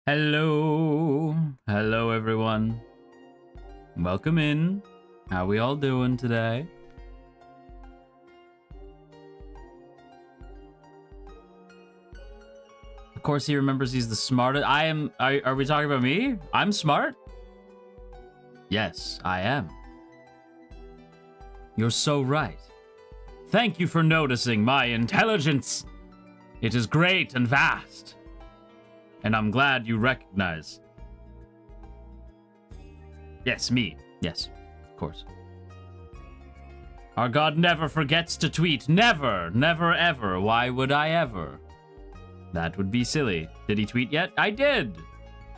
Hello. Hello, everyone. Welcome in. How we all doing today? Of course, he remembers he's the smartest. Are we talking about me? I'm smart? Yes, I am. You're so right. Thank you for noticing my intelligence. It is great and vast. And I'm glad you recognize. Yes, me. Yes, of course. Our God never forgets to tweet. Never. Never, ever. Why would I ever? That would be silly. Did he tweet yet? I did.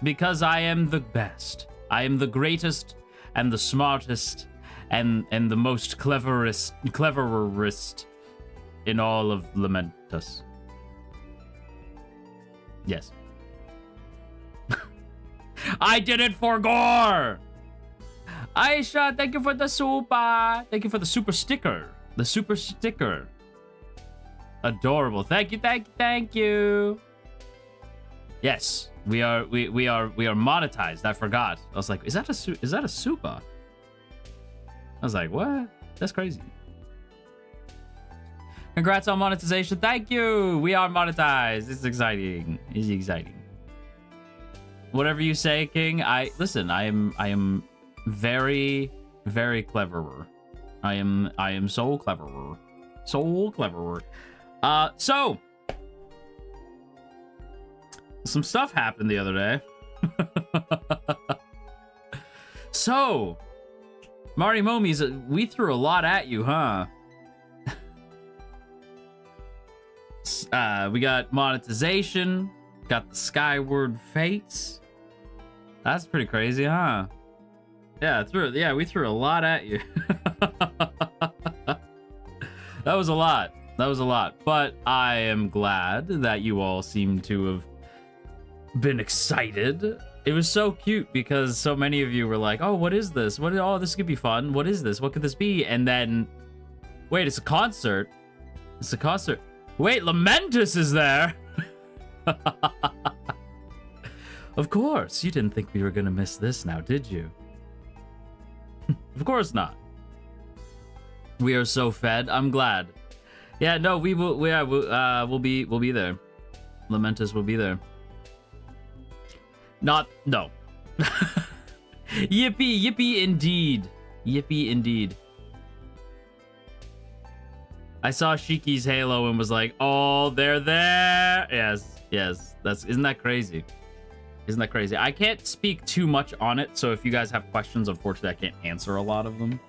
Because I am the best. I am the greatest and the smartest and the most cleverest in all of LAMENTUS. Yes. I did it for gore! Aisha, thank you for the super. Thank you for the super sticker. The super sticker. Adorable. Thank you, thank you, thank you. Yes, we are monetized. I forgot. I was like, is that a super? I was like, what? That's crazy. Congrats on monetization. Thank you. We are monetized. It's exciting. It's exciting. Whatever you say, King. I am very, very cleverer. I am so cleverer. So cleverer. So some stuff happened the other day. So Marty Momies, we threw a lot at you, huh? We got monetization, got the Skyward Fates. That's pretty crazy, huh? Yeah, we threw a lot at you. That was a lot. But I am glad that you all seem to have been excited. It was so cute because so many of you were like, oh, what is this? Oh, this could be fun. What is this? What could this be? And then, wait, it's a concert. It's a concert. Wait, LAMENTUS is there. Of course, you didn't think we were gonna miss this now, did you? Of course not. We are so fed. I'm glad. Yeah, no, we will. We'll be there. LAMENTUS will be there. No. Yippee indeed. Yippee indeed. I saw Shiki's Halo and was like, oh, they're there. Yes. Isn't that crazy? Isn't that crazy? I can't speak too much on it, so if you guys have questions, unfortunately, I can't answer a lot of them.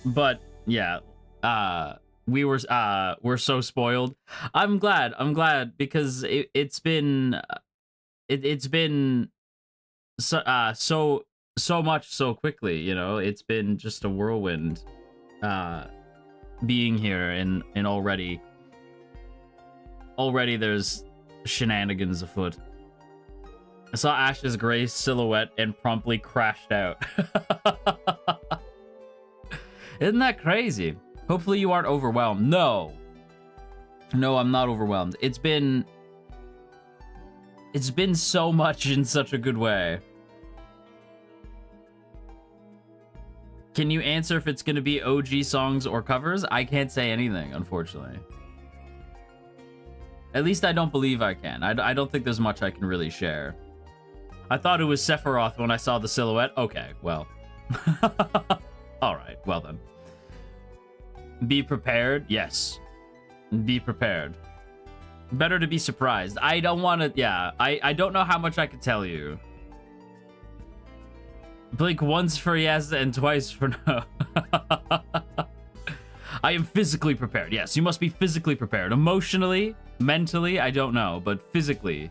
But yeah, we're so spoiled. I'm glad because it's been so much so quickly, you know. It's been just a whirlwind being here, and already there's shenanigans afoot. I saw Ash's gray silhouette and promptly crashed out. Isn't that crazy? Hopefully you aren't overwhelmed. No, I'm not overwhelmed. It's been so much in such a good way. Can you answer if it's going to be OG songs or covers? I can't say anything, unfortunately. At least I don't believe I can. I don't think there's much I can really share. I thought it was Sephiroth when I saw the silhouette. Okay, well. All right, well then. Be prepared? Yes. Be prepared. Better to be surprised. I don't want to... Yeah, I don't know how much I could tell you. Blink once for yes and twice for no. I am physically prepared. Yes, you must be physically prepared. Emotionally, mentally, I don't know, but physically.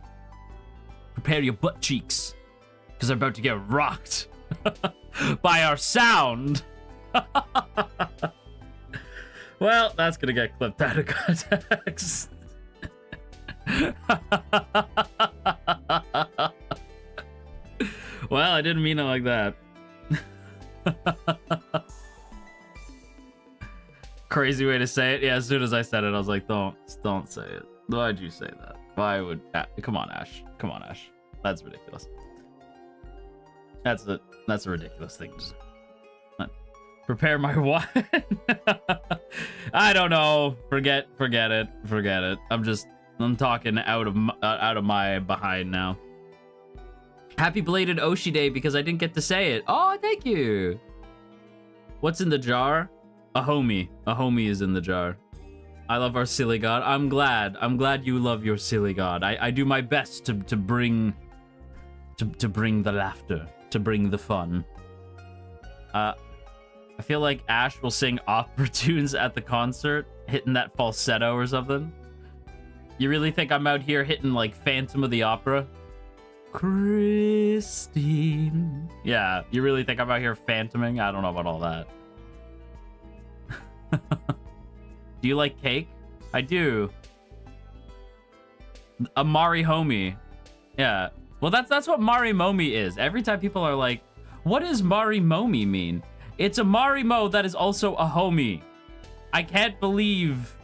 Prepare your butt cheeks, because they're about to get rocked by our sound. Well, that's gonna get clipped out of context. Well, I didn't mean it like that. Crazy way to say it. Yeah, as soon as I said it, I was like, don't say it. Why'd you say that? Why would... come on, Ash. Come on, Ash. That's ridiculous. That's a ridiculous thing to say. Prepare my what? I don't know. Forget it. I'm talking out of my behind now. Happy belated Oshi Day because I didn't get to say it. Oh, thank you. What's in the jar? A homie. A homie is in the jar. I love our silly god. I'm glad you love your silly god. I do my best to bring the laughter, to bring the fun. I feel like Ash will sing opera tunes at the concert, hitting that falsetto or something. You really think I'm out here hitting like Phantom of the Opera? Christine. Yeah, you really think I'm out here phantoming? I don't know about all that. Do you like cake? I do. A Mari homie. Yeah. Well, that's what Mari Momi is. Every time people are like, what does Mari Momi mean? It's a Mari Mo that is also a homie. I can't believe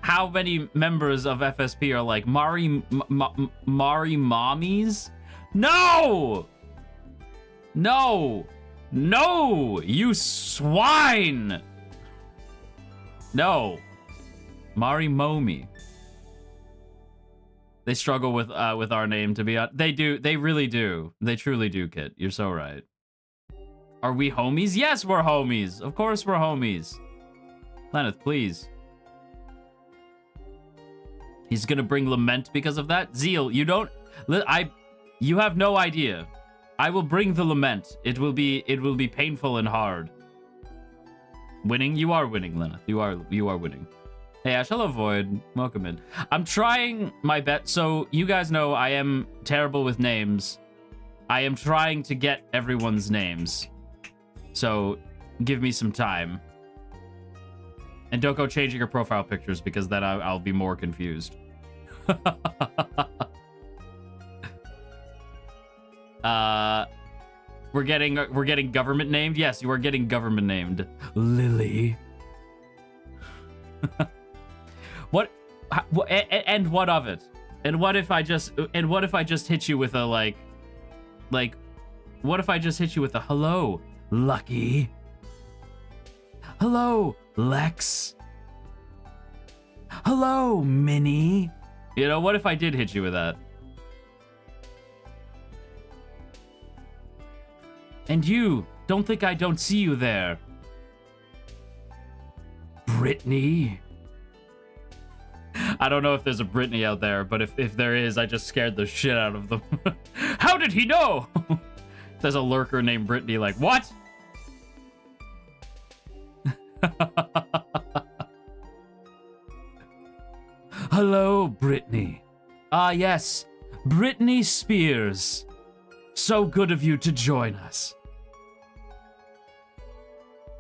how many members of FSP are like, Mari mommies? No! No! No! You swine! No. Mari Momi. They struggle with our name, to be honest. They do. They really do. They truly do, Kit. You're so right. Are we homies? Yes, we're homies. Of course we're homies. Lenneth, please. He's gonna bring lament because of that? Zeal, you don't... You have no idea. I will bring the lament. It will be painful and hard. Winning? You are winning, Lenneth. You are winning. Hey, Ash, hello, Void. Welcome in. I'm trying my best. So, you guys know I am terrible with names. I am trying to get everyone's names. So, give me some time. And don't go changing your profile pictures because then I'll be more confused. We're getting government named. Yes, you are getting government named. Lily. What? And what of it? And what if I just hit you with a like? What if I just hit you with a hello, Lucky? Hello, Lex. Hello, Minnie. You know, what if I did hit you with that? And you, don't think I don't see you there. Brittany. I don't know if there's a Brittany out there, but if there is, I just scared the shit out of them. How did he know? There's a lurker named Brittany, like, what? Hello, Brittany. Ah, yes, Brittany Spears. So good of you to join us.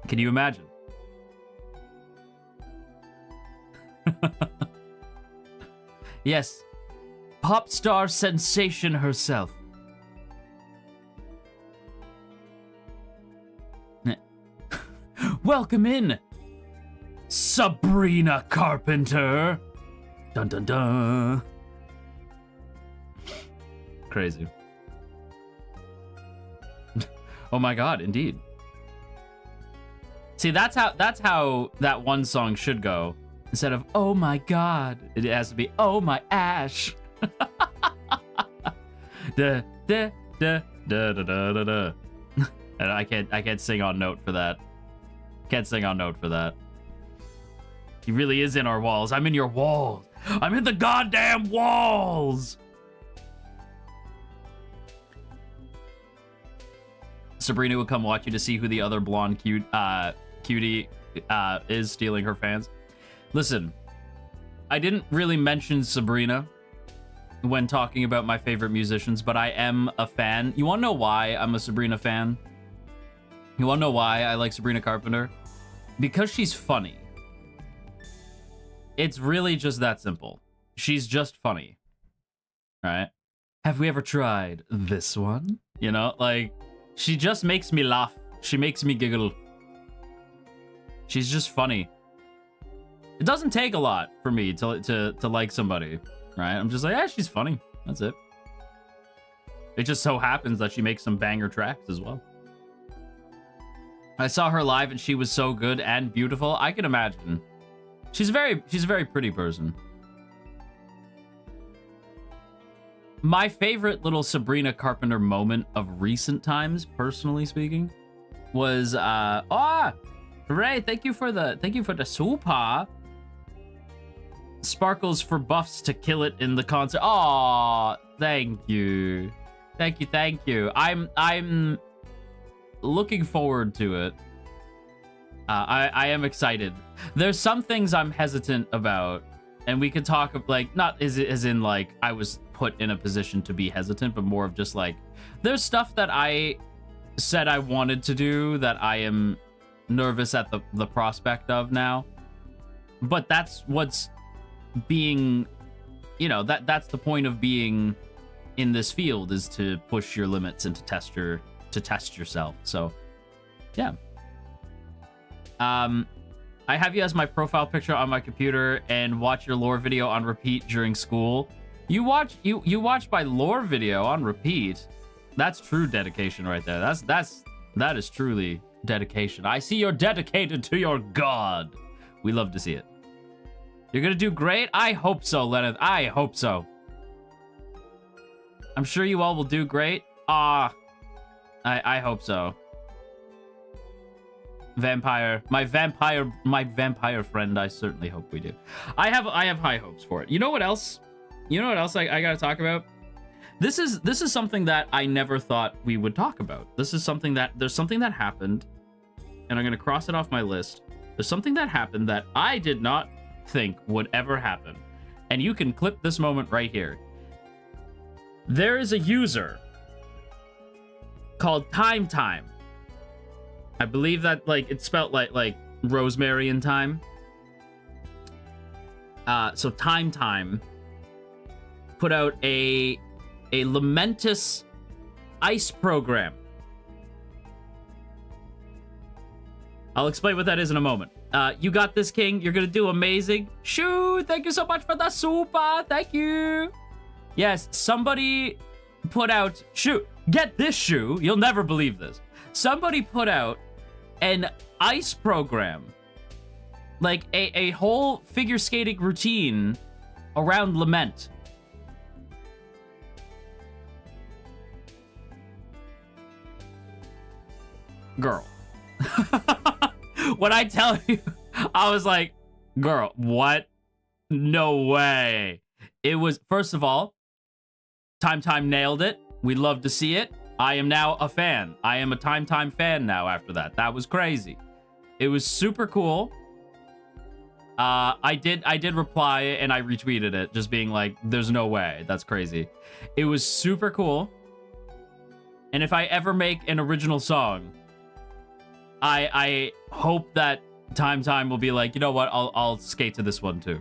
Can you imagine? Yes, pop star sensation herself. Welcome in, Sabrina Carpenter. Dun dun dun. Crazy. Oh my god, indeed. See, that's how that one song should go. Instead of oh my god, it has to be oh my Ash. Da da da da da da da. And I can't sing on note for that. Can't sing on note for that. He really is in our walls. I'm in your walls. I'm in the goddamn walls. Sabrina would come watch you to see who the other blonde cutie is stealing her fans. Listen, I didn't really mention Sabrina when talking about my favorite musicians, but I am a fan. You want to know why I'm a Sabrina fan? You want to know why I like Sabrina Carpenter? Because she's funny. It's really just that simple. She's just funny. All right? Have we ever tried this one? You know, like, she just makes me laugh. She makes me giggle. She's just funny. It doesn't take a lot for me to like somebody. right? I'm just like, yeah, she's funny. That's it. It just so happens that she makes some banger tracks as well. I saw her live and she was so good and beautiful. I can imagine. She's a very pretty person. My favorite little Sabrina Carpenter moment of recent times, personally speaking, was hooray, thank you for the super. Sparkles for buffs to kill it in the concert. Aw, thank you. Thank you. I'm looking forward to it. I am excited. There's some things I'm hesitant about, and we could talk of, like, not as in like I was put in a position to be hesitant, but more of just like there's stuff that I said I wanted to do that I am nervous at the prospect of now. But that's what's being, you know, that's the point of being in this field, is to push your limits and to test yourself. So yeah. I have you as my profile picture on my computer and watch your lore video on repeat during school. You watch my lore video on repeat. That's true dedication right there. That is truly dedication. I see you're dedicated to your god. We love to see it. You're gonna do great? I hope so, Leonard. I hope so. I'm sure you all will do great. I hope so. My vampire friend, I certainly hope we do. I have high hopes for it. You know what else? I gotta talk about? This is something that I never thought we would talk about. There's something that happened, and I'm gonna cross it off my list. There's something that happened that I did not think would ever happen. And you can clip this moment right here. There is a user called Time. I believe that, like, it's spelled like rosemary and thyme. So Time put out a LAMENTUS ice program. I'll explain what that is in a moment. You got this, King. You're gonna do amazing. Shoo! Thank you so much for the super. Thank you. Yes, somebody put out... Shoo! Get this, Shoo. You'll never believe this. Somebody put out an ice program. Like a whole figure skating routine around Lament. Girl. When I tell you, I was like, girl, what? No way. It was, first of all, Time nailed it. We love to see it. I am now a fan. I am a Time fan now after that. That was crazy. It was super cool. I did reply and I retweeted it, just being like, there's no way. That's crazy. It was super cool. And if I ever make an original song, I hope that Time will be like, you know what? I'll skate to this one too.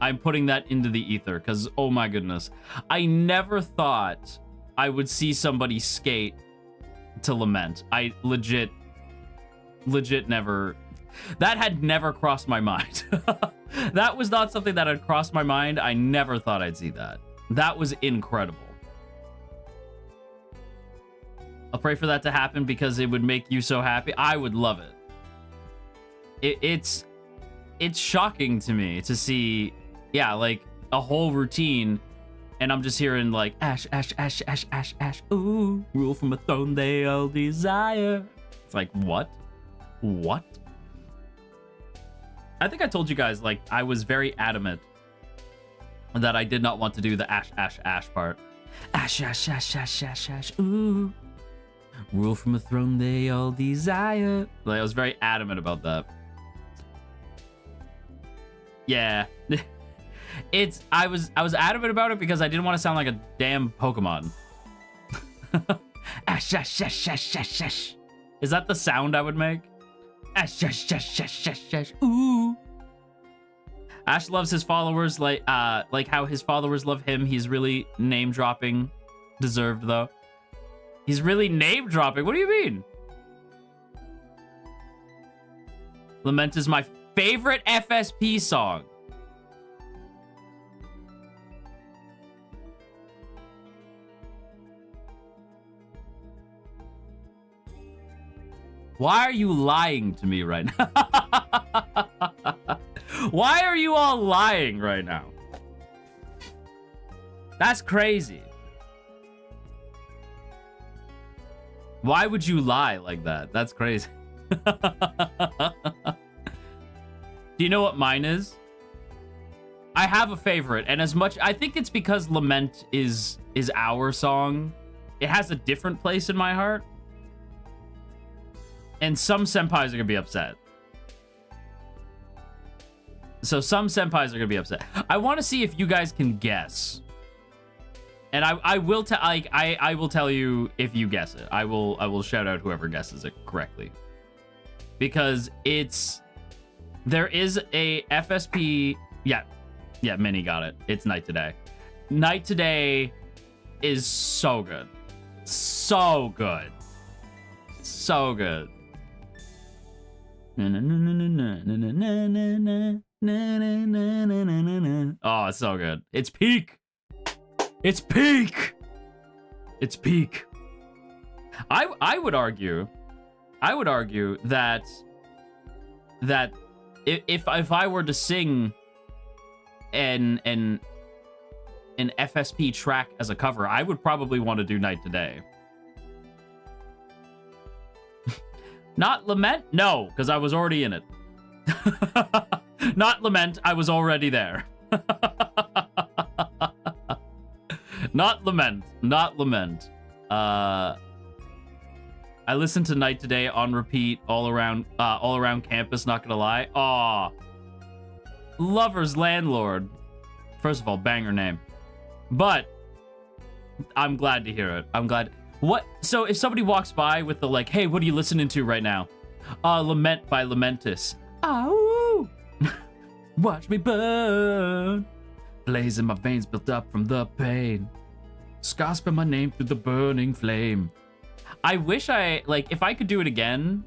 I'm putting that into the ether because, oh my goodness. I never thought I would see somebody skate to Lament. I legit never... That had never crossed my mind. That was not something that had crossed my mind. I never thought I'd see that. That was incredible. I'll pray for that to happen because it would make you so happy. I would love it. It's shocking to me to see, yeah, like a whole routine, and I'm just hearing like ash, ooh, rule from a throne they all desire. It's like, what? I think I told you guys, like, I was very adamant that I did not want to do the ash part. Ash, ooh. Rule from a throne they all desire. Like, I was very adamant about that. Yeah. I was adamant about it because I didn't want to sound like a damn Pokemon. Ash. Is that the sound I would make? Ash. Ooh. Ash loves his followers like how his followers love him. He's really name dropping. Deserved though. He's really name dropping. What do you mean? Lament is my favorite FSP song. Why are you lying to me right now? Why are you all lying right now? That's crazy. Why would you lie like that? That's crazy. Do you know what mine is? I have a favorite, and as much I think it's because Lament is our song. It has a different place in my heart. And some senpais are gonna be upset. So some senpais are gonna be upset. I want to see if you guys can guess. And I will I will tell you if you guess it. I will shout out whoever guesses it correctly. Because there is a FSP. Yeah, Minnie got it. It's Night Today. Night Today is so good. So good. So good. Oh, it's so good. It's peak. It's peak. It's peak. I would argue that if I were to sing an FSP track as a cover, I would probably want to do Night Today. Not Lament? No, because I was already in it. Not Lament, I was already there. Not Lament. Not Lament. I listened to Night Today on repeat all around campus, not gonna lie. Aw. Lover's Landlord. First of all, banger name. But I'm glad to hear it. I'm glad. What? So if somebody walks by with the like, hey, what are you listening to right now? Lament by LAMENTUS. Ow! Watch me burn. Blaze in my veins built up from the pain. Scars spell my name through the burning flame. I wish if I could do it again.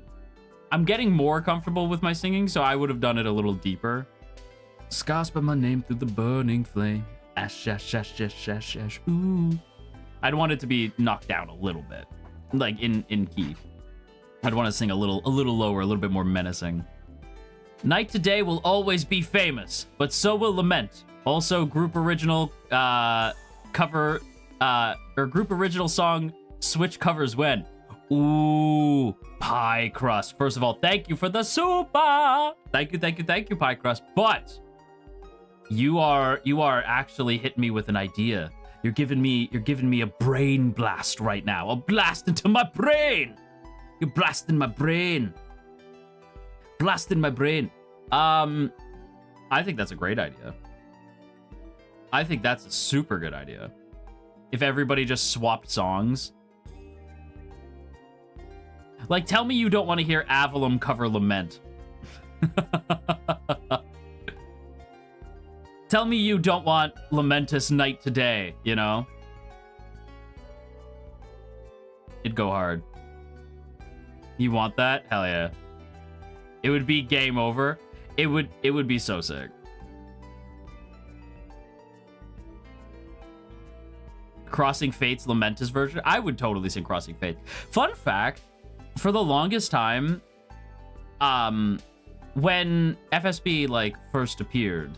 I'm getting more comfortable with my singing, so I would have done it a little deeper. Scars spell my name through the burning flame. Ash, ash, ash, ash, ash, ash, ooh. I'd want it to be knocked down a little bit, like in key. I'd want to sing a little lower, a little bit more menacing. Night Today will always be famous, but so will Lament. Also, group original cover or group original song switch covers when. Ooh, Pie Crust. First of all, thank you for the super. Thank you, Pie Crust. But you are actually hitting me with an idea. You're giving me a brain blast right now. A blast into my brain. You're blasting my brain. Blasting my brain. I think that's a great idea. I think that's a super good idea. If everybody just swapped songs. Like, tell me you don't want to hear Avalon cover Lament. Tell me you don't want LAMENTUS Night Today, you know? It'd go hard. You want that? Hell yeah. It would be game over. It would be so sick. Crossing Fate's LAMENTUS version? I would totally sing Crossing Fate. Fun fact, for the longest time, when FSB like first appeared,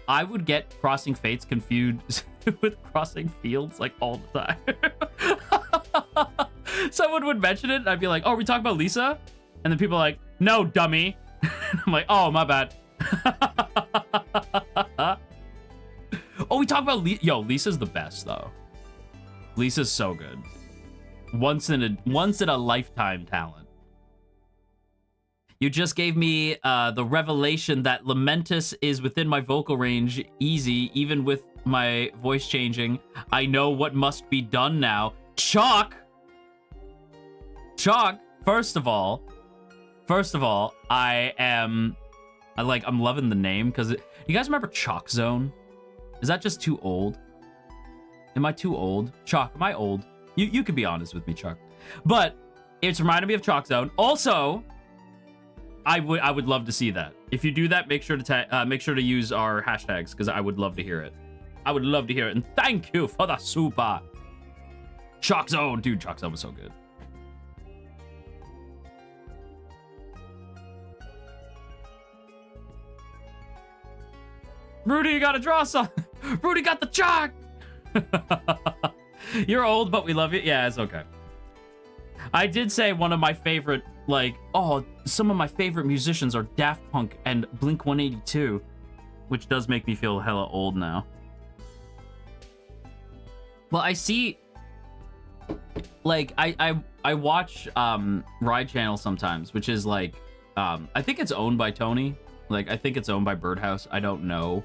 I would get Crossing Fates confused with Crossing Fields like all the time. Someone would mention it, and I'd be like, "Oh, are we talking about Lisa?" And then people are like, "No, dummy." I'm like, "Oh, my bad." Oh, we talk about Yo, Lisa's the best though. Lisa's so good. Once in a lifetime talent. You just gave me the revelation that LAMENTUS is within my vocal range easy, even with my voice changing. I know what must be done now. Chalk, first of all, I'm loving the name because you guys remember Chalk Zone? Is that just too old? Am I too old? Chalk, am I old? You could be honest with me, Chalk. But it's reminded me of Chalk Zone. Also, I would love to see that. If you do that, make sure to use our hashtags because I would love to hear it. I would love to hear it. And thank you for the super. Chalk Zone, dude. Chalk Zone was so good. Rudy, you gotta draw some. Rudy got the chalk. You're old, but we love you. Yeah, it's okay. I did say one of my favorite, like, some of my favorite musicians are Daft Punk and Blink-182, which does make me feel hella old now. Well, I see, like, I watch Ride Channel sometimes, which is like, I think it's owned by Tony. Like, I think it's owned by Birdhouse. I don't know.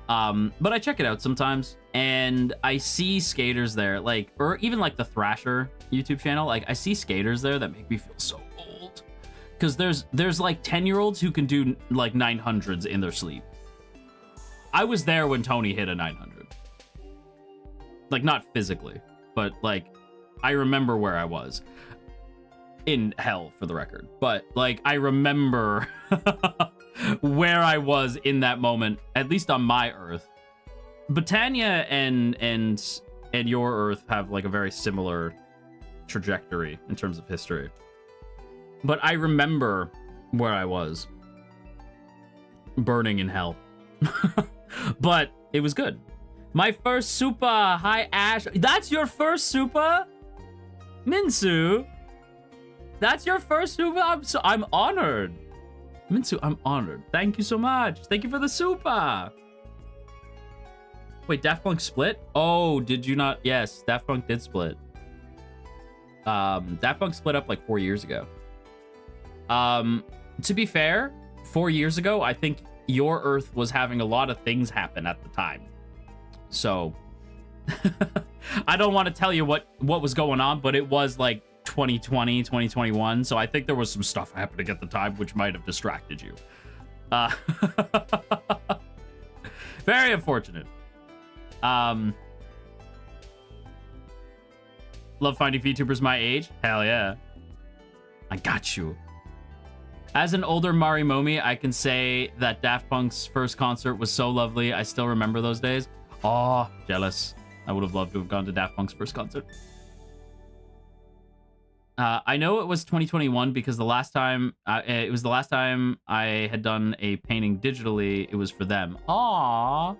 But I check it out sometimes, and I see skaters there, like, or even like the Thrasher YouTube channel. Like, I see skaters there that make me feel so old, because there's like 10-year-olds who can do like 900s in their sleep. I was there when Tony hit a 900. Like, not physically, but like, I remember where I was. In hell, for the record. But like, I remember where I was in that moment, at least on my Earth. Botania and your Earth have like a very similar trajectory in terms of history. But I remember where I was. Burning in hell. But it was good. My first super. Hi, Ash. That's your first super? Minsu? That's your first super? I'm honored. Minsu, I'm honored. Thank you so much. Thank you for the super. Wait, Daft Punk split? Oh, did you not? Yes, Daft Punk did split. Daft Punk split up like 4 years ago. To be fair, 4 years ago, I think your Earth was having a lot of things happen at the time. So, I don't want to tell you what was going on, but it was like 2020, 2021. So I think there was some stuff happening at the time which might have distracted you. Very unfortunate. Love finding VTubers my age. Hell yeah. I got you. As an older Marimomi, I can say that Daft Punk's first concert was so lovely. I still remember those days. Oh, jealous. I would have loved to have gone to Daft Punk's first concert. I know it was 2021 because the last time it was the last time I had done a painting digitally. It was for them. Aww,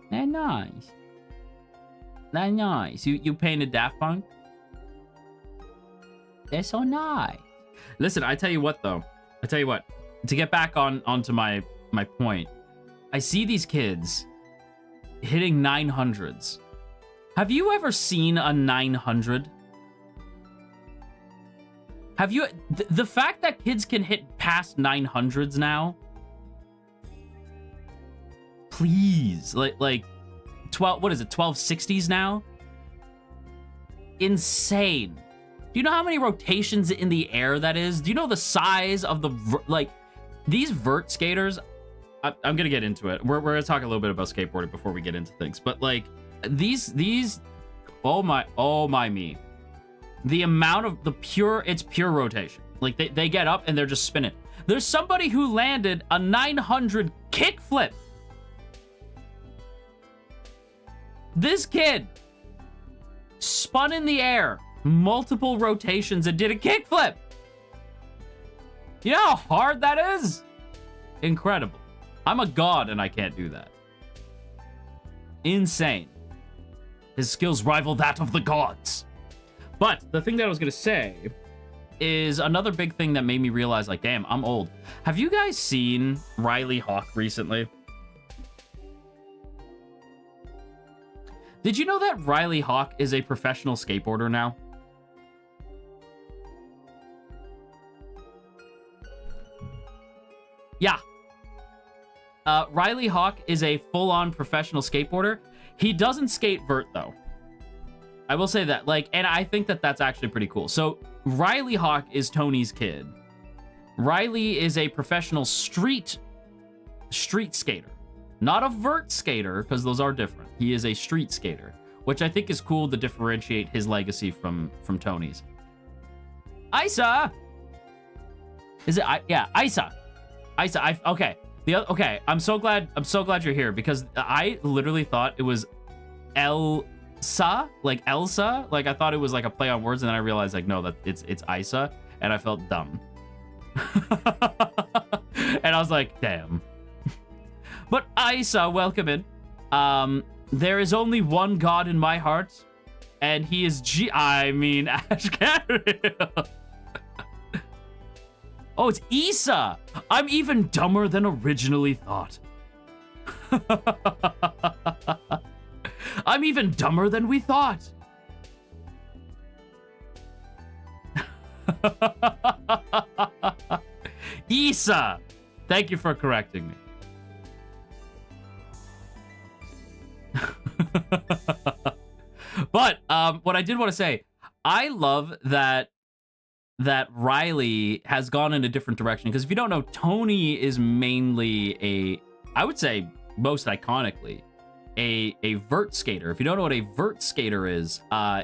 they're nice. They're nice. You painted Daft Punk. They're so nice. Listen, I tell you what though. I tell you what. To get back onto my point, I see these kids hitting 900s. Have you ever seen a 900? Have you... The fact that kids can hit past 900s now? Please. Like 12... What is it? 1260s now? Insane. Do you know how many rotations in the air that is? Do you know the size of the... Like, these vert skaters... I'm gonna get into it. We're gonna talk a little bit about skateboarding before we get into things. But, like, these... Oh my me. The amount of it's pure rotation. Like, they get up and they're just spinning. There's somebody who landed a 900 kickflip. This kid spun in the air multiple rotations and did a kickflip. You know how hard that is? Incredible. I'm a god and I can't do that. Insane. His skills rival that of the gods. But the thing that I was going to say is another big thing that made me realize, like, damn, I'm old. Have you guys seen Riley Hawk recently? Did you know that Riley Hawk is a professional skateboarder now? Yeah. Riley Hawk is a full-on professional skateboarder. He doesn't skate vert, though. I will say that, like, and I think that that's actually pretty cool. So, Riley Hawk is Tony's kid. Riley is a professional street skater. Not a vert skater, because those are different. He is a street skater, which I think is cool to differentiate his legacy from Tony's. Isa! Is it? Yeah, Isa. Okay. Okay, I'm so glad you're here, because I literally thought it was Elsa, like Elsa. Like, I thought it was like a play on words, and then I realized, like, no, that it's Isa, and I felt dumb. And I was like, damn. But Isa, welcome in. There is only one God in my heart, and he is Ashkariel. Oh, it's Isa. I'm even dumber than originally thought. I'm even dumber than we thought. Isa, thank you for correcting me. But what I did want to say, I love that Riley has gone in a different direction, because if you don't know, Tony is mainly I would say most iconically a vert skater. If you don't know what a vert skater is,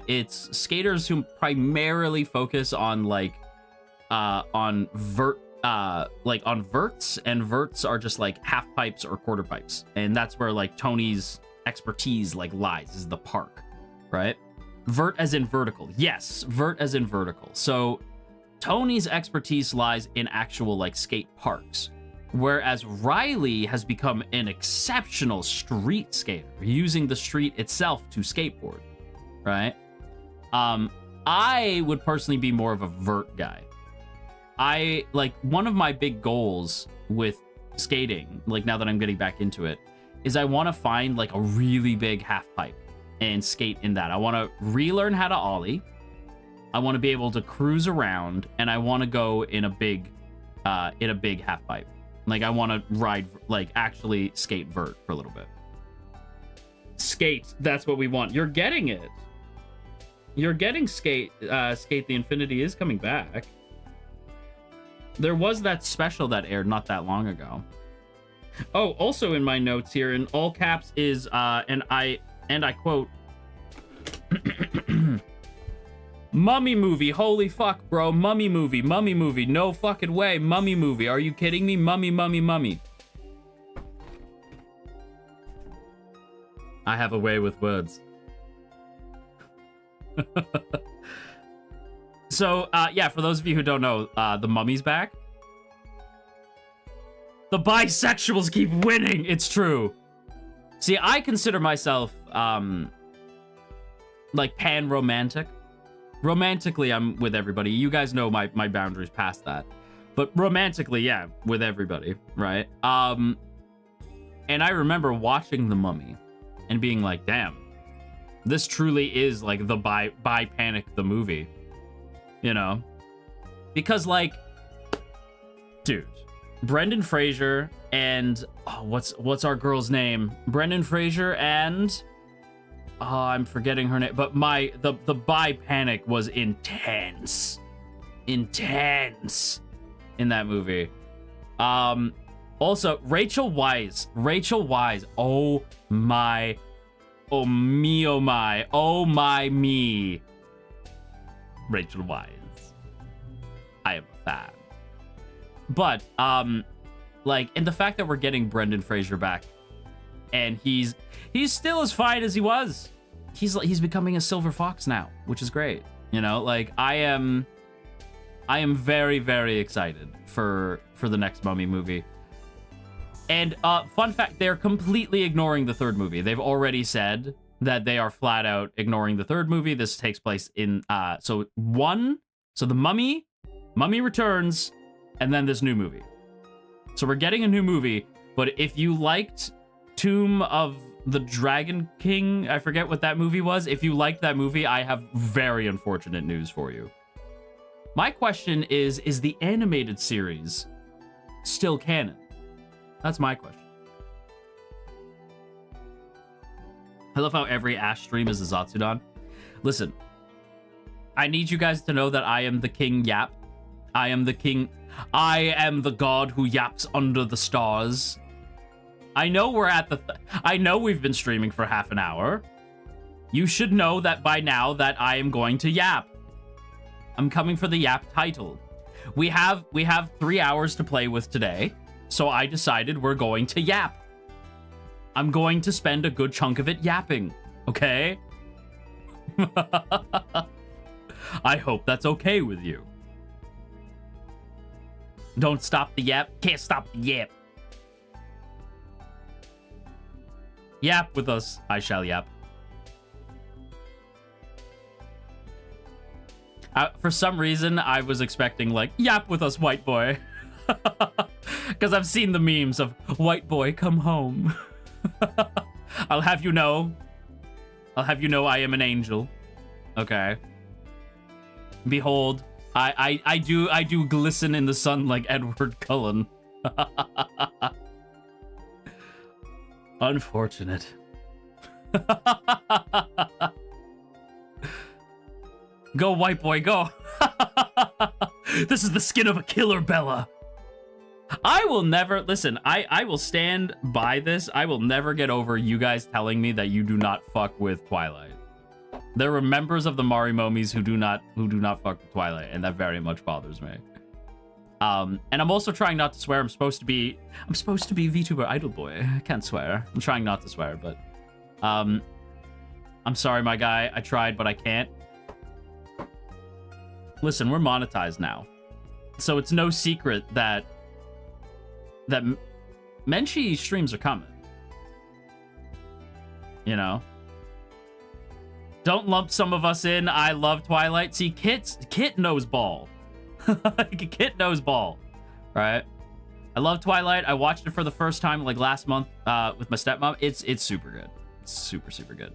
it's skaters who primarily focus on on verts, and verts are just like half pipes or quarter pipes, and that's where like Tony's expertise lies, is the park, right? Vert as in vertical. Yes, vert as in vertical. So Tony's expertise lies in actual skate parks, whereas Riley has become an exceptional street skater, using the street itself to skateboard, right? I would personally be more of a vert guy. One of my big goals with skating, now that I'm getting back into it, is I want to find a really big half pipe and skate in that. I want to relearn how to ollie. I want to be able to cruise around, and I want to go in a big half pipe. I want to ride, actually skate vert for a little bit. Skate, that's what we want. You're getting it. You're getting Skate. Skate the Infinity is coming back. There was that special that aired not that long ago. Oh, also in my notes here, in all caps is, and I quote, Mummy movie, holy fuck, bro. Mummy movie, no fucking way. Mummy movie, are you kidding me? Mummy. I have a way with words. So, yeah, for those of you who don't know, the Mummy's back. The bisexuals keep winning, it's true. See, I consider myself, pan-romantic. Romantically, I'm with everybody. You guys know my boundaries past that. But romantically, yeah, with everybody, right? And I remember watching The Mummy and being like, damn, this truly is the bi Panic the movie. You know? Because dude, Brendan Fraser and what's our girl's name? Brendan Fraser and I'm forgetting her name, but the bi Panic was intense in that movie. Also Rachel Weisz, oh my me, Rachel Weisz, I am a fan. But and the fact that we're getting Brendan Fraser back, and he's still as fine as he was. He's becoming a silver fox now, which is great. You know, I am very, very excited for the next Mummy movie. And fun fact, they're completely ignoring the third movie. They've already said that they are flat out ignoring the third movie. This takes place in so the Mummy Returns, and then this new movie. So we're getting a new movie, but if you liked Tomb of the Dragon King, I forget what that movie was. If you liked that movie, I have very unfortunate news for you. My question is the animated series still canon? That's my question. I love how every Ash stream is a Zatsudan. Listen, I need you guys to know that I am the King Yap. I am the king. I am the god who yaps under the stars. I know we're at I know we've been streaming for half an hour. You should know that by now that I am going to yap. I'm coming for the yap title. We have 3 hours to play with today, so I decided we're going to yap. I'm going to spend a good chunk of it yapping, okay? I hope that's okay with you. Don't stop the yap, can't stop the yap. Yap with us. I shall yap. For some reason, I was expecting, like, yap with us, white boy. Because I've seen the memes of, white boy, come home. I'll have you know I am an angel. Okay. Behold, I do glisten in the sun like Edward Cullen. Unfortunate. Go, white boy, go. This is the skin of a killer, Bella. I will never, listen, I will stand by this. I will never get over you guys telling me that you do not fuck with Twilight. There are members of the Marimomis who do not fuck with Twilight, and that very much bothers me. And I'm also trying not to swear. I'm supposed to be VTuber Idol Boy. I can't swear. I'm trying not to swear, but I'm sorry, my guy. I tried, but I can't. Listen, we're monetized now, so it's no secret that Menchie streams are coming. You know? Don't lump some of us in. I love Twilight. See, Kit knows ball. Kit knows ball, right? I love Twilight. I watched it for the first time like last month with my stepmom. It's super good. It's super good.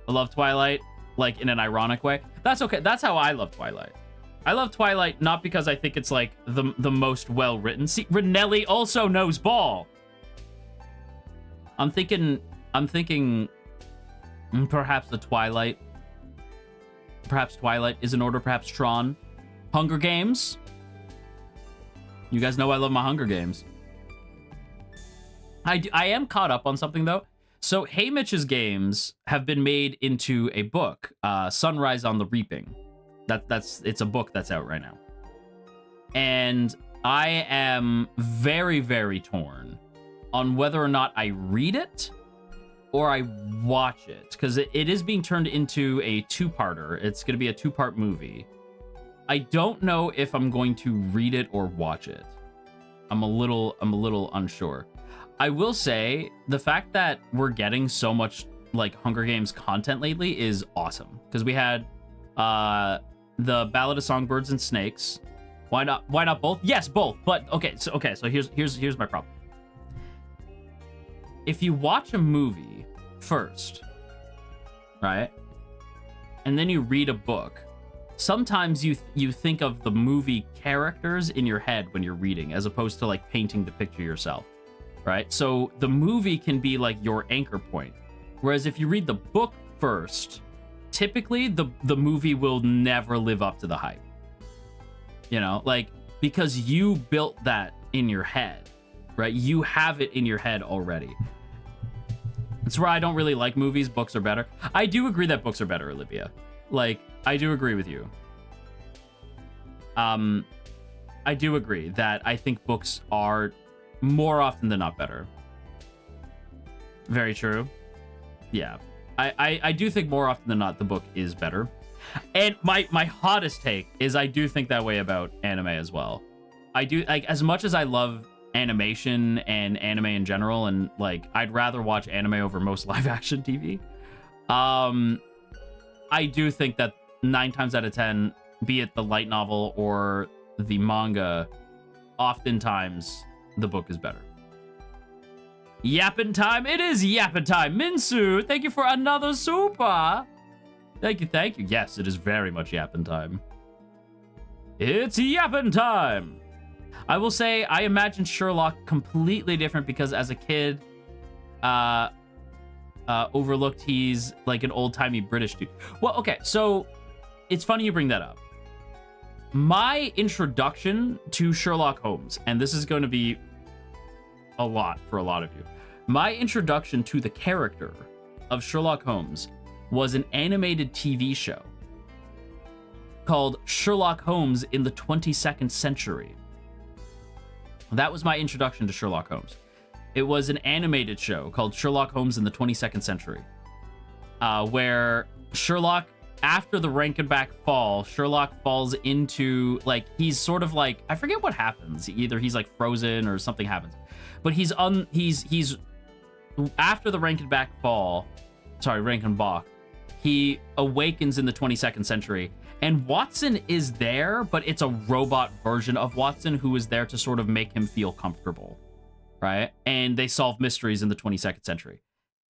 I love Twilight, like in an ironic way. That's okay. That's how I love Twilight. I love Twilight not because I think it's like the most well written. See, Renelli also knows ball. I'm thinking perhaps the Twilight. Perhaps Twilight is in order. Perhaps Tron. Hunger Games. You guys know I love my Hunger Games. I am caught up on something though. So Haymitch's games have been made into a book, Sunrise on the Reaping. It's a book that's out right now. And I am very torn on whether or not I read it or I watch it, because it is being turned into a two-parter. It's going to be a two-part movie. I don't know if I'm going to read it or watch it. I'm a little unsure. I will say the fact that we're getting so much like Hunger Games content lately is awesome, because we had the Ballad of Songbirds and Snakes. Why not both? Yes, both. But okay, so here's my problem. If you watch a movie first, right? And then you read a book, sometimes you think of the movie characters in your head when you're reading, as opposed to like painting the picture yourself, right? So the movie can be like your anchor point. Whereas if you read the book first, typically the movie will never live up to the hype. You know, like, because you built that in your head, right? You have it in your head already. That's where I don't really like movies. Books are better. I do agree that books are better, Olivia. Like, I do agree with you. I do agree that I think books are more often than not better. Very true. Yeah. I do think more often than not the book is better. And my hottest take is I do think that way about anime as well. I do, like, as much as I love animation and anime in general, and like I'd rather watch anime over most live action TV, I do think that 9 times out of 10, be it the light novel or the manga, oftentimes the book is better. Yappin' time. It is yappin' time. Minsu, thank you for another super. Thank you. Yes, it is very much yappin' time. It's yappin' time. I will say I imagined Sherlock completely different because as a kid, overlooked he's like an old-timey British dude. Well, okay, so it's funny you bring that up. My introduction to Sherlock Holmes, and this is going to be a lot for a lot of you. My introduction to the character of Sherlock Holmes was an animated TV show called Sherlock Holmes in the 22nd Century. That was my introduction to Sherlock Holmes. It was an animated show called Sherlock Holmes in the 22nd Century, where Sherlock, after the Rankenback fall, Sherlock falls into, like, he's sort of like, I forget what happens. Either he's like frozen or something happens, but he's after the Rankenbach, he awakens in the 22nd century, and Watson is there, but it's a robot version of Watson who is there to sort of make him feel comfortable, right? And they solve mysteries in the 22nd century.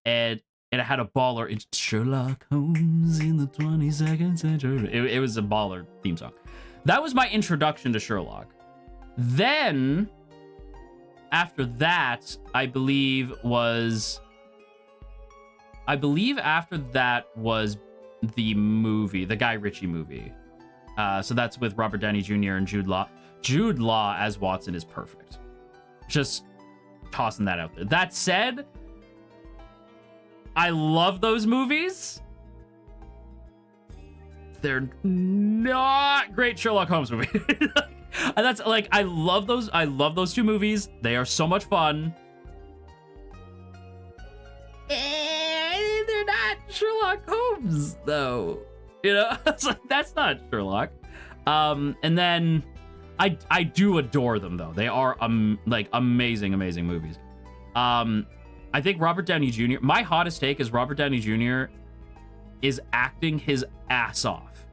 And it had a baller. It's Sherlock Holmes in the 22nd century. It was a baller theme song. That was my introduction to Sherlock. Then, after that, I believe after that was the movie, the Guy Ritchie movie. So that's with Robert Downey Jr. and Jude Law. Jude Law as Watson is perfect. Just tossing that out there. That said, I love those movies. They're not great Sherlock Holmes movies. And that's like, I love those two movies. They are so much fun. They're not Sherlock Holmes, though. You know, it's like, that's not Sherlock. And then I do adore them, though. They are like amazing movies. I think Robert Downey Jr. My hottest take is Robert Downey Jr. is acting his ass off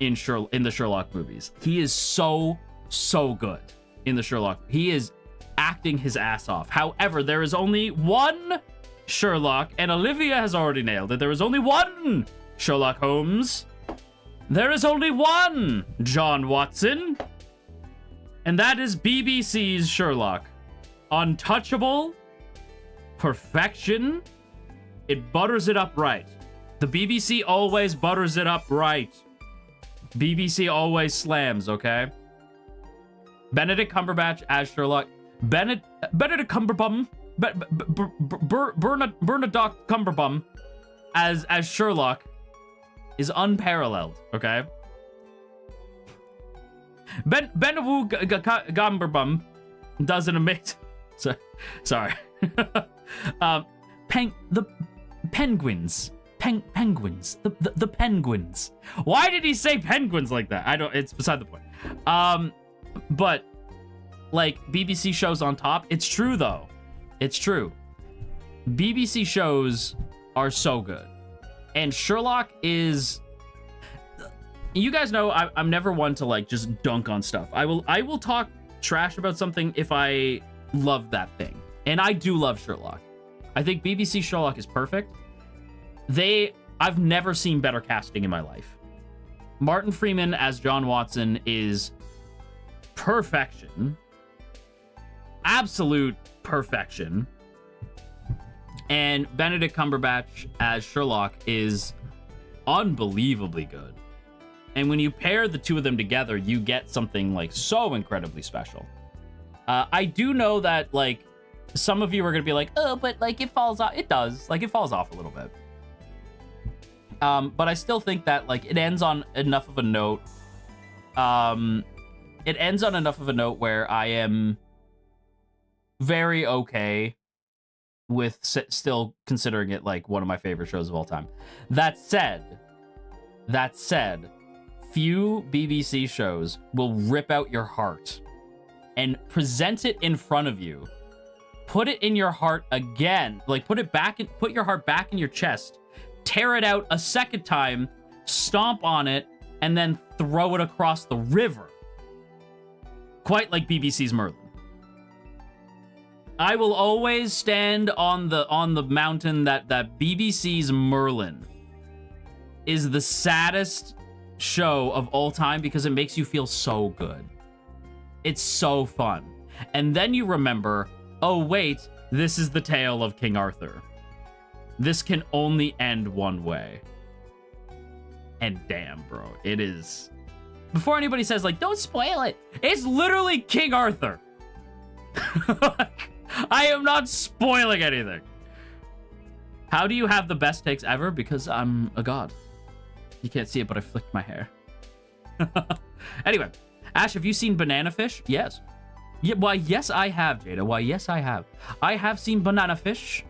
in the Sherlock movies. He is so good in the Sherlock. He is acting his ass off. However, there is only one Sherlock, and Olivia has already nailed it. There is only one Sherlock Holmes. There is only one John Watson, and that is BBC's Sherlock. Untouchable, perfection. It butters it up right. The BBC always butters it up right. BBC always slams, okay? Benedict Cumberbatch as Sherlock. Benedict Cumberbum. Bernadette Cumberbum as Sherlock is unparalleled, okay? Benedict Cumberbum does an amazing... Sorry. The penguins. Penguins. The penguins. Why did he say penguins like that? It's beside the point. But like BBC shows on top, it's true though. It's true. BBC shows are so good. And Sherlock is... You guys know I'm never one to like just dunk on stuff. I will talk trash about something if I love that thing. And I do love Sherlock. I think BBC Sherlock is perfect. I've never seen better casting in my life. Martin Freeman as John Watson is perfection. Absolute perfection. And Benedict Cumberbatch as Sherlock is unbelievably good. And when you pair the two of them together, you get something like so incredibly special. I do know that like some of you are gonna be like, oh, but like it falls off. It does. Like it falls off a little bit. But I still think that like it ends on enough of a note. It ends on enough of a note where I am very okay with still considering it like one of my favorite shows of all time. That said, few BBC shows will rip out your heart and present it in front of you. Put it in your heart again. Like put your heart back in your chest. Tear it out a second time, stomp on it, and then throw it across the river. Quite like BBC's Merlin. I will always stand on the mountain that BBC's Merlin is the saddest show of all time because it makes you feel so good. It's so fun. And then you remember, oh wait, this is the tale of King Arthur. This can only end one way. And damn, bro, it is. Before anybody says, like, don't spoil it, it's literally King Arthur. I am not spoiling anything. How do you have the best takes ever? Because I'm a god. You can't see it, but I flicked my hair. Anyway, Ash, have you seen Banana Fish? Yes. Yeah, why, yes, I have, Jada. Why, yes, I have. I have seen Banana Fish.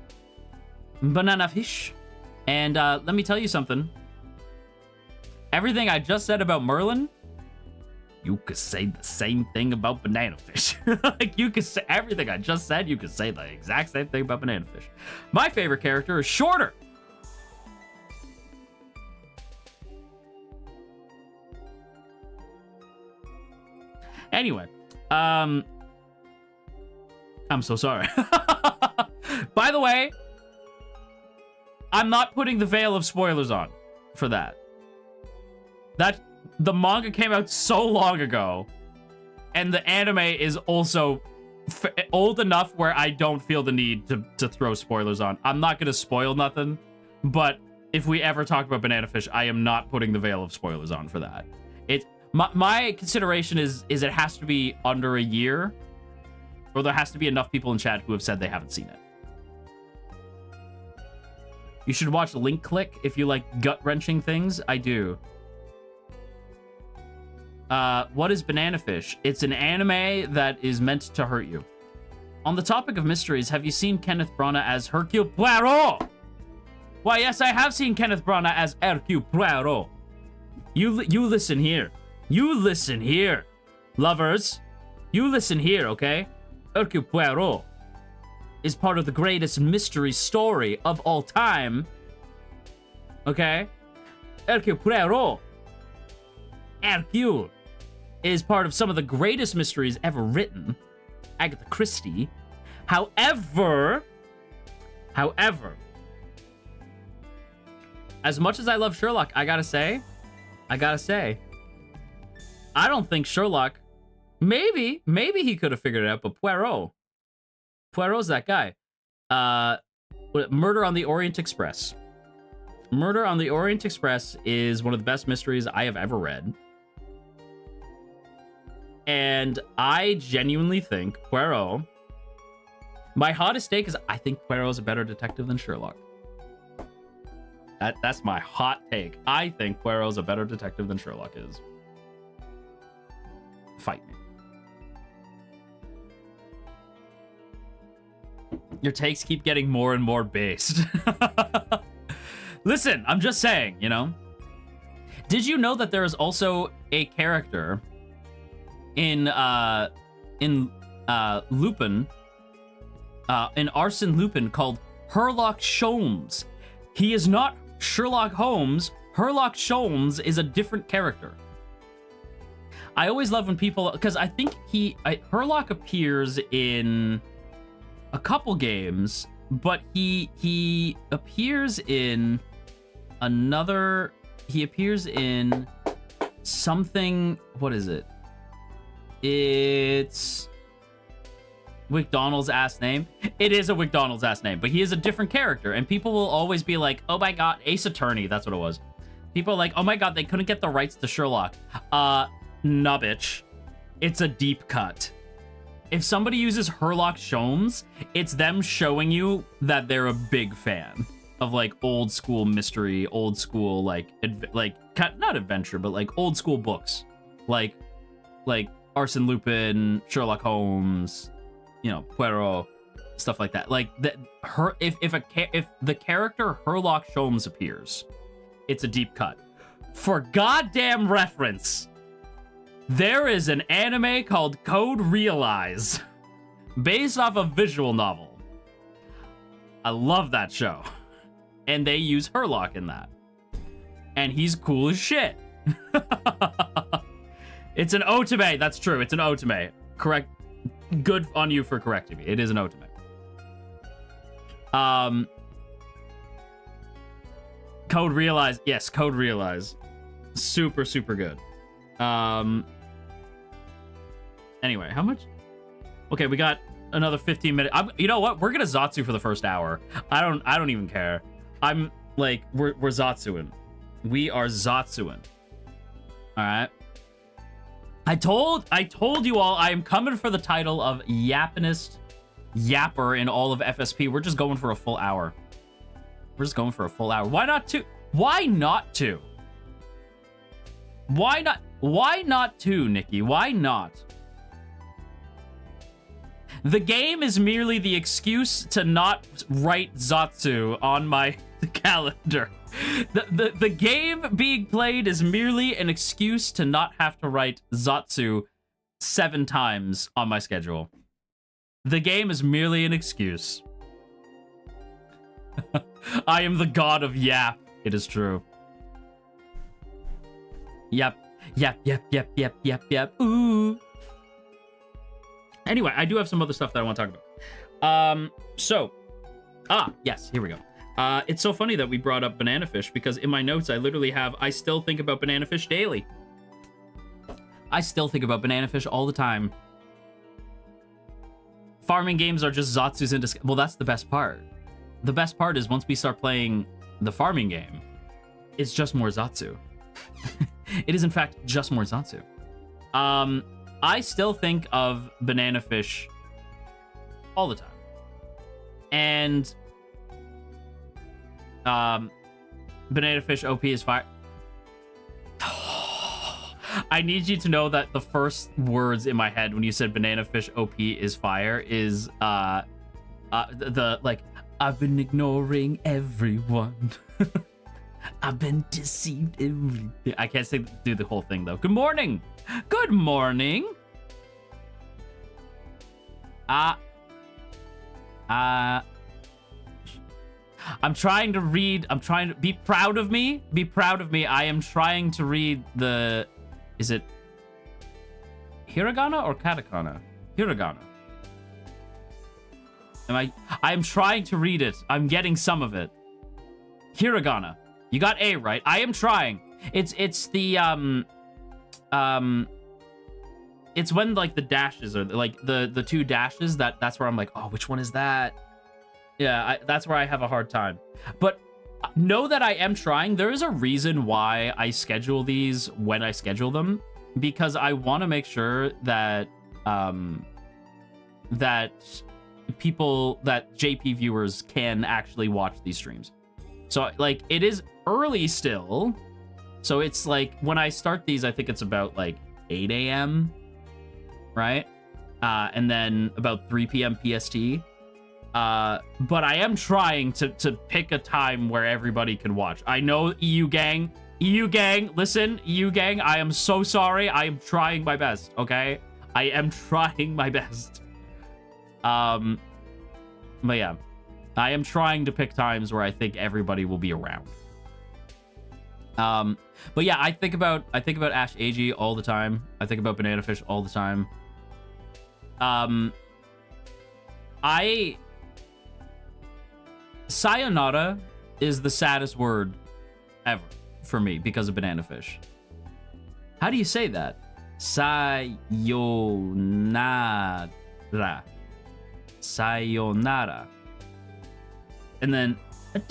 Banana Fish. And let me tell you something. Everything I just said about Merlin, You could say the same thing about banana fish. Like, you could say everything I just said, you could say the exact same thing about banana fish. My favorite character is Shorter. Anyway, I'm so sorry. By the way, I'm not putting the veil of spoilers on for that. The manga came out so long ago, and the anime is also old enough where I don't feel the need to throw spoilers on. I'm not going to spoil nothing, but if we ever talk about Banana Fish, I am not putting the veil of spoilers on for that. My consideration is it has to be under a year, or there has to be enough people in chat who have said they haven't seen it. You should watch Link Click if you like gut-wrenching things. I do. What is Banana Fish? It's an anime that is meant to hurt you. On the topic of mysteries, have you seen Kenneth Branagh as Hercule Poirot? Why, yes, I have seen Kenneth Branagh as Hercule Poirot. You listen here. You listen here, lovers. You listen here, okay? Hercule Poirot is part of the greatest mystery story of all time. Okay? Hercule Poirot. Hercule is part of some of the greatest mysteries ever written. Agatha Christie. However, as much as I love Sherlock, I gotta say, I don't think Sherlock, maybe he could have figured it out, but Poirot's that guy. Murder on the Orient Express. Murder on the Orient Express is one of the best mysteries I have ever read. And I genuinely think Poirot, my hottest take is I think Poirot is a better detective than Sherlock. That's my hot take. I think Poirot is a better detective than Sherlock is. Fight me. Your takes keep getting more and more based. Listen, I'm just saying, you know. Did you know that there is also a character in Lupin, in Arsène Lupin, called Herlock Sholmes? He is not Sherlock Holmes. Herlock Sholmes is a different character. I always love when people, because I think Herlock appears in a couple games, but he appears in another, he appears in something, what is it? It's McDonald's ass name. It is a McDonald's ass name, but he is a different character, and people will always be like, oh my god, Ace Attorney, that's what it was. People are like, oh my god, they couldn't get the rights to Sherlock. Nah, bitch. It's a deep cut. If somebody uses Herlock Sholmes, it's them showing you that they're a big fan of like old school mystery, old school like not adventure, but like old school books, like Arsène Lupin, Sherlock Holmes, you know, Poirot, stuff like that. Like if the character Herlock Sholmes appears, it's a deep cut. For goddamn reference, there is an anime called Code Realize, based off a visual novel. I love that show. And they use Herlock in that. And he's cool as shit. It's an otome. That's true. It's an otome. Correct. Good on you for correcting me. It is an otome. Code Realize. Yes, Code Realize. Super, super good. Anyway, how much? Okay, we got another 15 minutes. You know what? We're gonna Zatsu for the first hour. I don't even care. I'm like, we're Zatsuing. We are Zatsuing. All right. I told you all I am coming for the title of Yappinest Yapper in all of FSP. We're just going for a full hour. We're just going for a full hour. Why not two? Why not two? Why not? Why not two, Nikki? Why not? The game is merely the excuse to not write Zatsu on my calendar. The game being played is merely an excuse to not have to write Zatsu 7 times on my schedule. The game is merely an excuse. I am the god of yap. It is true. Yep. Ooh. Anyway, I do have some other stuff that I want to talk about. Yes, here we go. It's so funny that we brought up banana fish because in my notes, I literally have, I still think about banana fish daily. I still think about banana fish all the time. Farming games are just Zatsus in disguise. Well, that's the best part. The best part is once we start playing the farming game, it's just more Zatsu. It is, in fact, just more Zatsu. I still think of banana fish all the time. And banana fish OP is fire. I need you to know that the first words in my head when you said banana fish OP is fire is like, I've been ignoring everyone. I've been deceived. I can't do the whole thing though. Good morning. Good morning. I'm trying to read. I'm trying to be proud of me. Be proud of me. I am trying to read the. Is it hiragana or katakana? Hiragana. I'm trying to read it. I'm getting some of it. Hiragana. You got A right. I am trying. It's the it's when like the dashes are like the 2 dashes that's where I'm like, oh, which one is that? Yeah, that's where I have a hard time. But know that I am trying. There is a reason why I schedule these when I schedule them, because I want to make sure that that JP viewers can actually watch these streams. So like it is early still. So it's like when I start these, I think it's about like 8 a.m. right? And then about 3 p.m. PST. But I am trying to pick a time where everybody can watch. I know EU gang, listen, EU gang, I am so sorry. I am trying my best, okay? I am trying my best. But yeah, I am trying to pick times where I think everybody will be around. But yeah, I think about Ash AG all the time. I think about banana fish all the time. Sayonara is the saddest word ever for me because of banana fish. How do you say that? Sayonara. Sayonara. And then it's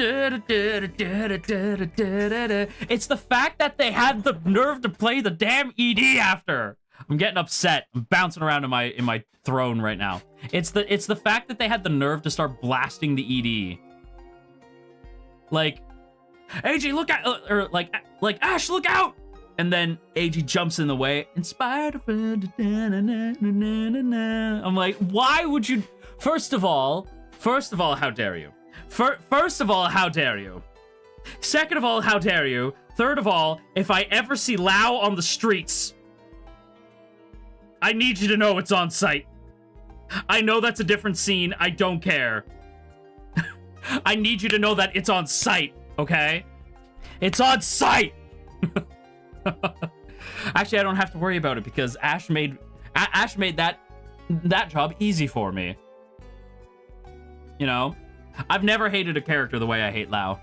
the fact that they had the nerve to play the damn ED after. I'm getting upset. I'm bouncing around in my throne right now. It's the fact that they had the nerve to start blasting the ED. Like, AG, look out! Or like Ash, look out! And then AG jumps in the way. In spite of, I'm like, why would you? First of all, how dare you? First of all, how dare you? Second of all, how dare you? Third of all, if I ever see Lao on the streets, I need you to know it's on site. I know that's a different scene. I don't care. I need you to know that it's on site, okay? It's on site! Actually, I don't have to worry about it because Ash made that job easy for me. You know? I've never hated a character the way I hate Lao.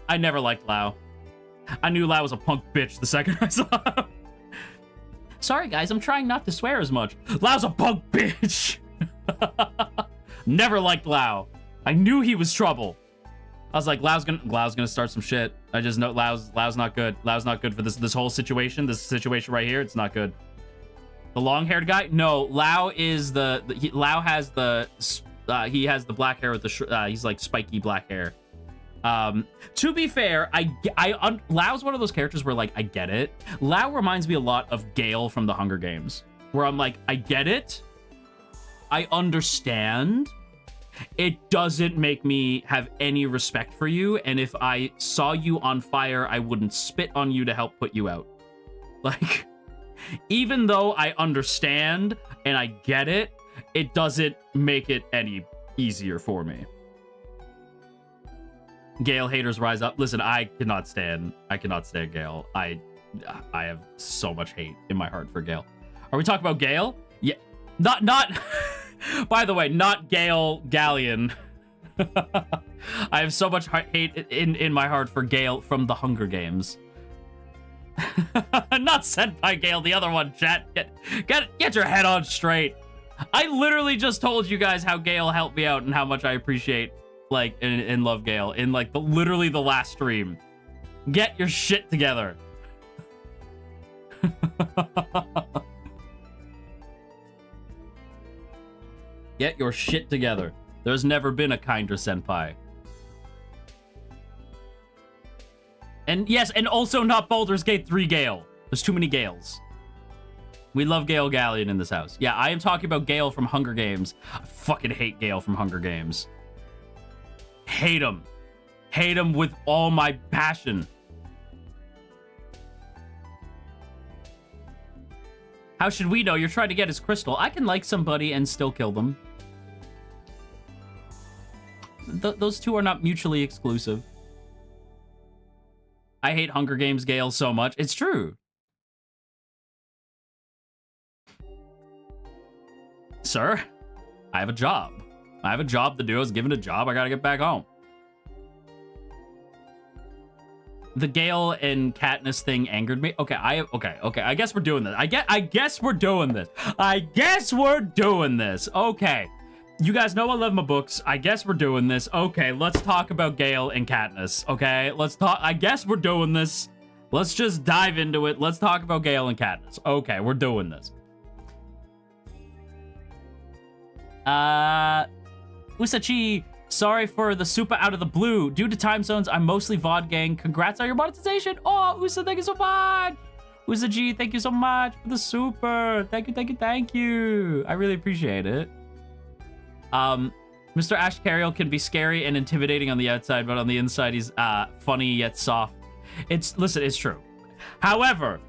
I never liked Lao. I knew Lao was a punk bitch the second I saw him. Sorry, guys, I'm trying not to swear as much. Lao's a punk bitch! Never liked Lao. I knew he was trouble. I was like, Lao's gonna start some shit. I just know Lao's not good. Lao's not good for this whole situation. This situation right here, it's not good. The long-haired guy? No, Lao is Lao has he has the black hair with the he's like spiky black hair. To be fair, Lao's one of those characters where like I get it. Lao reminds me a lot of Gale from the Hunger Games, where I'm like, I get it, I understand. it doesn't make me have any respect for you. And if I saw you on fire, I wouldn't spit on you to help put you out. Like, even though I understand and I get it, it doesn't make it any easier for me. Gale haters rise up. Listen, I cannot stand Gale. I have so much hate in my heart for Gale. Are we talking about Gale? Yeah, not by the way, not Gale Galleon. I have so much hate in my heart for Gale from the Hunger Games. Not Senpai Gale, the other one, chat. Get your head on straight. I literally just told you guys how Gale helped me out and how much I appreciate, like, and love Gale in, like, literally the last stream. Get your shit together. Get your shit together. There's never been a kinder senpai. And yes, and also not Baldur's Gate 3 Gale. There's too many Gales. We love Gale Galleon in this house. Yeah, I am talking about Gale from Hunger Games. I fucking hate Gale from Hunger Games. Hate him. Hate him with all my passion. How should we know? You're trying to get his crystal. I can like somebody and still kill them. Those two are not mutually exclusive. I hate Hunger Games Gale so much. It's true. Sir, I have a job. I have a job to do. I was given a job. I gotta get back home. The Gale and Katniss thing angered me. Okay, okay. I guess we're doing this. I guess we're doing this. I guess we're doing this. Okay. You guys know I love my books. I guess we're doing this. Okay, let's talk about Gale and Katniss. Okay, let's talk. I guess we're doing this. Let's just dive into it. Let's talk about Gale and Katniss. Okay, we're doing this. Usachi, sorry for the super out of the blue. Due to time zones, I'm mostly VOD gang. Congrats on your monetization. Oh, Usa, thank you so much. Usaji, thank you so much for the super. Thank you. I really appreciate it. Mr. Ashkariel can be scary and intimidating on the outside, but on the inside, he's funny yet soft. Listen, it's true. However,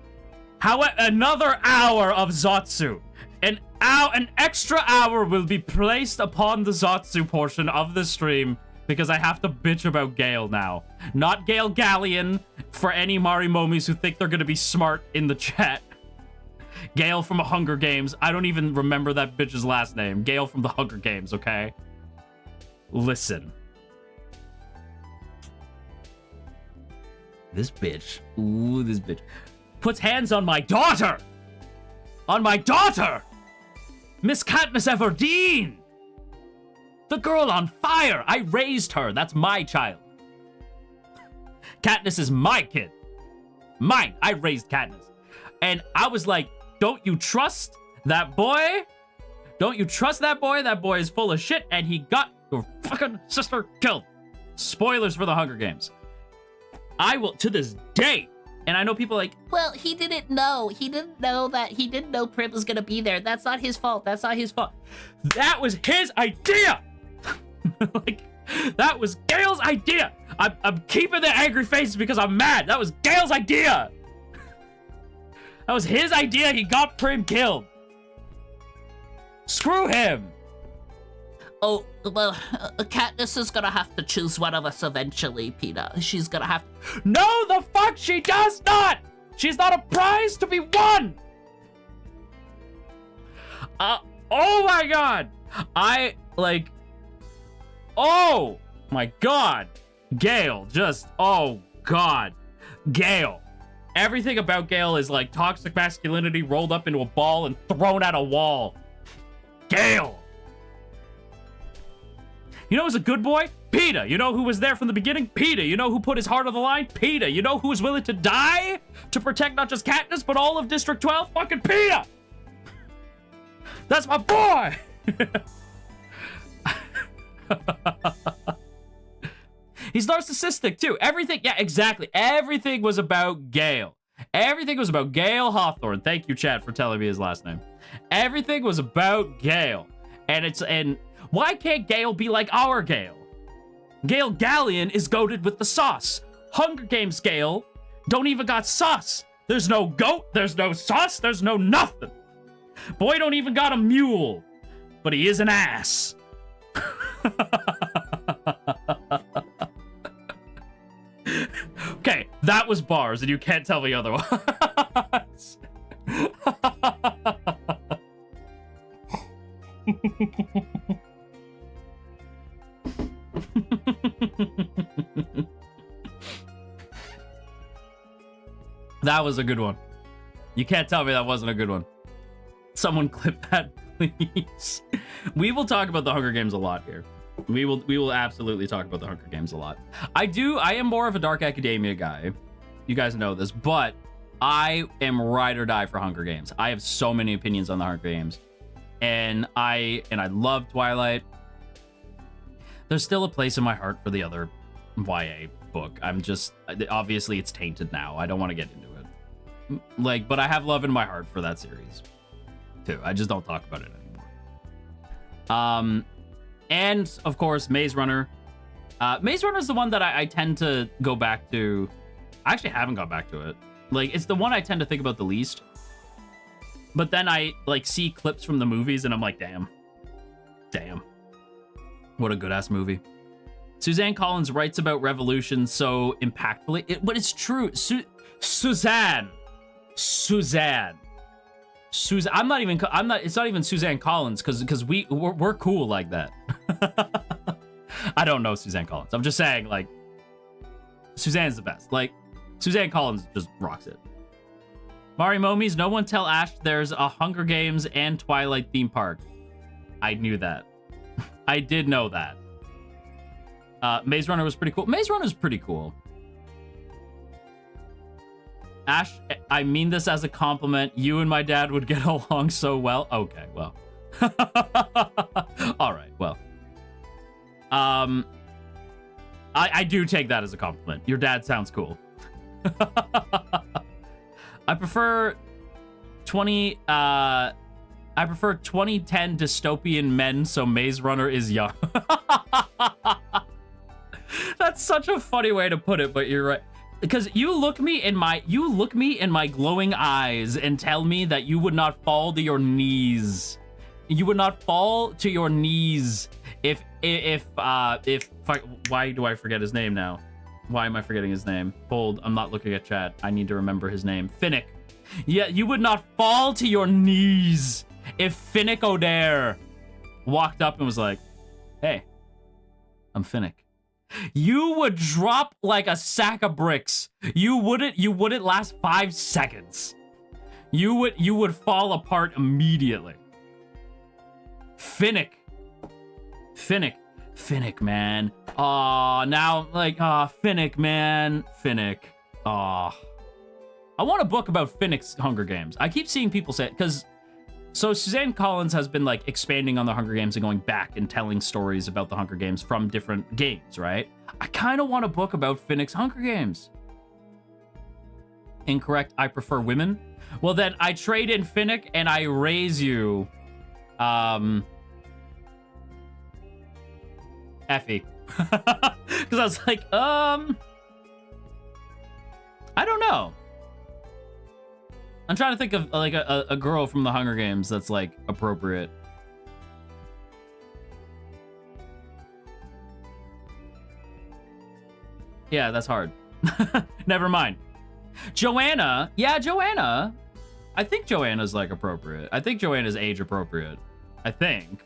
another hour of Zotsu. An extra hour will be placed upon the Zotsu portion of the stream because I have to bitch about Gale now. Not Gale Galleon for any Marimomis who think they're gonna be smart in the chat. Gale from the Hunger Games. I don't even remember that bitch's last name. Gale from the Hunger Games, okay? Listen. This bitch. Ooh, this bitch. Puts hands on my daughter! On my daughter! Miss Katniss Everdeen! The girl on fire! I raised her. That's my child. Katniss is my kid. Mine. I raised Katniss. And I was like, don't you trust that boy? Don't you trust that boy? That boy is full of shit, and he got your fucking sister killed. Spoilers for the Hunger Games. I will, to this day, and I know people like, well, he didn't know. He didn't know Prim was gonna be there. That's not his fault. That's not his fault. That was his idea. Like, that was Gale's idea. I'm keeping the angry faces because I'm mad. That was Gale's idea. That was his idea. He got Prim killed. Screw him. Oh, well, Katniss is gonna have to choose one of us eventually, Peter. She's gonna have to... No, the fuck she does not! She's not a prize to be won! Oh my god! Oh my god! Gale, oh god. Gale. Everything about Gale is like toxic masculinity rolled up into a ball and thrown at a wall. Gale! You know who's a good boy? Peter. You know who was there from the beginning? Peter. You know who put his heart on the line? Peter. You know who was willing to die to protect not just Katniss, but all of District 12? Fucking Peter! That's my boy! He's narcissistic, too. Everything, yeah, exactly. Everything was about Gale. Everything was about Gale Hawthorne. Thank you, chat, for telling me his last name. Everything was about Gale. And Why can't Gale be like our Gale? Gale Galleon is goated with the sauce. Hunger Games Gale don't even got sauce. There's no goat, there's no sauce, there's no nothing. Boy don't even got a mule, but he is an ass. Okay, that was bars, and you can't tell me otherwise. That was a good one. You can't tell me that wasn't a good one. Someone clip that, please. We will talk about the Hunger Games a lot here. We will absolutely talk about the Hunger Games a lot. I am more of a dark academia guy. You guys know this, but I am ride or die for Hunger Games. I have so many opinions on the Hunger Games. And I love Twilight. There's still a place in my heart for the other YA book. Obviously it's tainted now. I don't want to get into it. Like, but I have love in my heart for that series too. I just don't talk about it anymore. And of course, Maze Runner. Maze Runner is the one that I tend to go back to. I actually haven't gone back to it. Like, it's the one I tend to think about the least. But then I like see clips from the movies and I'm like, damn. What a good ass movie. Suzanne Collins writes about revolution so impactfully. But it's true. Suzanne. It's not even Suzanne Collins because we're cool like that. I don't know Suzanne Collins. I'm just saying, like, Suzanne's the best. Like, Suzanne Collins just rocks it. Mari Momies, no one tell Ash there's a Hunger Games and Twilight theme park. I knew that. I did know that. Maze Runner was pretty cool. Maze Runner's pretty cool. Ash, I mean this as a compliment. You and my dad would get along so well. Okay, well. All right, well. I do take that as a compliment. Your dad sounds cool. I prefer 2010 dystopian men, so Maze Runner is young. That's such a funny way to put it, but you're right. Because you look me in my glowing eyes and tell me that you would not fall to your knees. You would not fall to your knees if why do I forget his name now? Why am I forgetting his name? Hold, I'm not looking at chat. I need to remember his name. Finnick. Yeah, you would not fall to your knees if Finnick O'Dare walked up and was like, hey, I'm Finnick. You would drop like a sack of bricks. You wouldn't last 5 seconds. You would fall apart immediately. Finnick, man. Aw, now, like, Finnick, man. Finnick. Aw. I want a book about Finnick's Hunger Games. I keep seeing people say it, because... So Suzanne Collins has been, like, expanding on the Hunger Games and going back and telling stories about the Hunger Games from different games, right? I kind of want a book about Finnick's Hunger Games. Incorrect. I prefer women. Well, then I trade in Finnick and I raise you... Effie. Because I was like, I don't know. I'm trying to think of like a girl from the Hunger Games that's like appropriate. Yeah, that's hard. Never mind. Joanna. Yeah, Joanna. I think Joanna's like appropriate. I think Joanna's age appropriate. I think.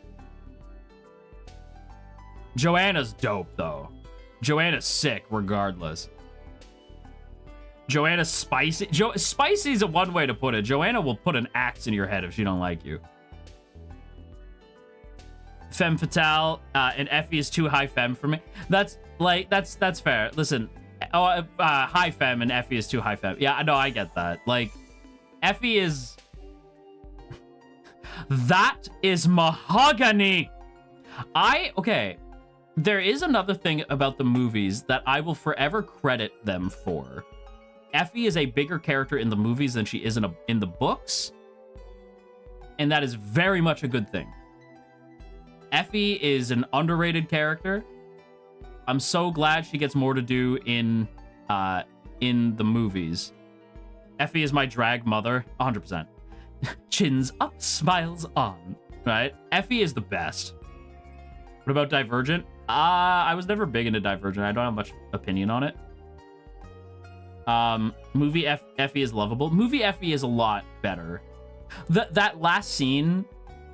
Joanna's dope, though. Joanna's sick, regardless. Joanna's spicy. Spicy is a one way to put it. Joanna will put an axe in your head if she don't like you. Femme fatale, and Effie is too high femme for me. That's fair. Listen, high femme and Effie is too high femme. Yeah, no, I get that. Like, Effie is... That is mahogany. Okay. There is another thing about the movies that I will forever credit them for. Effie is a bigger character in the movies than she is in the books. And that is very much a good thing. Effie is an underrated character. I'm so glad she gets more to do in the movies. Effie is my drag mother, 100%. Chins up, smiles on, right? Effie is the best. What about Divergent? I was never big into Divergent. I don't have much opinion on it. Movie Effie is lovable. Movie Effie is a lot better. That last scene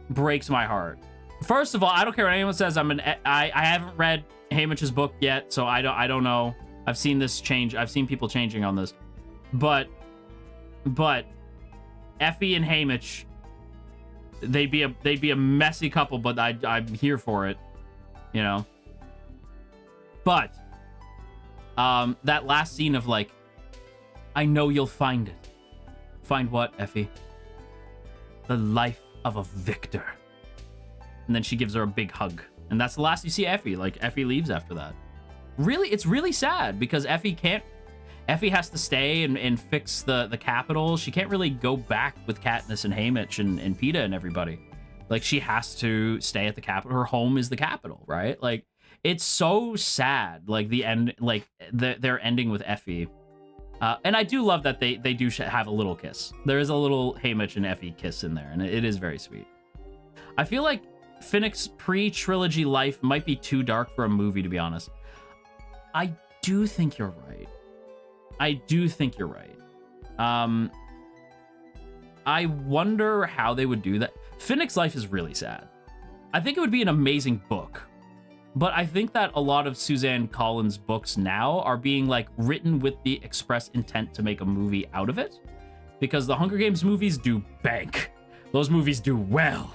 breaks my heart. First of all, I don't care what anyone says. I haven't read Haymitch's book yet, so I don't know. I've seen this change. I've seen people changing on this, but Effie and Haymitch, they'd be a messy couple, but I'm here for it, you know. But that last scene of like, I know you'll find it. Find what, Effie? The life of a victor. And then she gives her a big hug. And that's the last you see Effie. Like, Effie leaves after that. Really, it's really sad because Effie has to stay and fix the capital. She can't really go back with Katniss and Haymitch and Peeta and everybody. Like, she has to stay at the capital. Her home is the capital, right? Like, it's so sad. Like, the end, like, they're ending with Effie. And I do love that they do have a little kiss. There is a little Haymitch and Effie kiss in there, and it is very sweet. I feel like Finnick's pre-trilogy life might be too dark for a movie, to be honest. I do think you're right. I wonder how they would do that. Finnick's life is really sad. I think it would be an amazing book. But I think that a lot of Suzanne Collins' books now are being like written with the express intent to make a movie out of it. Because the Hunger Games movies do bank. Those movies do well.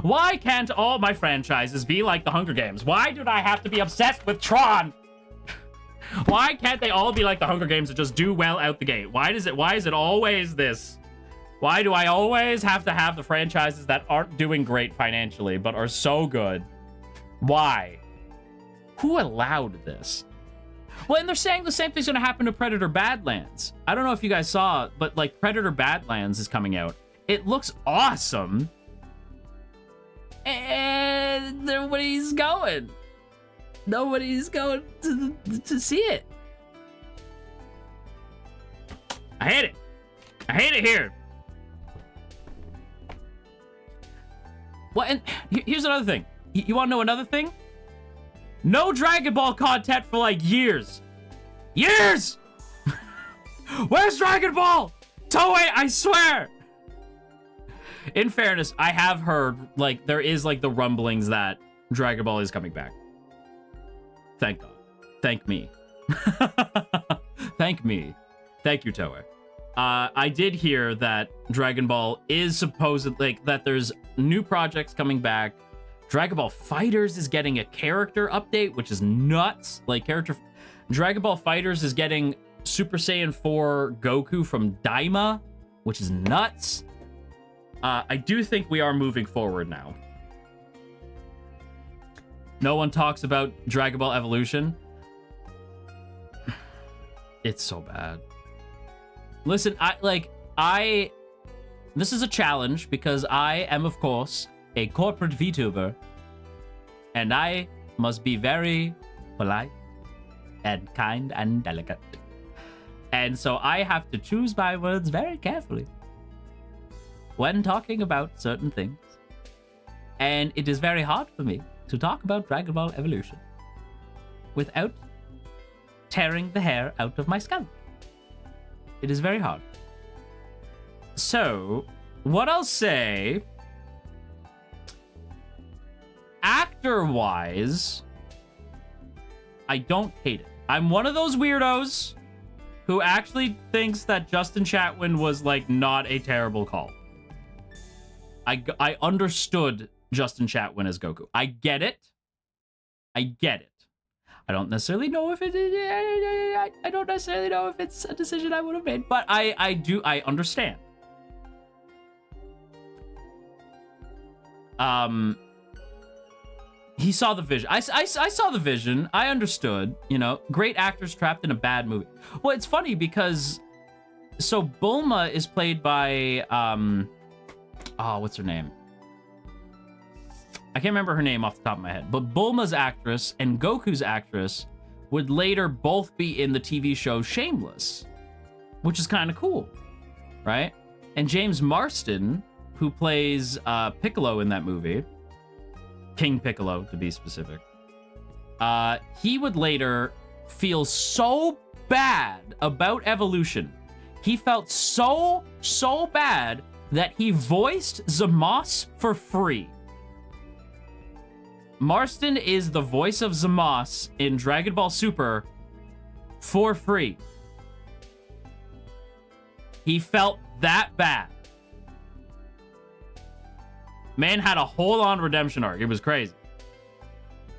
Why can't all my franchises be like the Hunger Games? Why do I have to be obsessed with Tron? Why can't they all be like the Hunger Games and just do well out the gate? Why is it always this? Why do I always have to have the franchises that aren't doing great financially but are so good? Why? Who allowed this? Well, and they're saying the same thing's gonna happen to Predator Badlands. I don't know if you guys saw, but like Predator Badlands is coming out. It looks awesome. And nobody's going. Nobody's going to see it. I hate it. I hate it here. Well, and here's another thing. You want to know another thing? No Dragon Ball content for like years. Years! Where's Dragon Ball? Toei, I swear! In fairness, I have heard, like, there is, like, the rumblings that Dragon Ball is coming back. Thank God. Thank me. Thank me. Thank you, Toei. I did hear that Dragon Ball is supposed, like, that there's new projects coming back. Dragon Ball FighterZ is getting a character update, which is nuts. Like, Dragon Ball FighterZ is getting Super Saiyan 4 Goku from Daima, which is nuts. I do think we are moving forward now. No one talks about Dragon Ball Evolution. It's so bad. Listen, this is a challenge because I am, of course, a corporate VTuber, and I must be very polite and kind and delicate. And so I have to choose my words very carefully when talking about certain things. And it is very hard for me to talk about Dragon Ball Evolution without tearing the hair out of my scalp. It is very hard. So, what I'll say, actor-wise, I don't hate it. I'm one of those weirdos who actually thinks that Justin Chatwin was, like, not a terrible call. I understood Justin Chatwin as Goku. I get it. I don't necessarily know if I don't necessarily know if it's a decision I would have made, but I understand. He saw the vision. I saw the vision. I understood, you know, great actors trapped in a bad movie. Well, it's funny because, so Bulma is played by, what's her name? I can't remember her name off the top of my head, but Bulma's actress and Goku's actress would later both be in the TV show Shameless, which is kind of cool, right? And James Marston, who plays Piccolo in that movie, King Piccolo to be specific, he would later feel so bad about evolution. He felt so bad that he voiced Zamos for free. Marston is the voice of Zamos in Dragon Ball Super for free. He felt that bad. Man had a whole-on redemption arc. It was crazy.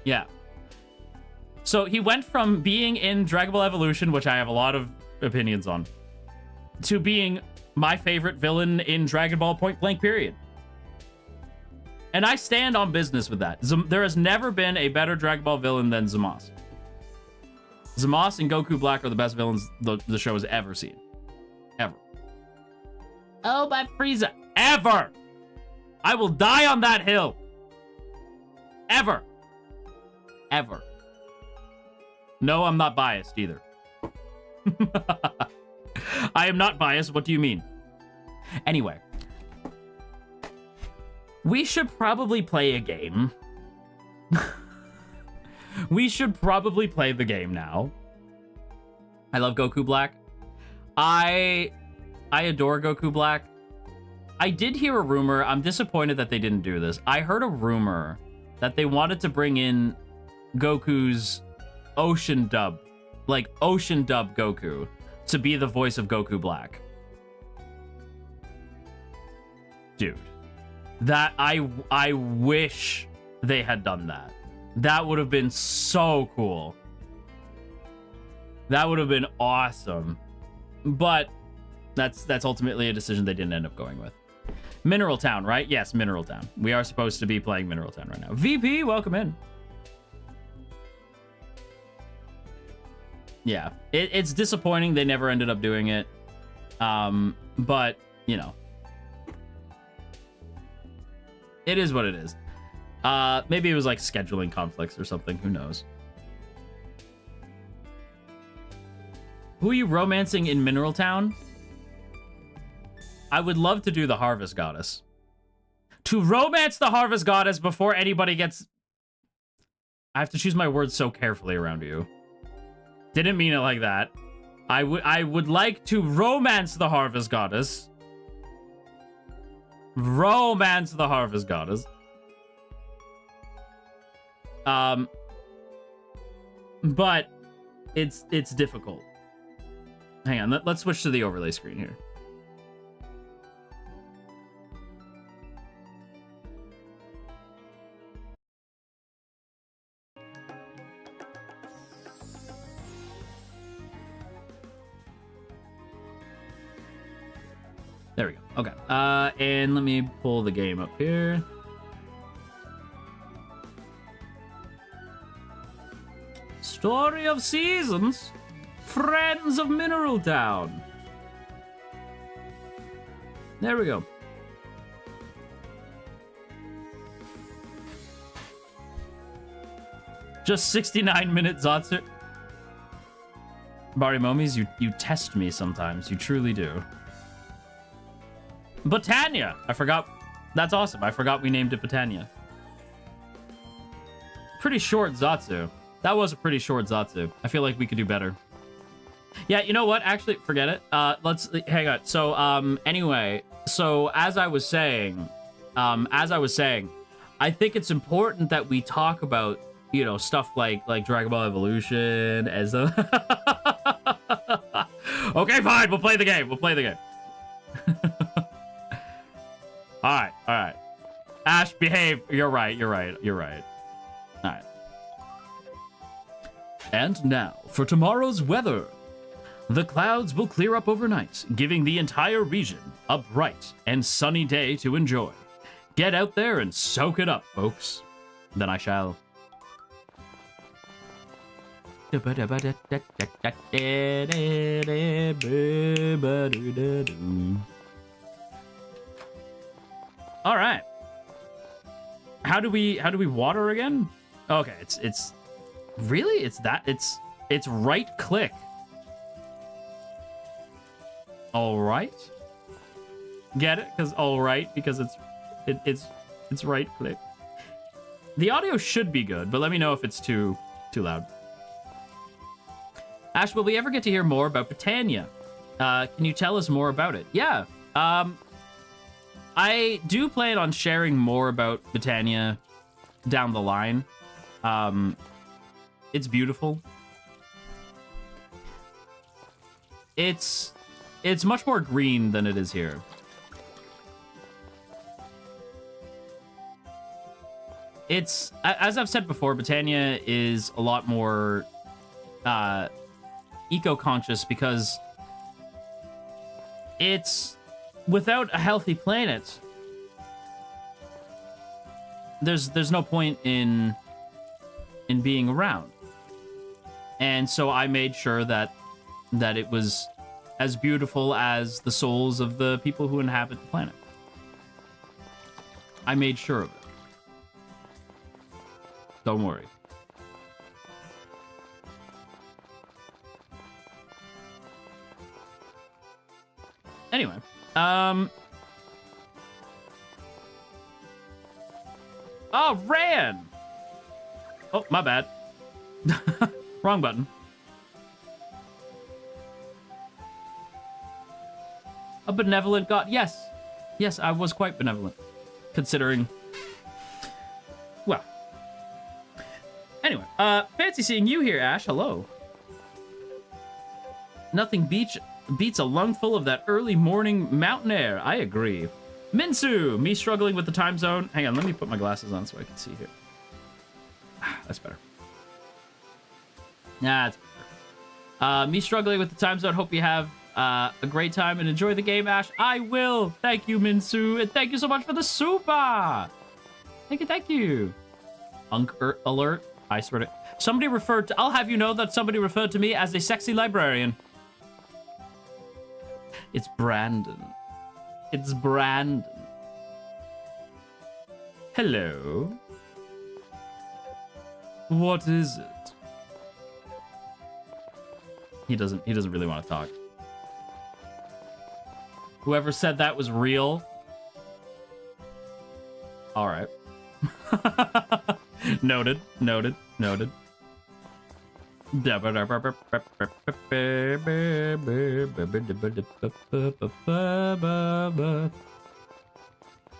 Yeah. So he went from being in Dragon Ball Evolution, which I have a lot of opinions on, to being my favorite villain in Dragon Ball Point Blank period. And I stand on business with that. There has never been a better Dragon Ball villain than Zamos. Zamos and Goku Black are the best villains the show has ever seen. Ever. Oh, my Frieza. Ever! I will die on that hill. Ever. Ever. No, I'm not biased either. I am not biased. What do you mean? Anyway. We should probably play a game. We should probably play the game now. I love Goku Black. I adore Goku Black. I did hear a rumor. I'm disappointed that they didn't do this. I heard a rumor that they wanted to bring in Goku's ocean dub, like ocean dub Goku, to be the voice of Goku Black. Dude, that I wish they had done that. That would have been so cool. That would have been awesome. But that's ultimately a decision they didn't end up going with. Mineral Town, right? Yes, Mineral Town. We are supposed to be playing Mineral Town right now. VP, welcome in. Yeah, it's disappointing they never ended up doing it. But, you know. It is what it is. Maybe it was like scheduling conflicts or something. Who knows? Who are you romancing in Mineral Town? I would love to do the Harvest Goddess. To romance the Harvest Goddess before anybody gets... I have to choose my words so carefully around you. Didn't mean it like that. I would like to romance the Harvest Goddess. Romance the Harvest Goddess. But it's difficult. Hang on, let's switch to the overlay screen here. There we go. Okay. And let me pull the game up here. Story of Seasons. Friends of Mineral Town. There we go. Just 69-minute Zatsu. Bari Momies, you test me sometimes. You truly do. Botania! I forgot. That's awesome. I forgot we named it Botania. Pretty short Zatsu. That was a pretty short Zatsu. I feel like we could do better. Yeah, you know what? Actually, forget it. Let's hang on. So, anyway, so as I was saying, I think it's important that we talk about, you know, stuff like Dragon Ball Evolution as a... Okay, fine. We'll play the game. We'll play the game. All right. Ash, behave. You're right. All right. And now, for tomorrow's weather. The clouds will clear up overnight, giving the entire region a bright and sunny day to enjoy. Get out there and soak it up, folks. Then I shall. All right. How do we water again? Okay, it's really it's right click. All right. Get it? Because all right, because it's right click. The audio should be good, but let me know if it's too loud. Ash, will we ever get to hear more about Britannia? Can you tell us more about it? Yeah. I do plan on sharing more about Britannia down the line. It's beautiful. It's much more green than it is here. It's, as I've said before, Britannia is a lot more eco-conscious because it's, without a healthy planet, there's no point in being around. And so I made sure that it was as beautiful as the souls of the people who inhabit the planet. I made sure of it. Don't worry. Anyway, oh, Ran! Oh, my bad. Wrong button. A benevolent god. Yes. Yes, I was quite benevolent. Considering... Well. Anyway, fancy seeing you here, Ash. Hello. Nothing beats a lungful of that early morning mountain air. I agree. Minsu, me struggling with the time zone. Hang on, let me put my glasses on so I can see here. That's better. Nah, that's better. Me struggling with the time zone. Hope you have a great time and enjoy the game, Ash. I will. Thank you, Minsu, and thank you so much for the super. Thank you. Alert. I swear to... Somebody referred to... I'll have you know that somebody referred to me as a sexy librarian. It's Brandon. It's Brandon. Hello. What is it? He doesn't really want to talk. Whoever said that was real. All right. Noted.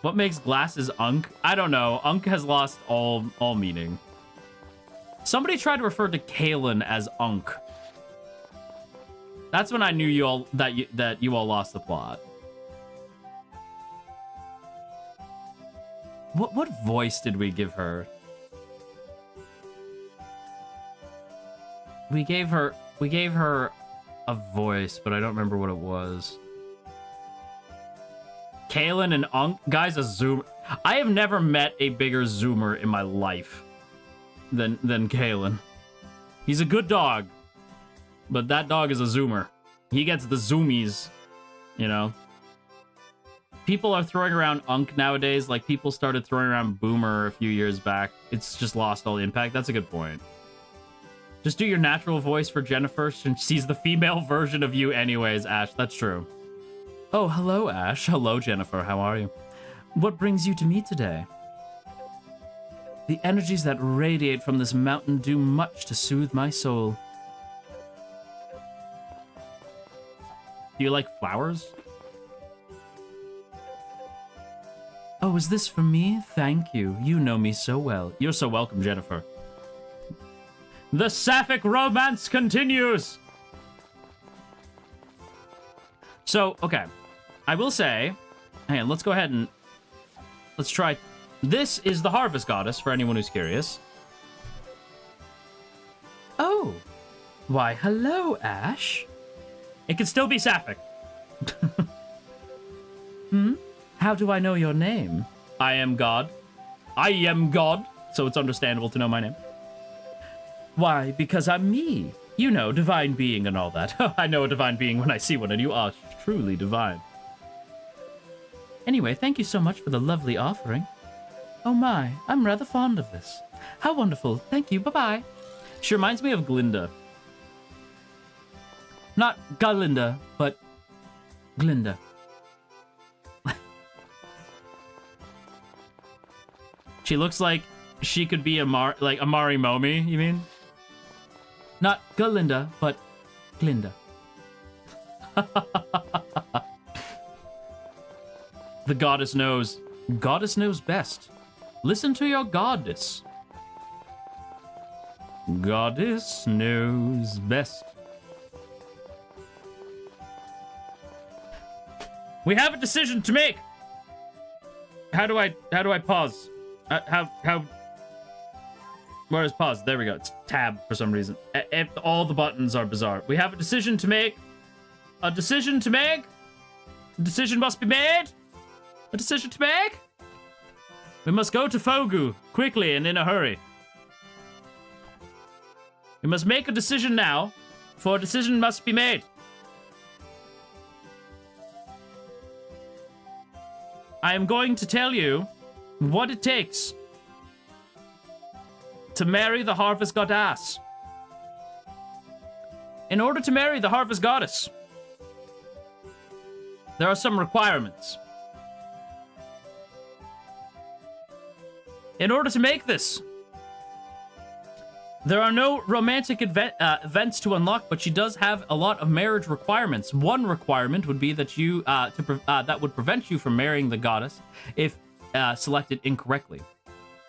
What makes glasses unk? I don't know. Unk has lost all meaning. Somebody tried to refer to Kalen as unk. That's when I knew you all that you all lost the plot. What voice did we give her? We gave her a voice, but I don't remember what it was. Kalen and Unk, guys, a zoomer. I have never met a bigger zoomer in my life than Kalen. He's a good dog, but that dog is a zoomer. He gets the zoomies, you know. People are throwing around Unk nowadays like people started throwing around Boomer a few years back. It's just lost all the impact. That's a good point. Just do your natural voice for Jennifer, since she's the female version of you anyways, Ash. That's true. Oh, hello, Ash. Hello, Jennifer. How are you? What brings you to me today? The energies that radiate from this mountain do much to soothe my soul. Do you like flowers? Oh, is this for me? Thank you. You know me so well. You're so welcome, Jennifer. The sapphic romance continues! So, okay. I will say... Hang on, let's go ahead and... Let's try... This is the Harvest Goddess, for anyone who's curious. Oh. Why, hello, Ash. It can still be sapphic. How do I know your name? I am God. I am God, so it's understandable to know my name. Why, because I'm me. You know, divine being and all that. I know a divine being when I see one, and you are truly divine. Anyway, thank you so much for the lovely offering. Oh my, I'm rather fond of this. How wonderful. Thank you. Bye-bye. She reminds me of Glinda. Not Galinda, but Glinda. She looks like she could be like a Mari Momi, you mean? Not Galinda, but Glinda. The goddess knows. Goddess knows best. Listen to your goddess. Goddess knows best. We have a decision to make. How do I pause? How? Where is pause? There we go. It's tab for some reason. If all the buttons are bizarre. We have a decision to make. A decision to make. A decision must be made. A decision to make. We must go to Fogu quickly and in a hurry. We must make a decision now, for a decision must be made. I am going to tell you what it takes to marry the Harvest Goddess. In order to marry the Harvest Goddess, there are some requirements. In order to make this, there are no romantic events to unlock, but she does have a lot of marriage requirements. One requirement would be that you that would prevent you from marrying the goddess if selected incorrectly.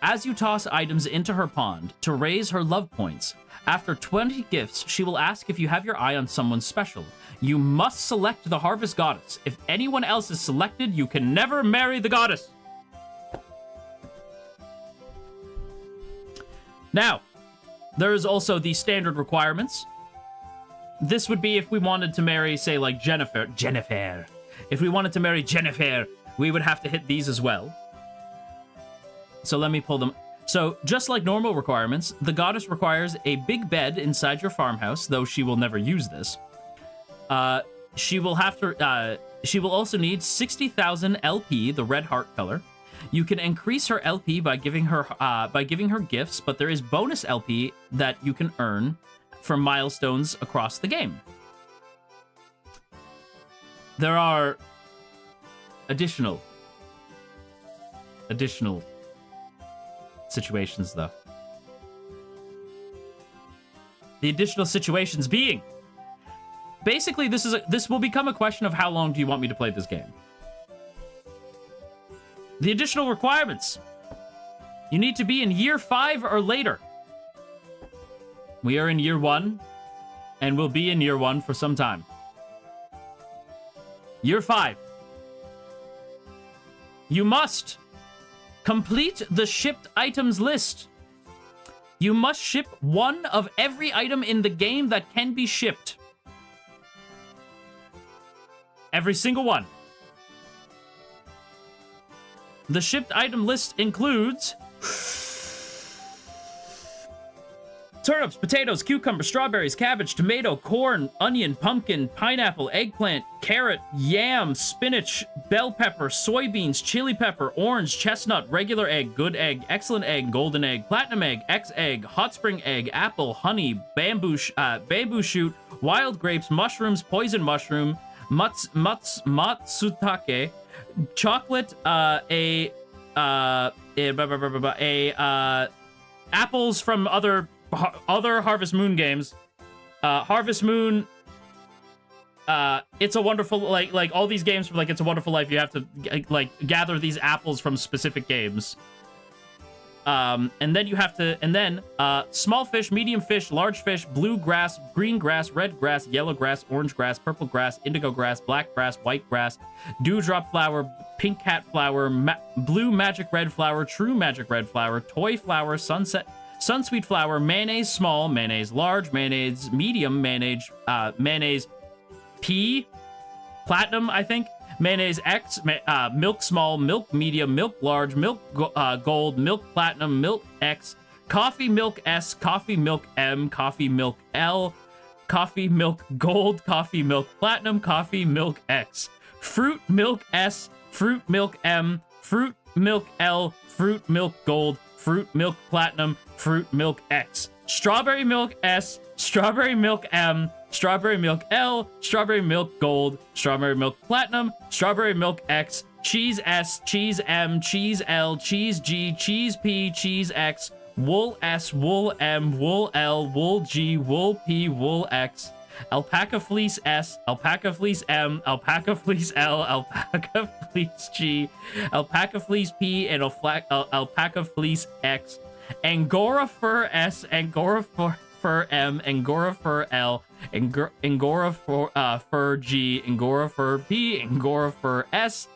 As you toss items into her pond to raise her love points, after 20 gifts, she will ask if you have your eye on someone special. You must select the Harvest Goddess. If anyone else is selected, you can never marry the goddess. Now, there is also the standard requirements. This would be if we wanted to marry, say, like Jennifer. If we wanted to marry Jennifer, we would have to hit these as well. So let me pull them. So just like normal requirements, the goddess requires a big bed inside your farmhouse, though she will never use this. She will also need 60,000 LP, the red heart color. You can increase her LP by giving her gifts, but there is bonus LP that you can earn from milestones across the game. There are additional situations, though. The additional situations being, basically, this will become a question of how long do you want me to play this game. The additional requirements. You need to be in year 5 or later. We are in year 1, and we'll be in year 1 for some time. Year 5. You must complete the shipped items list. You must ship one of every item in the game that can be shipped. Every single one. The shipped item list includes turnips, potatoes, cucumbers, strawberries, cabbage, tomato, corn, onion, pumpkin, pineapple, eggplant, carrot, yam, spinach, bell pepper, soybeans, chili pepper, orange, chestnut, regular egg, good egg, excellent egg, golden egg, platinum egg, X egg, hot spring egg, apple, honey, bamboo shoot, wild grapes, mushrooms, poison mushroom, matsutake, chocolate, apples from other Harvest Moon games, Harvest Moon, It's a Wonderful, like all these games from like It's a Wonderful Life, you have to like gather these apples from specific games. And then you have to, small fish, medium fish, large fish, blue grass, green grass, red grass, yellow grass, orange grass, purple grass, indigo grass, black grass, white grass, dewdrop flower, pink cat flower, blue magic red flower, true magic red flower, toy flower, sunsweet flower, mayonnaise small, mayonnaise large, mayonnaise medium, mayonnaise P, platinum, I think, mayonnaise X, milk small, milk medium, milk large, milk gold, milk platinum, milk X, coffee milk S, coffee milk M, coffee milk L, coffee milk gold, coffee milk platinum, coffee milk X, fruit milk S, fruit milk M, fruit milk L, fruit milk gold, fruit milk platinum, fruit milk X, strawberry milk S, strawberry milk M, strawberry milk L, strawberry milk gold, strawberry milk platinum, strawberry milk X, cheese S, cheese M, cheese L, cheese G, cheese P, cheese X, wool S, wool M, wool L, wool G, wool P, wool X, alpaca fleece S, alpaca fleece M, alpaca fleece L, alpaca fleece G, alpaca fleece P, and alpaca fleece X, Angora fur S, Angora fur M, Angora fur L, Angora fur G, Angora fur P, Angora fur S,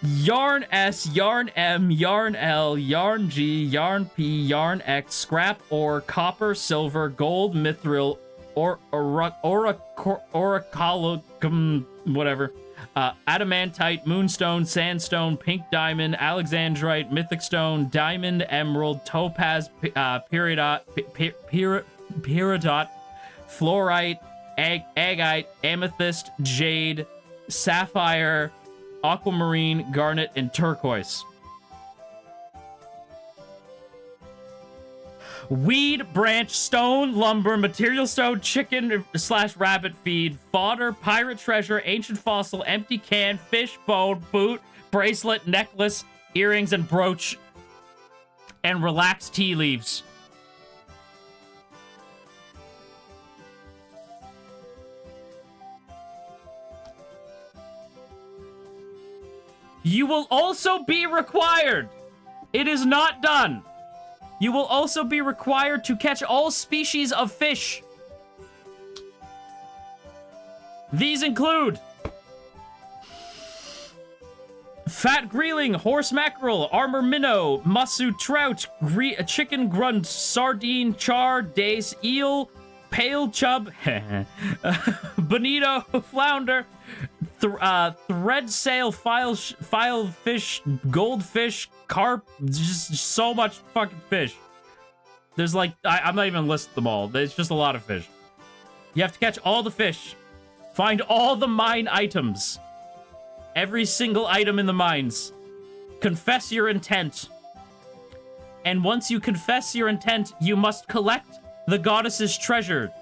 yarn S, yarn M, yarn L, yarn G, yarn P, yarn X, scrap ore, copper, silver, gold, mithril, orichalcum, whatever, adamantite, moonstone, sandstone, pink diamond, alexandrite, mythic stone, diamond, emerald, topaz, peridot, fluorite, agate, amethyst, jade, sapphire, aquamarine, garnet, and turquoise. Weed, branch, stone, lumber, material stone, chicken / rabbit feed, fodder, pirate treasure, ancient fossil, empty can, fish bone, boot, bracelet, necklace, earrings, and brooch, and relaxed tea leaves. You will also be required. It is not done. You will also be required to catch all species of fish. These include fat greeling, horse mackerel, armor minnow, mussel trout, chicken grunt, sardine, char, dace, eel, pale chub, bonito, flounder, thread sail, file fish, goldfish, carp, just so much fucking fish. There's like, I'm not even listing them all. There's just a lot of fish. You have to catch all the fish. Find all the mine items. Every single item in the mines. Confess your intent. And once you confess your intent, you must collect the goddess's treasure.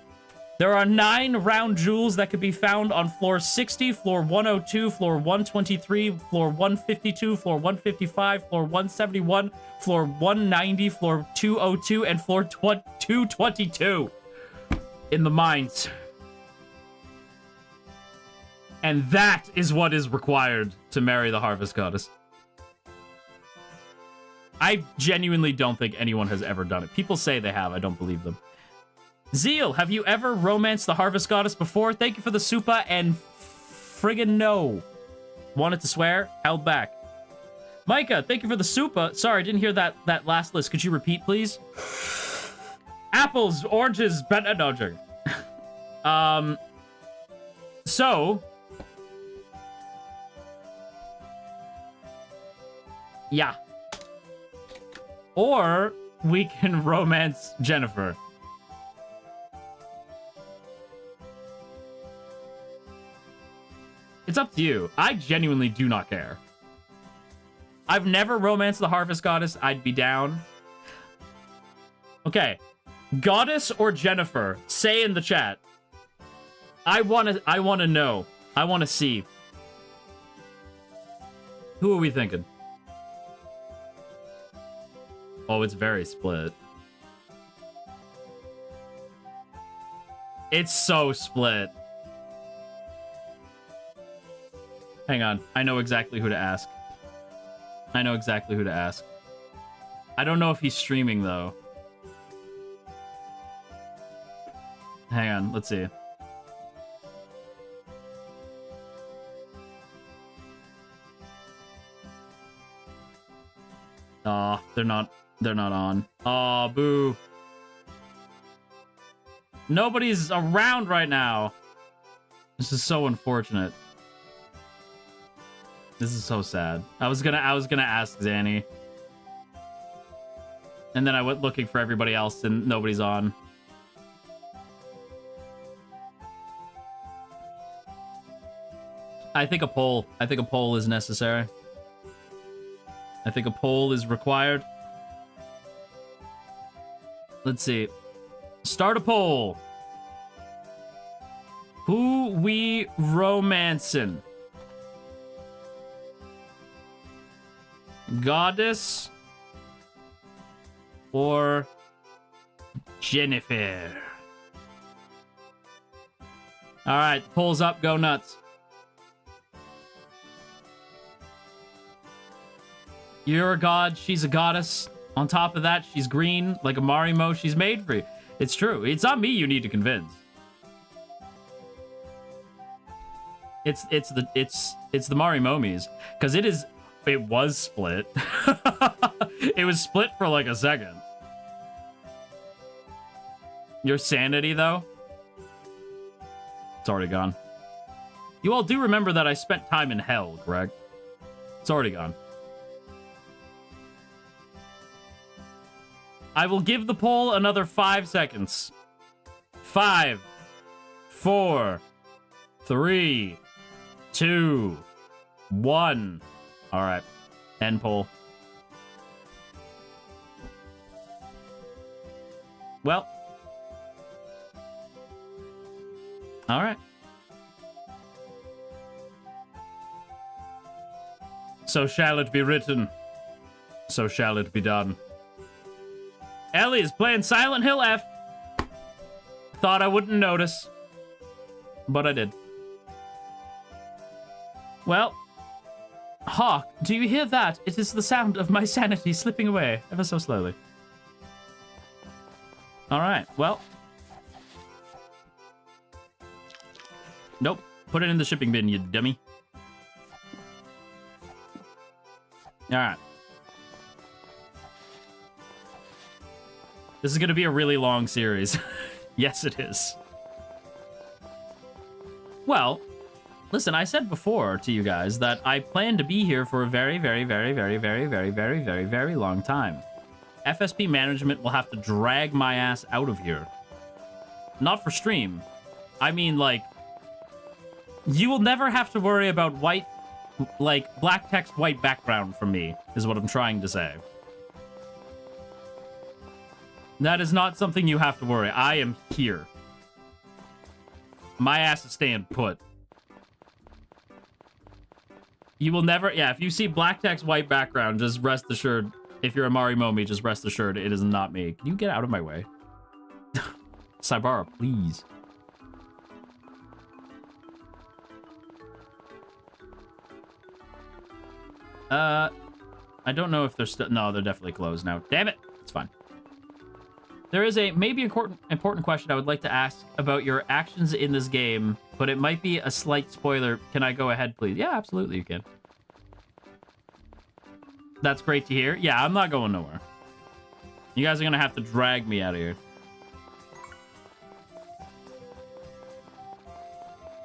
There are 9 round jewels that can be found on floor 60, floor 102, floor 123, floor 152, floor 155, floor 171, floor 190, floor 202, and floor 222 in the mines. And that is what is required to marry the Harvest Goddess. I genuinely don't think anyone has ever done it. People say they have. I don't believe them. Zeal, have you ever romanced the Harvest Goddess before? Thank you for the supa and friggin' no. Wanted to swear? Held back. Micah, thank you for the supa. Sorry, I didn't hear that last list. Could you repeat, please? Apples, oranges, no, joking. So... yeah. Or we can romance Jennifer. It's up to you. I genuinely do not care. I've never romanced the Harvest Goddess. I'd be down. Okay. Goddess or Jennifer? Say in the chat. I want to know. I want to see. Who are we thinking? Oh, it's very split. It's so split. Hang on. I know exactly who to ask. I know exactly who to ask. I don't know if he's streaming, though. Hang on. Let's see. Aw, they're not on. Aw, boo. Nobody's around right now. This is so unfortunate. This is so sad. I was gonna ask Zanny. And then I went looking for everybody else and nobody's on. I think a poll is necessary. I think a poll is required. Let's see. Start a poll. Who we romancing? Goddess or Jennifer? All right, poll's up. Go nuts. You're a god. She's a goddess. On top of that, she's green like a Marimo. She's made for you. It's true. It's not me you need to convince. It's the Marimomis, because it was split. It was split for like a second. Your sanity though, it's already gone. You all do remember that I spent time in hell, correct? It's already gone. I will give the poll another 5 seconds. 5, 4, 3, 2, 1. All right. End poll. Well. All right. So shall it be written. So shall it be done. Ellie is playing Silent Hill F. Thought I wouldn't notice, but I did. Well, Hawk, do you hear that? It is the sound of my sanity slipping away ever so slowly. All right, well. Nope, put it in the shipping bin, you dummy. All right. This is going to be a really long series. Yes, it is. Well, listen, I said before to you guys that I plan to be here for a very, very, very, very, very, very, very, very, very long time. FSP management will have to drag my ass out of here. Not for stream. I mean, like, you will never have to worry about white, like, black text, white background from me, is what I'm trying to say. That is not something you have to worry. I am here. My ass is staying put. You will never... Yeah, if you see black text, white background, just rest assured. If you're a Marimomi, just rest assured it is not me. Can you get out of my way? Saibara, please. I don't know if they're still... No, they're definitely closed now. Damn it. It's fine. There is a maybe important question I would like to ask about your actions in this game, but it might be a slight spoiler. Can I go ahead, please? Yeah, absolutely, you can. That's great to hear. Yeah, I'm not going nowhere. You guys are going to have to drag me out of here.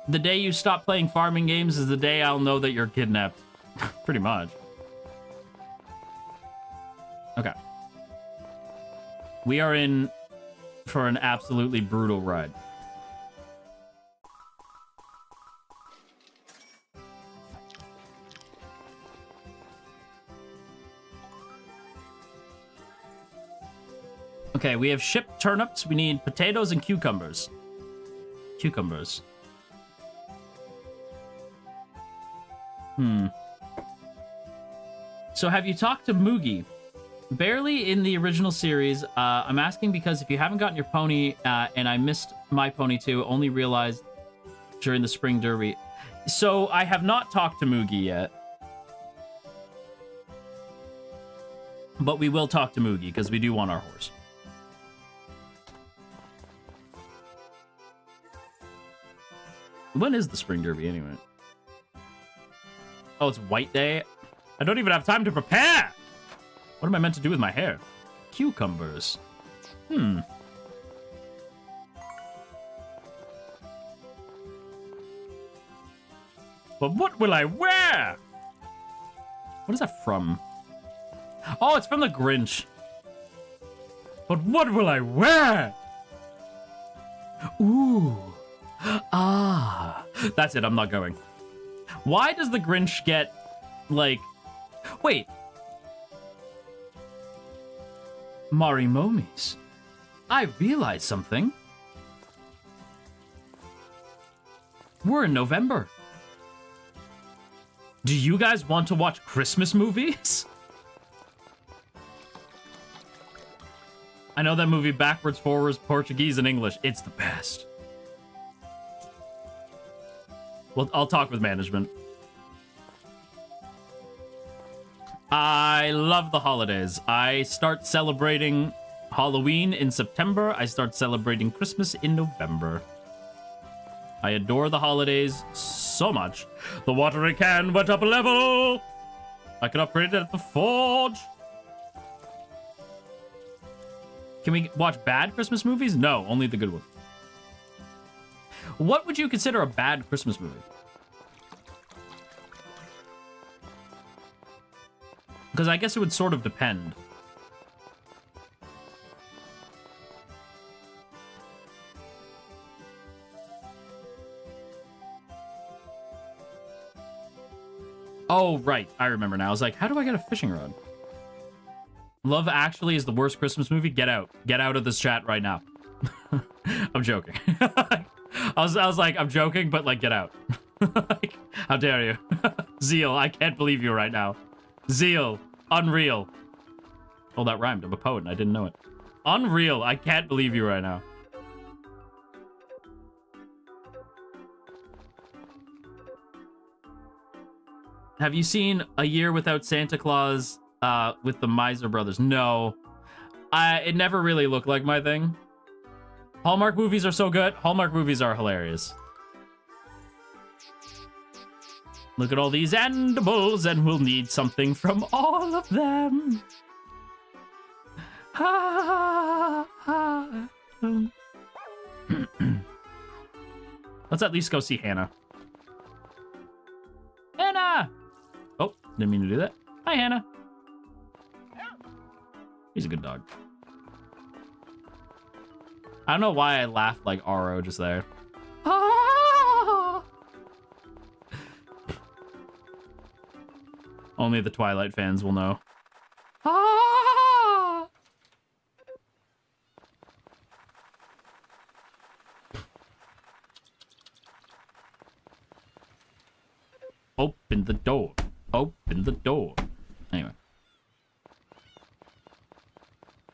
The day you stop playing farming games is the day I'll know that you're kidnapped. Pretty much. Okay. We are in for an absolutely brutal ride. Okay, we have shipped turnips. We need potatoes and cucumbers. Cucumbers. So have you talked to Moogie? Barely in the original series. I'm asking because if you haven't gotten your pony, and I missed my pony too, only realized during the spring derby. So I have not talked to Moogie yet. But we will talk to Moogie because we do want our horse. When is the spring derby anyway? Oh, it's White Day. I don't even have time to prepare. What am I meant to do with my hair? Cucumbers. But what will I wear? What is that from? Oh, it's from the Grinch. But what will I wear? Ooh. Ah. That's it, I'm not going. Why does the Grinch get, like... Wait. Marimomis, I realized something. We're in November. Do you guys want to watch Christmas movies? I know that movie backwards, forwards, Portuguese, and English. It's the best. Well, I'll talk with management. I love the holidays. I start celebrating Halloween in September. I start celebrating Christmas in November. I adore the holidays so much. The watering can went up a level. I can upgrade it at the forge. Can we watch bad Christmas movies? No, only the good ones. What would you consider a bad Christmas movie? Because I guess it would sort of depend. Oh, right. I remember now. I was like, how do I get a fishing rod? Love Actually is the worst Christmas movie. Get out. Get out of this chat right now. I'm joking. I was like, I'm joking, but like, get out. Like, how dare you? Zeal, I can't believe you right now. Zeal, unreal. Oh, that rhymed. I'm a poet and I didn't know it. Unreal, I can't believe you right now. Have you seen A Year Without Santa Claus with the Miser Brothers? No. It never really looked like my thing. Hallmark movies are so good. Hallmark movies are hilarious. Look at all these animals, and we'll need something from all of them. Ha, ha, ha. Let's at least go see Hannah. Hannah! Oh, didn't mean to do that. Hi, Hannah. He's a good dog. I don't know why I laughed like Aro just there. Ah! Only the Twilight fans will know. Ah! Open the door. Open the door. Anyway.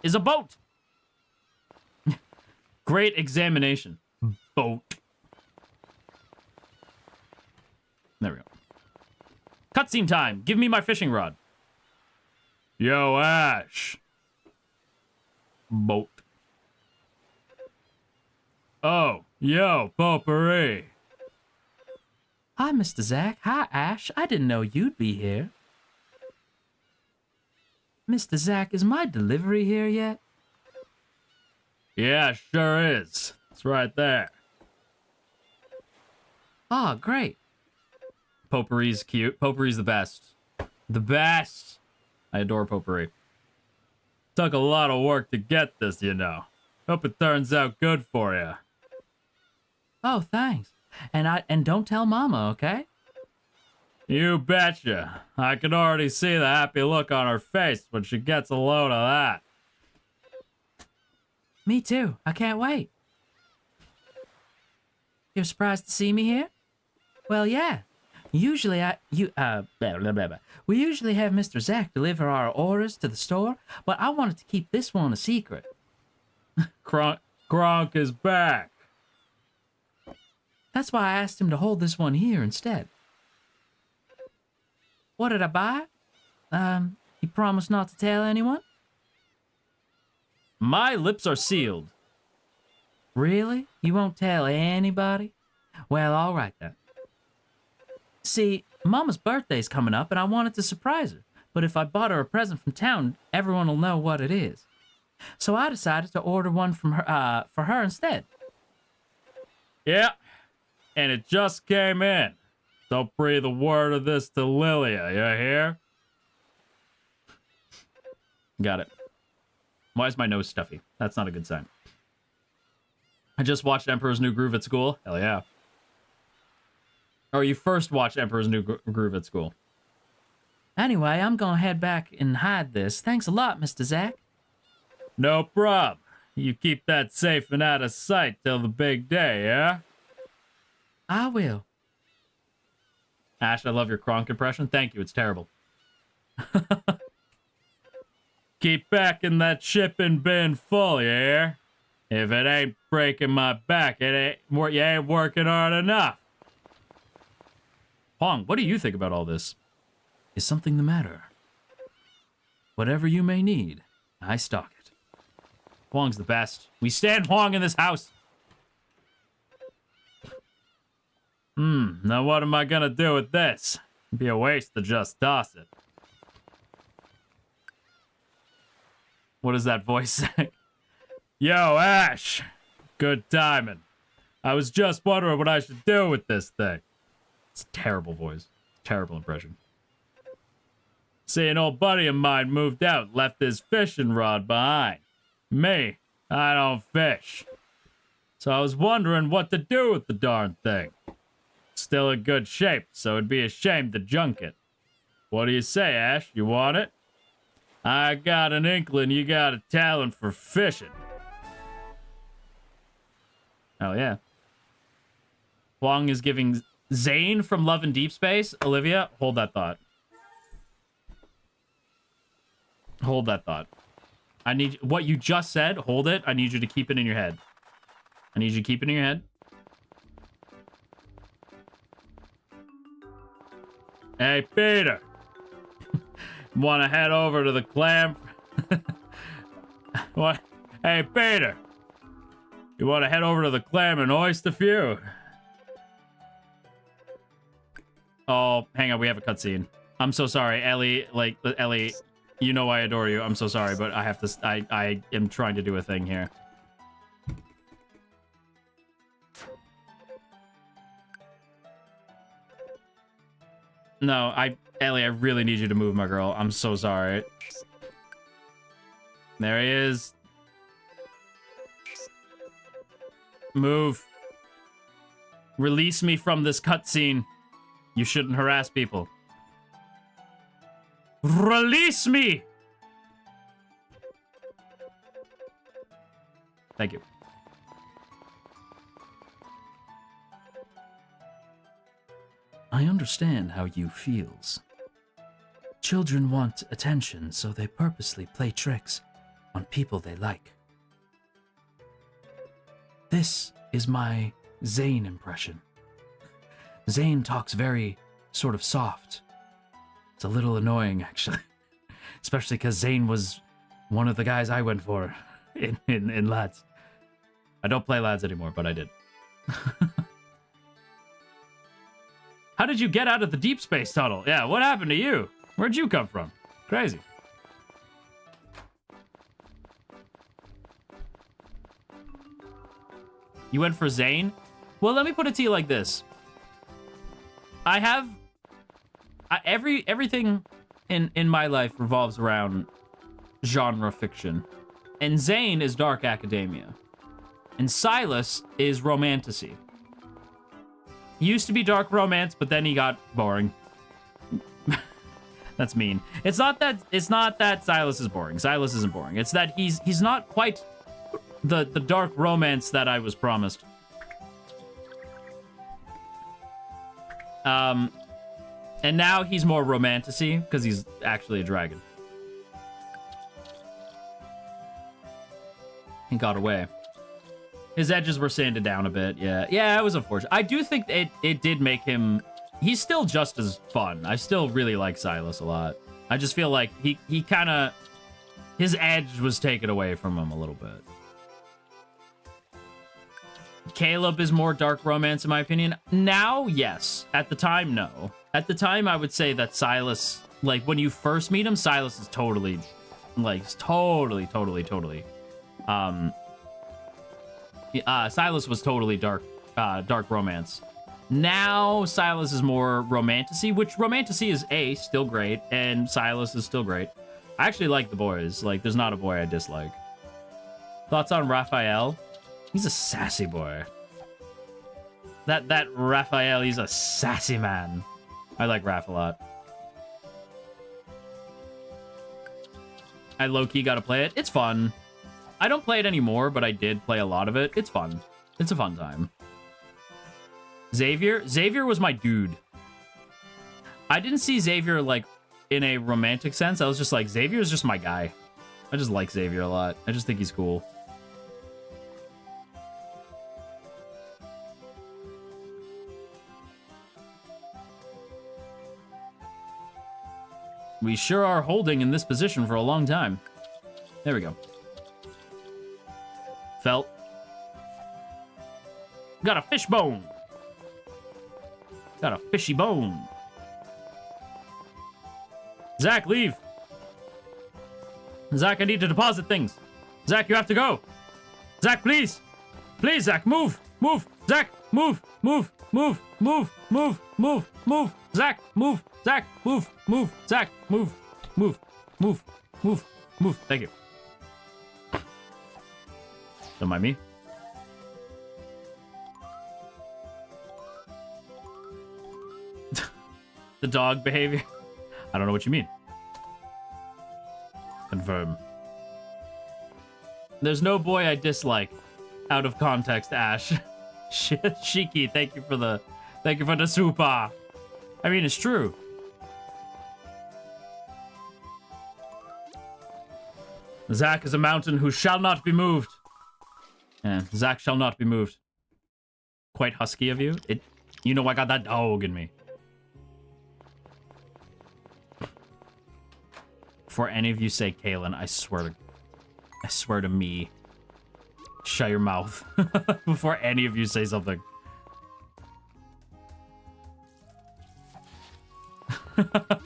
Is a boat. Great examination. Boat. There we go. Cutscene time. Give me my fishing rod. Yo, Ash. Boat. Oh, yo, Potpourri. Hi, Mr. Zach. Hi, Ash. I didn't know you'd be here. Mr. Zach, is my delivery here yet? Yeah, sure is. It's right there. Oh, great. Potpourri's cute. Potpourri's the best. The best. I adore Potpourri. Took a lot of work to get this, you know. Hope it turns out good for you. Oh, thanks. And don't tell Mama, okay? You betcha. I can already see the happy look on her face when she gets a load of that. Me too. I can't wait. You're surprised to see me here? Well, yeah. Usually we usually have Mr. Zach deliver our orders to the store, but I wanted to keep this one a secret. Gronk is back. That's why I asked him to hold this one here instead. What did I buy? You promised not to tell anyone? My lips are sealed. Really? You won't tell anybody? Well, all right then. See, Mama's birthday's coming up and I wanted to surprise her. But if I bought her a present from town, everyone will know what it is. So I decided to order one from her, for her instead. Yeah, and it just came in. Don't breathe a word of this to Lilia, you hear? Got it. Why is my nose stuffy? That's not a good sign. I just watched Emperor's New Groove at school. Hell yeah. Or you first watched Emperor's New Groove at school. Anyway, I'm gonna head back and hide this. Thanks a lot, Mr. Zach. No prob. You keep that safe and out of sight till the big day, yeah? I will. Ash, I love your Kronk impression. Thank you, it's terrible. Keep backing that shipping bin full, yeah? If it ain't breaking my back, you ain't working hard enough. Hong, what do you think about all this? Is something the matter? Whatever you may need, I stock it. Huang's the best. We stand Huang in this house. Now what am I gonna do with this? It'd be a waste to just toss it. What does that voice say? Yo, Ash! Good timing. I was just wondering what I should do with this thing. It's a terrible voice. Terrible impression. See, an old buddy of mine moved out, left his fishing rod behind. Me, I don't fish. So I was wondering what to do with the darn thing. Still in good shape, so it'd be a shame to junk it. What do you say, Ash? You want it? I got an inkling you got a talent for fishing. Hell yeah. Huang is giving Zane from Love in Deep Space. Olivia, hold that thought. Hold that thought. I need what you just said. Hold it. I need you to keep it in your head. I need you to keep it in your head. Hey, Peter. Want to head over to the clam? What? Hey, Peter. You want to head over to the clam and oyster few? Oh, hang on. We have a cutscene. I'm so sorry, Ellie. Like, Ellie, you know I adore you. I'm so sorry, but I have to. I am trying to do a thing here. No, Ellie, I really need you to move, my girl. I'm so sorry. There he is. Move. Release me from this cutscene. You shouldn't harass people. Release me! Thank you. I understand how you feels. Children want attention, so they purposely play tricks on people they like. This is my Zane impression. Zane talks very sort of soft. It's a little annoying, actually. Especially because Zane was one of the guys I went for in Lads. I don't play Lads anymore, but I did. How did you get out of the deep space tunnel? Yeah, what happened to you? Where'd you come from? Crazy. You went for Zane? Well, let me put it to you like this. I have... everything in my life revolves around genre fiction. And Zane is dark academia. And Silas is romantasy. He used to be dark romance, but then he got boring. That's mean. It's not that Silas is boring. Silas isn't boring. It's that he's not quite the dark romance that I was promised. And now he's more romantasy because he's actually a dragon. He got away. His edges were sanded down a bit. Yeah, it was unfortunate. I do think it did make him... He's still just as fun. I still really like Silas a lot. I just feel like he kind of... His edge was taken away from him a little bit. Caleb is more dark romance, in my opinion. Now, yes. At the time, no. At the time, I would say that Silas... Like, when you first meet him, Silas is totally... Like, totally... Silas was totally dark romance. Now, Silas is more romantasy, which romantasy is still great, and Silas is still great. I actually like the boys. Like, there's not a boy I dislike. Thoughts on Raphael? He's a sassy boy. That Raphael, he's a sassy man. I like Raph a lot. I low-key gotta play it. It's fun. I don't play it anymore, but I did play a lot of it. It's fun. It's a fun time. Xavier? Xavier was my dude. I didn't see Xavier, like, in a romantic sense. I was just like, Xavier's just my guy. I just like Xavier a lot. I just think he's cool. We sure are holding in this position for a long time. There we go. Felt. Got a fish bone. Got a fishy bone. Zach, leave. Zach, I need to deposit things. Zach, you have to go. Zach, please. Please, Zach, move. Move. Zach, move. Move. Move. Move. Move. Move. Move. Zach, move. Zach, move. Move. Zach, move. Move. Move. Move. Move. Thank you. Don't mind me. The dog behavior. I don't know what you mean. Confirm. There's no boy I dislike. Out of context, Ash. Shiki, thank you for the super. I mean, it's true. Zach is a mountain who shall not be moved. Yeah, Zach shall not be moved. Quite husky of you. You know I got that dog in me. Before any of you say Kaylin, I swear to me. Shut your mouth. Before any of you say something. I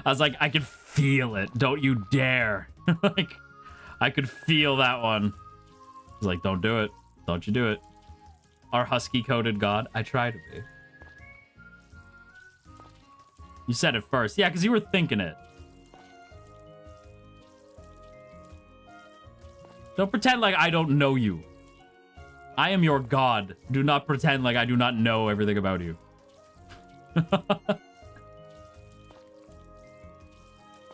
was like, I can feel it. Don't you dare. Like, I could feel that one. I was like, don't do it. Don't you do it. Our husky-coded god. I try to be. You said it first. Yeah, because you were thinking it. Don't pretend like I don't know you. I am your god. Do not pretend like I do not know everything about you.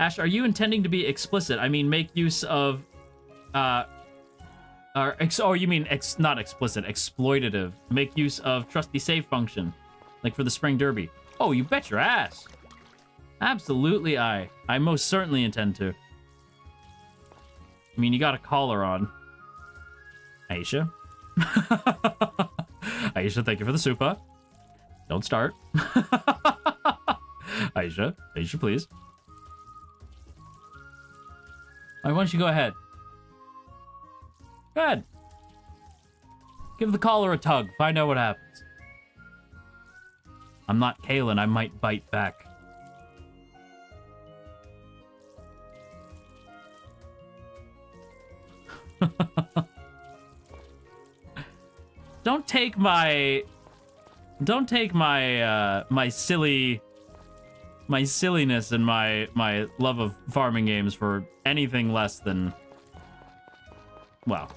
Ash, are you intending to be explicit? I mean, make use of, not explicit, exploitative. Make use of trusty save function, like for the Spring Derby. Oh, you bet your ass. Absolutely, I most certainly intend to. I mean, you got a collar on. Aisha. Aisha, thank you for the super. Don't start. Aisha, please. Why don't you go ahead? Go ahead. Give the collar a tug. Find out what happens. I'm not Kaylin. I might bite back. Don't take my silliness and my love of farming games for anything less than, well,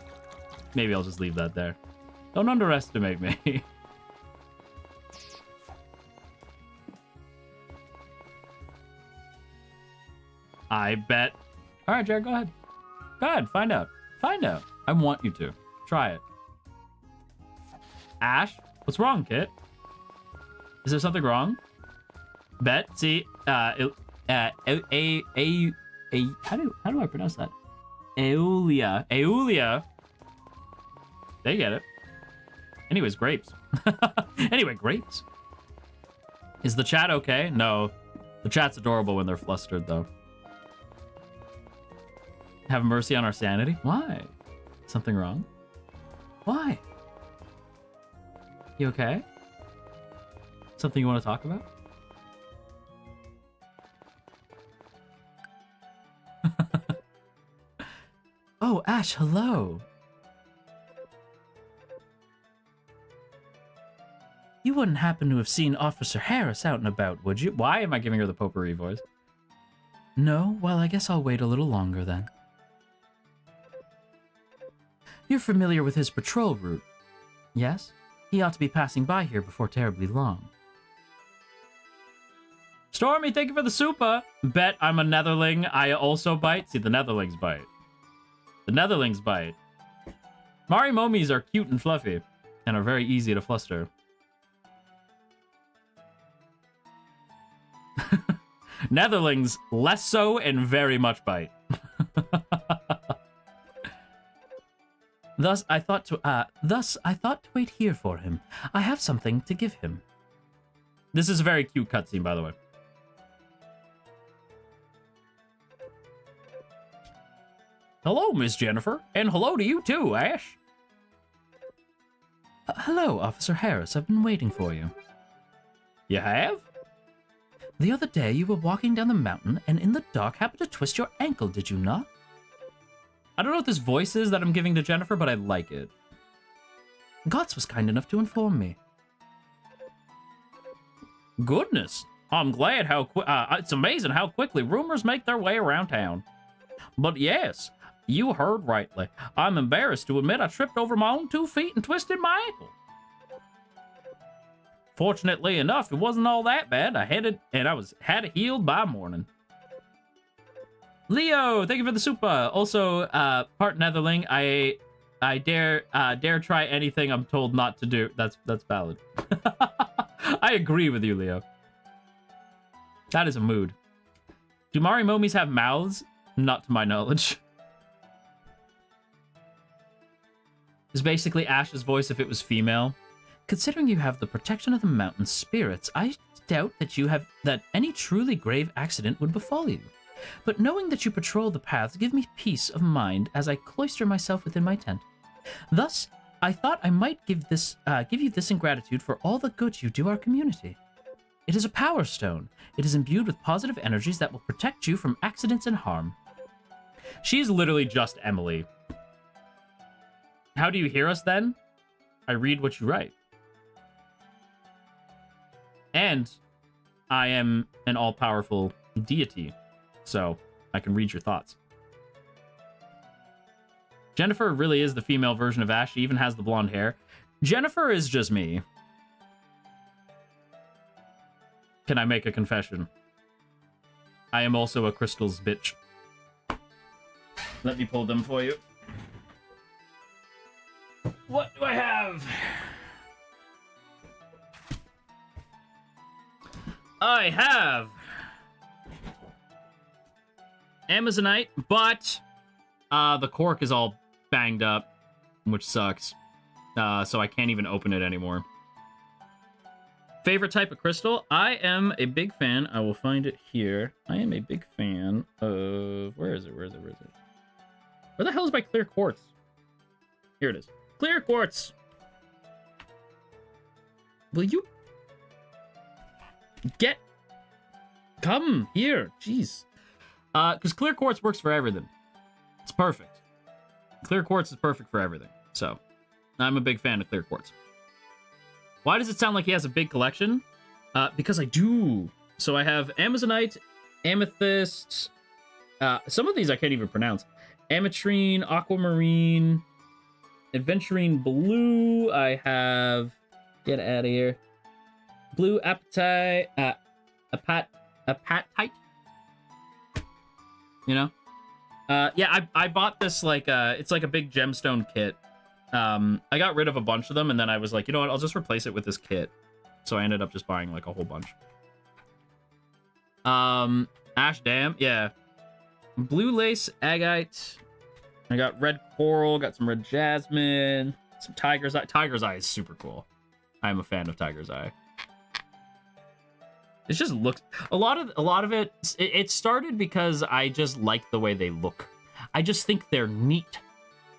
maybe I'll just leave that there. Don't underestimate me. I bet. All right, Jared, go ahead. Go ahead, find out. Find out. I want you to. Try it. Ash, what's wrong, Kit? Is there something wrong? Bet, see, how do I pronounce that? Eulia. They get it. Anyways, grapes. Anyway, grapes. Is the chat okay? No. The chat's adorable when they're flustered, though. Have mercy on our sanity? Why? Something wrong? Why? You okay? Something you want to talk about? Oh, Ash, hello. You wouldn't happen to have seen Officer Harris out and about, would you? Why am I giving her the potpourri voice? No? Well, I guess I'll wait a little longer then. You're familiar with his patrol route, yes? He ought to be passing by here before terribly long. Stormy, thank you for the super. Bet I'm a netherling. I also bite. See, the netherlings bite. The Netherlings bite. Marimomis are cute and fluffy, and are very easy to fluster. Netherlings, less so and very much bite. Thus I thought to wait here for him. I have something to give him. This is a very cute cutscene, by the way. Hello, Miss Jennifer, and hello to you too, Ash. Hello, Officer Harris. I've been waiting for you. You have? The other day you were walking down the mountain and in the dark happened to twist your ankle, did you not? I don't know what this voice is that I'm giving to Jennifer, but I like it. Gotts was kind enough to inform me. Goodness, I'm glad how it's amazing how quickly rumors make their way around town. But yes, you heard rightly. I'm embarrassed to admit I tripped over my own 2 feet and twisted my ankle. Fortunately enough, it wasn't all that bad. I had it healed by morning. Leo, thank you for the super. Also, part Netherling. I dare try anything I'm told not to do. That's valid. I agree with you, Leo. That is a mood. Do Marimomis have mouths? Not to my knowledge. It's basically Ash's voice if it was female. Considering you have the protection of the mountain spirits, I doubt that any truly grave accident would befall you. But knowing that you patrol the paths give me peace of mind as I cloister myself within my tent. Thus, I thought I might give you this in gratitude for all the good you do our community. It is a power stone. It is imbued with positive energies that will protect you from accidents and harm. She's literally just Emily. How do you hear us then? I read what you write. And I am an all-powerful deity, so I can read your thoughts. Jennifer really is the female version of Ash. She even has the blonde hair. Jennifer is just me. Can I make a confession? I am also a crystals bitch. Let me pull them for you. What do I have? I have Amazonite, but the cork is all banged up, which sucks. So I can't even open it anymore. Favorite type of crystal? I am a big fan. I will find it here. I am a big fan of... Where is it? Where the hell is my clear quartz? Here it is. Clear quartz! Will you... Come here. Jeez. Because clear quartz works for everything. It's perfect. Clear quartz is perfect for everything. So, I'm a big fan of clear quartz. Why does it sound like he has a big collection? Because I do. So I have Amazonite, Amethyst. Some of these I can't even pronounce. Ametrine, Aquamarine, Adventurine Blue. I have... Get out of here. Blue Apatite. Apatite. You know? Yeah, I bought this like it's like a big gemstone kit. I got rid of a bunch of them and then I was like, you know what, I'll just replace it with this kit. So I ended up just buying like a whole bunch. Ash Dam, yeah. Blue Lace Agate. I got red coral, got some red jasmine, some tiger's eye. Tiger's eye is super cool. I am a fan of tiger's eye. It just looks a lot of it started because I just like the way they look. I just think they're neat.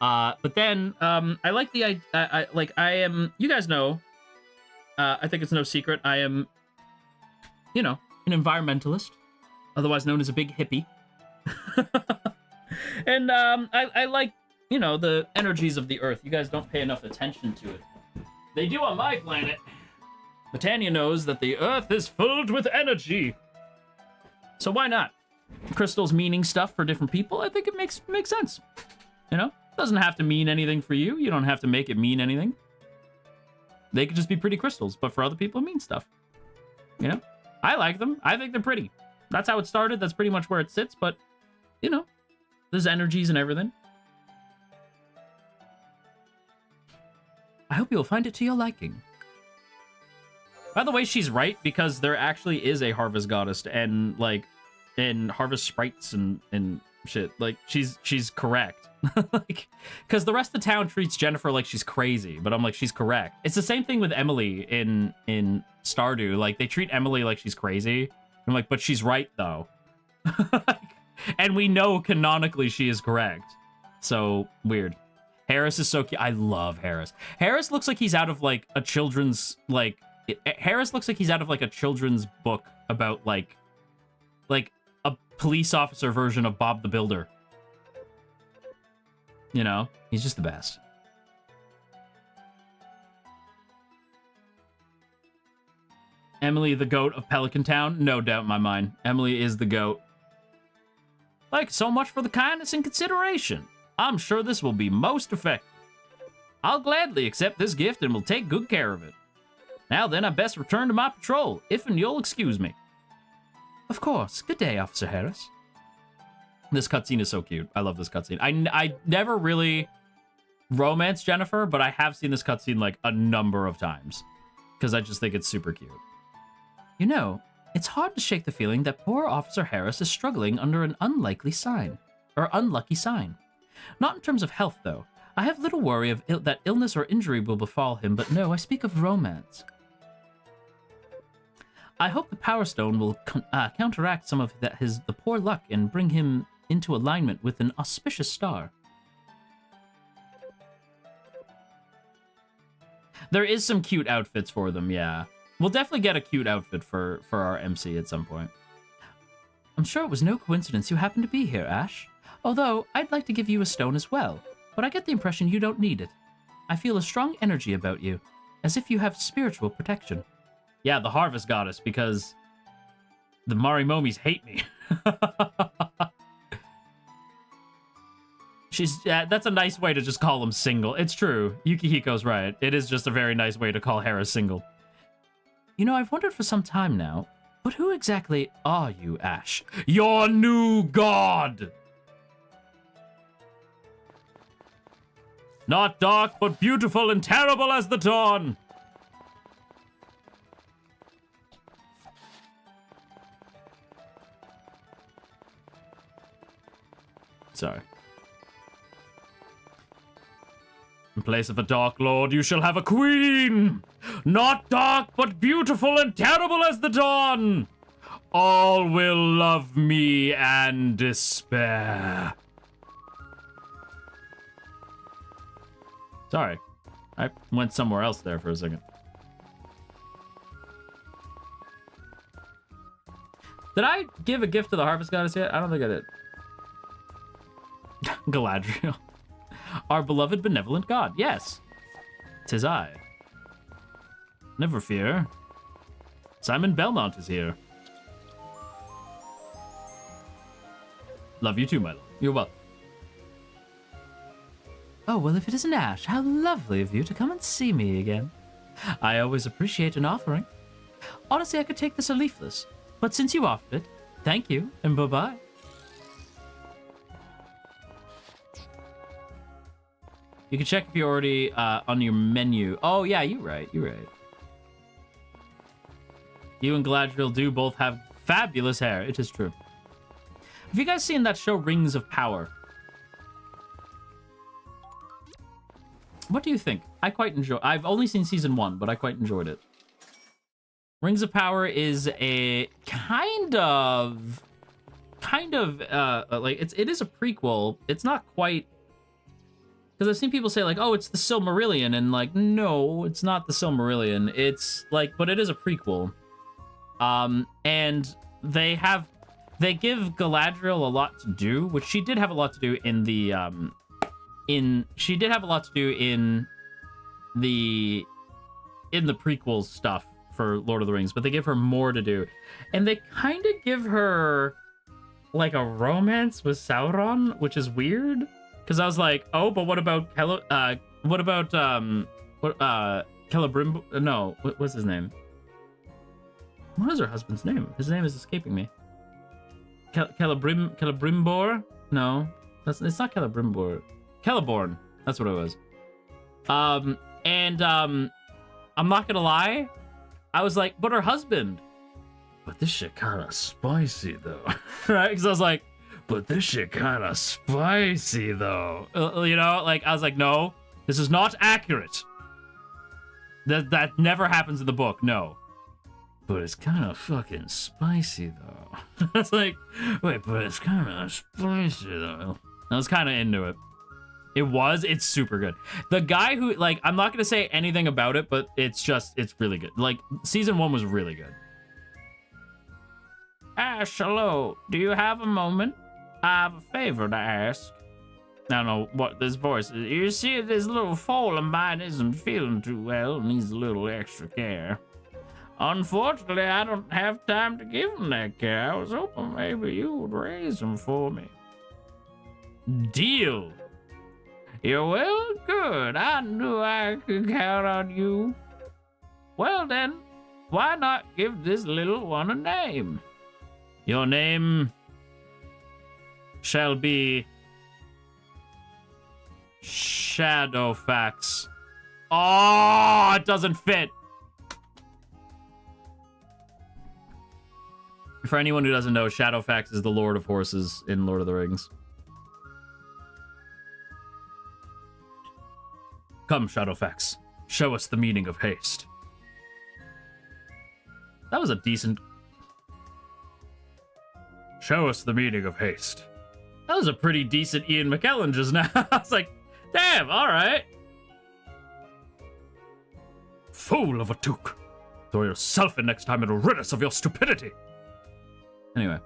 But then I like the I am, you guys know, I think it's no secret I am, you know, an environmentalist, otherwise known as a big hippie. And I like, you know, the energies of the earth. You guys don't pay enough attention to it. They do on my planet. Britannia knows that the earth is filled with energy. So why not? Crystals meaning stuff for different people, I think it makes sense. You know? It doesn't have to mean anything for you. You don't have to make it mean anything. They could just be pretty crystals, but for other people it means stuff. You know? I like them. I think they're pretty. That's how it started. That's pretty much where it sits, but, you know, there's energies and everything. I hope you'll find it to your liking. By the way, she's right, because there actually is a harvest goddess and, like, and harvest sprites and shit. Like, she's correct. Like, because the rest of the town treats Jennifer like she's crazy, but I'm like, she's correct. It's the same thing with Emily in Stardew. Like, they treat Emily like she's crazy. I'm like, but she's right, though. And we know canonically she is correct. So, weird. Harris is so cute. I love Harris. Harris looks like he's out of, like, a children's, like... Harris looks like he's out of, like, a children's book about, like a police officer version of Bob the Builder. You know? He's just the best. Emily, the goat of Pelican Town? No doubt in my mind. Emily is the goat. Thanks so much for the kindness and consideration. I'm sure this will be most effective. I'll gladly accept this gift and will take good care of it. Now then, I best return to my patrol, if and you'll excuse me. Of course. Good day, Officer Harris. This cutscene is so cute. I love this cutscene. I never really romanced Jennifer, but I have seen this cutscene, like, a number of times. Because I just think it's super cute. You know, it's hard to shake the feeling that poor Officer Harris is struggling under an unlucky sign. Not in terms of health, though. I have little worry of that illness or injury will befall him, but no, I speak of romance. I hope the Power Stone will counteract some of the poor luck and bring him into alignment with an auspicious star. There is some cute outfits for them, yeah. We'll definitely get a cute outfit for our MC at some point. I'm sure it was no coincidence you happened to be here, Ash. Although, I'd like to give you a stone as well, but I get the impression you don't need it. I feel a strong energy about you, as if you have spiritual protection. Yeah, the Harvest Goddess, because the Marimomis hate me. That's a nice way to just call him single. It's true. Yukihiko's right. It is just a very nice way to call Harris single. You know, I've wondered for some time now, but who exactly are you, Ash? Your new god! Not dark, but beautiful and terrible as the dawn. Sorry. In place of a dark lord, you shall have a queen. Not dark, but beautiful and terrible as the dawn. All will love me and despair. Sorry. I went somewhere else there for a second. Did I give a gift to the Harvest Goddess yet? I don't think I did. Galadriel. Our beloved benevolent god. Yes. 'Tis I. Never fear. Simon Belmont is here. Love you too, my love. You're welcome. Oh, well, if it isn't Ash, how lovely of you to come and see me again. I always appreciate an offering. Honestly, I could take this or leafless, but since you offered it, thank you, and bye-bye. You can check if you're already on your menu. Oh, yeah, you're right. You're right. You and Galadriel do both have fabulous hair. It is true. Have you guys seen that show, Rings of Power? What do you think? I quite enjoy. I've only seen season 1, but I quite enjoyed it. Rings of Power is a kind of like it is a prequel. It's not quite, because I've seen people say like, oh, it's the Silmarillion, and like, no, it's not the Silmarillion. It's like, but it is a prequel. And they give Galadriel a lot to do, which she did have a lot to do in the she did have a lot to do in the prequel stuff for Lord of the Rings, but they give her more to do. And they kind of give her like a romance with Sauron, which is weird. Because I was like, oh, but what about Celebrimbo? No, what's his name? What is her husband's name? His name is escaping me. Celebrimbor? No, it's not Celebrimbor. Celeborn. That's what it was. And I'm not gonna lie, I was like, but her husband. But this shit kind of spicy though, right? Because I was like, but this shit kind of spicy though. You know, like I was like, no, this is not accurate. That never happens in the book, no. But it's kind of fucking spicy though. I was like, wait, but it's kind of spicy though. I was kind of into it. It's super good. The guy who, like, I'm not gonna say anything about it, but it's really good. Like, season 1 was really good. Ash, hello. Do you have a moment? I have a favor to ask. I don't know what this voice is. You see, this little foal of mine isn't feeling too well and needs a little extra care. Unfortunately, I don't have time to give him that care. I was hoping maybe you would raise him for me. Deal. You're well, good. I knew I could count on you. Well then, why not give this little one a name? Your name shall be Shadowfax. Oh, it doesn't fit. For anyone who doesn't know, Shadowfax is the Lord of Horses in Lord of the Rings. Come, Shadowfax. Show us the meaning of haste. That was a decent... Show us the meaning of haste. That was a pretty decent Ian McKellen just now. I was like, damn, alright. Fool of a Took. Throw yourself in next time and rid us of your stupidity. Anyway.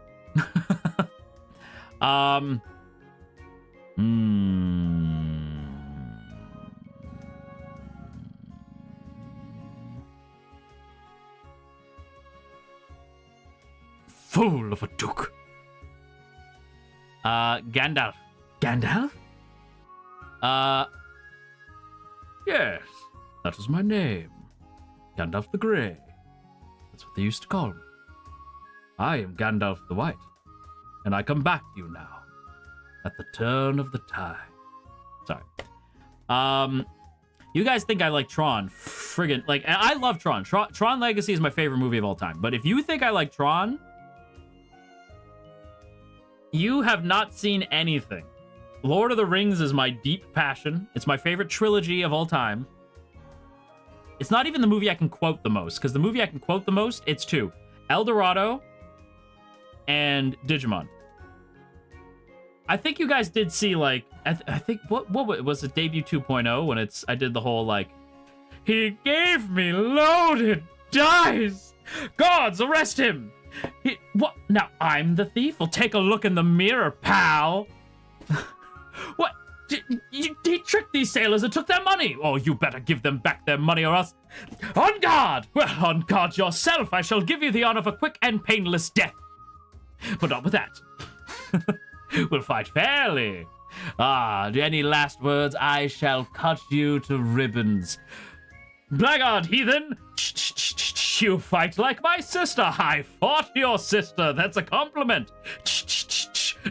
Fool of a Took. Gandalf. Gandalf? Yes, that was my name. Gandalf the Grey. That's what they used to call me. I am Gandalf the White, and I come back to you now, at the turn of the tide. Sorry. You guys think I like Tron? Friggin', like, I love Tron. Tron Legacy is my favorite movie of all time, but if you think I like Tron, you have not seen anything. Lord of the Rings is my deep passion. It's my favorite trilogy of all time. It's not even the movie I can quote the most, because the movie I can quote the most, it's two. El Dorado and Digimon. I think you guys did see, like, I think, what was it, Debut 2.0, when I did the whole, like, he gave me loaded dice! Gods, arrest him! What? Now I'm the thief? Well, take a look in the mirror, pal. What? He tricked these sailors and took their money. Oh, you better give them back their money or else... On guard! Well, on guard yourself. I shall give you the honor of a quick and painless death. But not with that. We'll fight fairly. Any last words? I shall cut you to ribbons. Blackguard, heathen! You fight like my sister. I fought your sister. That's a compliment.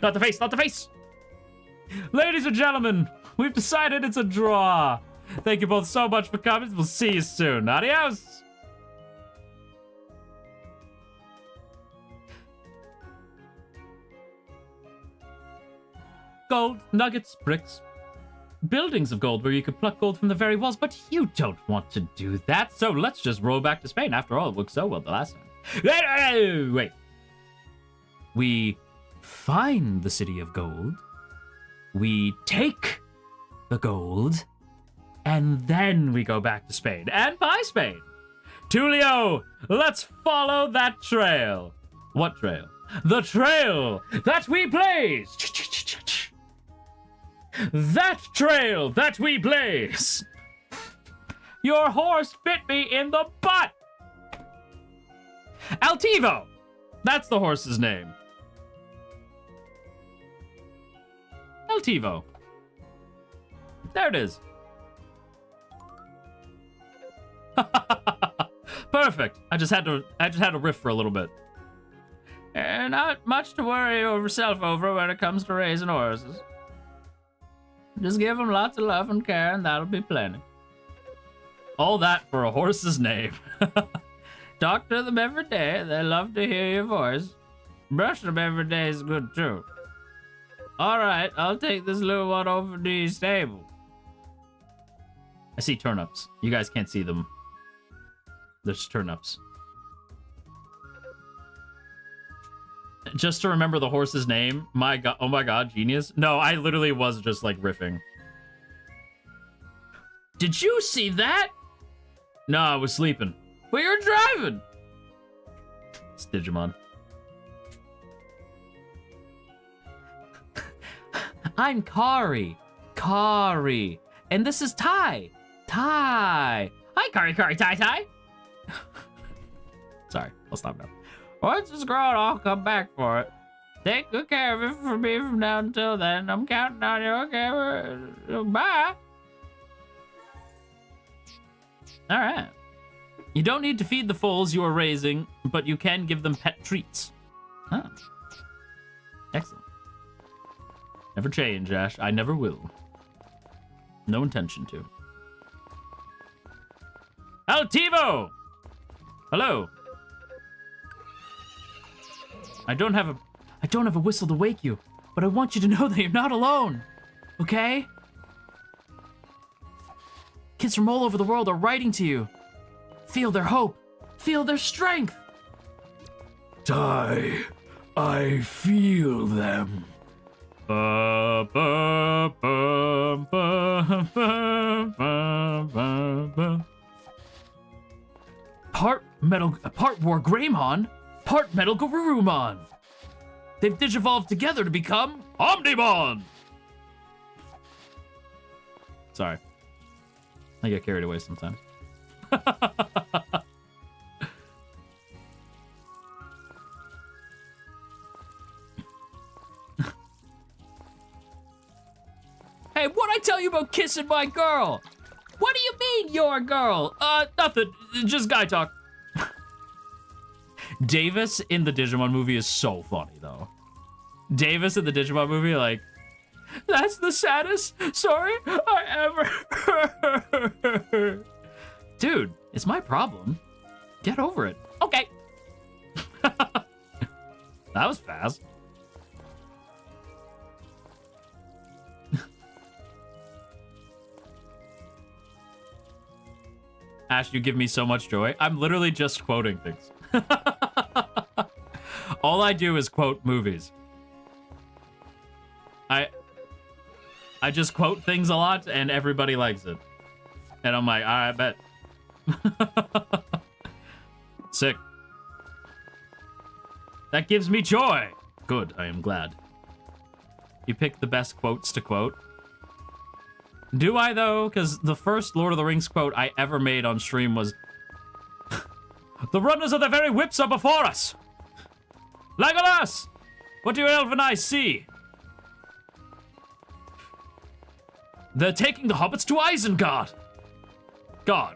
Not the face, not the face. Ladies and gentlemen, we've decided it's a draw. Thank you both so much for coming. We'll see you soon. Adios. Gold, nuggets, bricks. Buildings of gold where you could pluck gold from the very walls, but you don't want to do that, so let's just roll back to Spain. After all, it worked so well the last time. Wait. We find the city of gold, we take the gold, and then we go back to Spain and buy Spain. Tulio, let's follow that trail. What trail? The trail that we blaze. That trail that we blaze. Your horse bit me in the butt. Altivo. That's the horse's name. Altivo. There it is. Perfect. I just had to riff for a little bit. Not much to worry yourself over when it comes to raising horses. Just give them lots of love and care, and that'll be plenty. All that for a horse's name. Talk to them every day. They love to hear your voice. Brush them every day is good too. All right, I'll take this little one over to the stable. I see turnips. You guys can't see them. There's turnips. Just to remember the horse's name. My god. Oh my god, genius. No, I literally was just like riffing. Did you see that? No, I was sleeping. But you're driving. It's Digimon. I'm Kari. Kari. And this is Tai. Tai. Hi, Kari, Kari, Tai, Tai. Sorry, I'll stop now. Once it's grown, I'll come back for it. Take good care of it for me from now until then. I'm counting on you, okay? Bye. All right. You don't need to feed the foals you are raising, but you can give them pet treats. Huh. Excellent. Never change, Ash. I never will. No intention to. Altivo! Hello. I don't have a whistle to wake you, but I want you to know that you're not alone. Okay? Kids from all over the world are writing to you. Feel their hope. Feel their strength. Tai, I feel them. Ba, ba, ba, ba, ba, ba, ba, ba. Part War Greymon, part Metal Garurumon. They've digivolved together to become Omnimon. Sorry. I get carried away sometimes. Hey, what'd I tell you about kissing my girl? What do you mean, your girl? Nothing. Just guy talk. Davis in the Digimon movie is so funny, though. Davis in the Digimon movie, like, that's the saddest story I ever heard. Dude, it's my problem. Get over it. Okay. That was fast. Ash, you give me so much joy. I'm literally just quoting things. All I do is quote movies. I just quote things a lot and everybody likes it. And I'm like, I bet. Sick. That gives me joy. Good, I am glad. You pick the best quotes to quote. Do I, though? Because the first Lord of the Rings quote I ever made on stream was, the runners of the very whips are before us. Legolas, what do your elven eyes see? They're taking the hobbits to Isengard. God.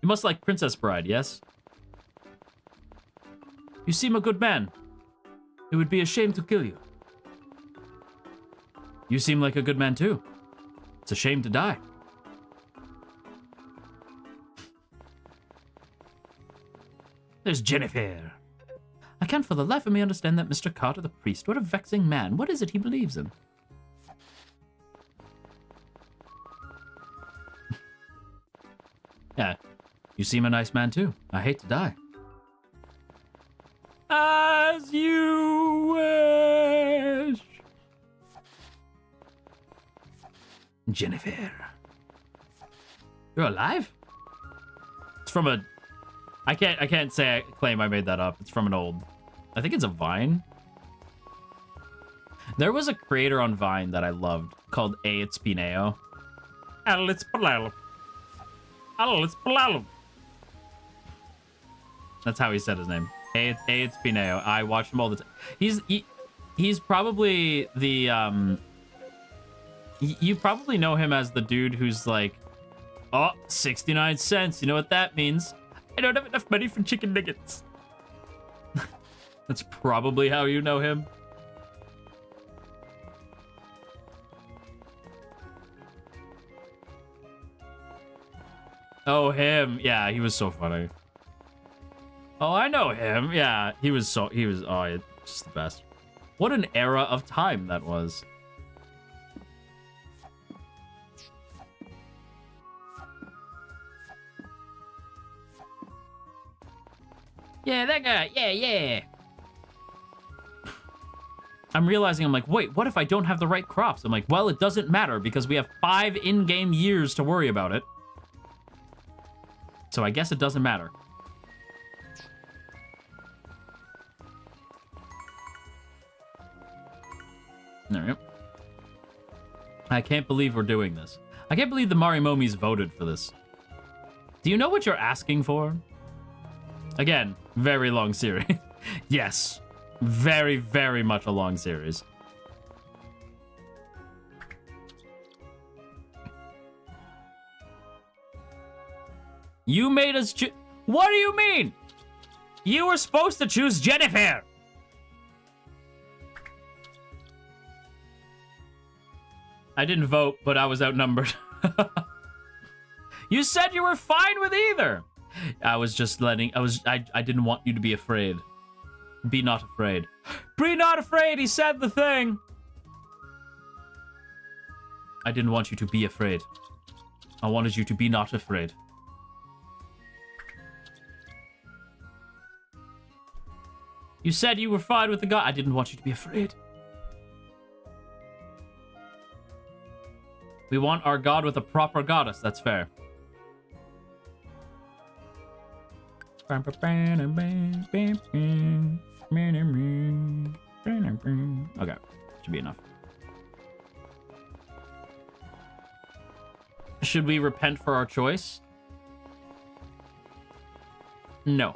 You must like Princess Bride, yes? You seem a good man. It would be a shame to kill you. You seem like a good man, too. It's a shame to die. There's Jennifer. I can't for the life of me understand that Mr. Carter the priest. What a vexing man. What is it he believes in? Yeah, you seem a nice man, too. I hate to die. As you wish. Jennifer. You're alive? It's from a... I can't say I claim I made that up. It's from an old... I think it's a Vine. There was a creator on Vine that I loved called It's Pineo. That's how he said his name. It's Pineo. I watched him all the time. He's probably the you probably know him as the dude who's like, oh, 69 cents. You know what that means? I don't have enough money for chicken nuggets. That's probably how you know him. Oh, him. Yeah, he was so funny. Oh, I know him. Yeah, he was, oh, it's just the best. What an era of time that was. Yeah, that guy. Yeah, yeah. I'm realizing, I'm like, wait, what if I don't have the right crops? I'm like, well, it doesn't matter because we have 5 in-game years to worry about it. So I guess it doesn't matter. Alright. I can't believe we're doing this. I can't believe the Marimomis voted for this. Do you know what you're asking for? Again, very long series. Yes. Very, very much a long series. You made us choose. What do you mean? You were supposed to choose Jennifer. I didn't vote, but I was outnumbered. You said you were fine with either. I was just letting. I didn't want you to be afraid. Be not afraid. Be not afraid. He said the thing. I didn't want you to be afraid. I wanted you to be not afraid. You said you were fine with the god. I didn't want you to be afraid. We want our god with a proper goddess. That's fair. Okay. Should be enough. Should we repent for our choice? No.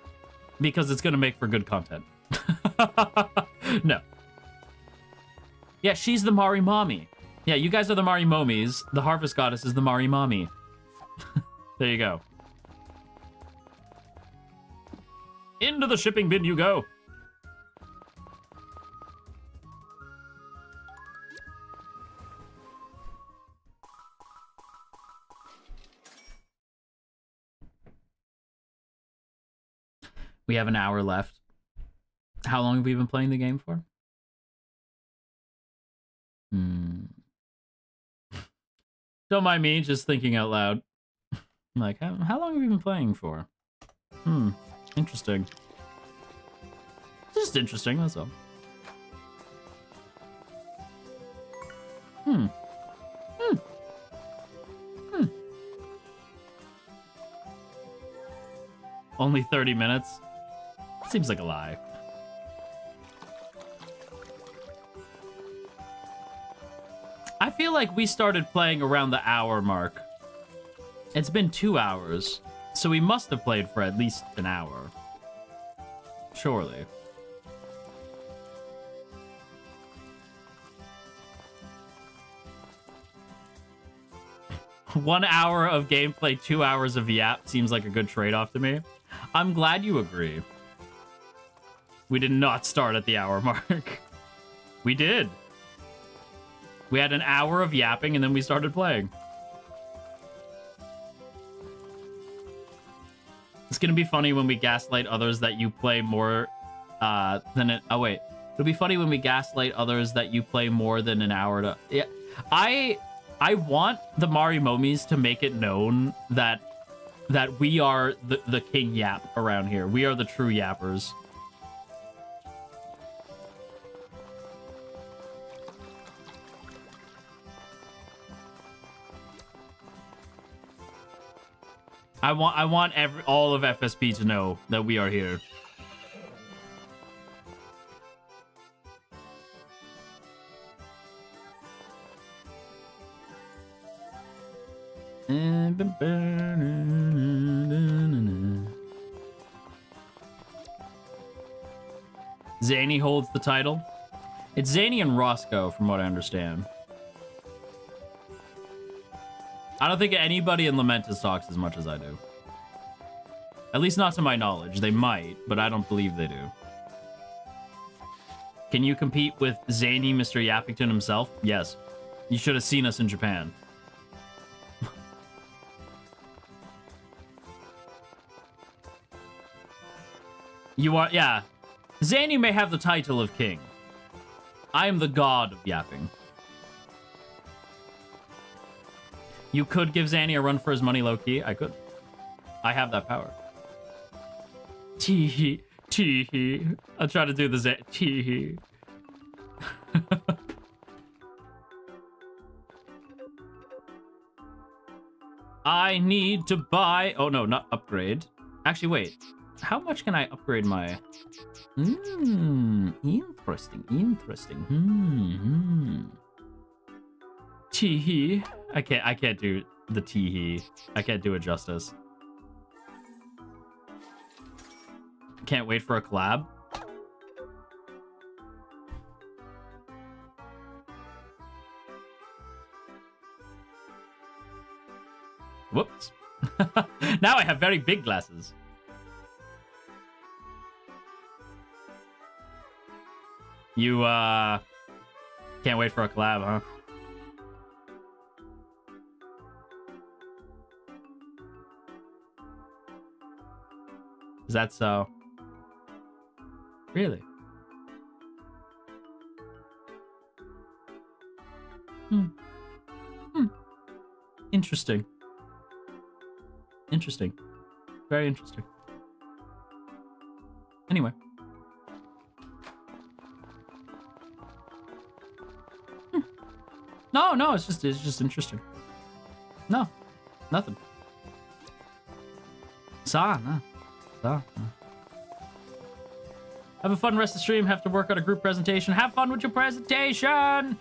Because it's going to make for good content. No. Yeah, she's the Mari Mommy. Yeah, you guys are the Mari Momies. The Harvest Goddess is the Mari Mommy. There you go. Into the shipping bin you go. We have an hour left. How long have we been playing the game for? Don't mind me, just thinking out loud. Like, how long have we been playing for? Interesting. Just interesting, that's all. Only 30 minutes? Seems like a lie. I feel like we started playing around the hour mark. It's been 2 hours, so we must have played for at least an hour. Surely. One hour of gameplay, 2 hours of yap seems like a good trade-off to me. I'm glad you agree. We did not start at the hour mark. We did. We had an hour of yapping and then we started playing. It's gonna be funny when we gaslight others that you play more than it. Oh wait, it'll be funny when we gaslight others that you play more than an hour to. Yeah, I want the Mari Momies to make it known that we are the king yap around here. We are the true yappers. I want all of FSP to know that we are here. Zany holds the title. It's Zany and Roscoe, from what I understand. I don't think anybody in LAMENTUS talks as much as I do. At least not to my knowledge. They might, but I don't believe they do. Can you compete with zany Mr. Yappington himself? Yes. You should have seen us in Japan. You are, yeah. Zany may have the title of king. I am the god of yapping. You could give Zanny a run for his money low-key. I could. I have that power. Tee-hee. Tee-hee. I'll try to do the tee-hee. I need to buy... Oh, no, not upgrade. Actually, wait. How much can I upgrade my... Interesting, interesting. Tee-hee. I can't do the tee-hee. I can't do it justice. Can't wait for a collab. Whoops. Now I have very big glasses. You, can't wait for a collab, huh? Is that so? Really? Interesting. Interesting. Very interesting. Anyway. No, it's just interesting. No, nothing. No. Have a fun rest of the stream. Have to work on a group presentation. Have fun with your presentation.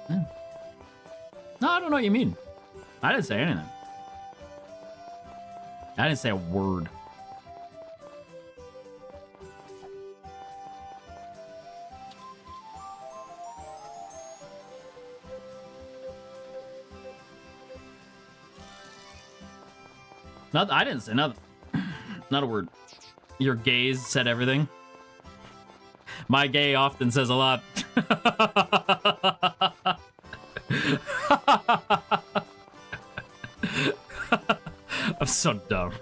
No, I don't know what you mean. I didn't say anything. I didn't say a word. I didn't say nothing. Not a word. Your gaze said everything. My gay often says a lot. I'm so dumb.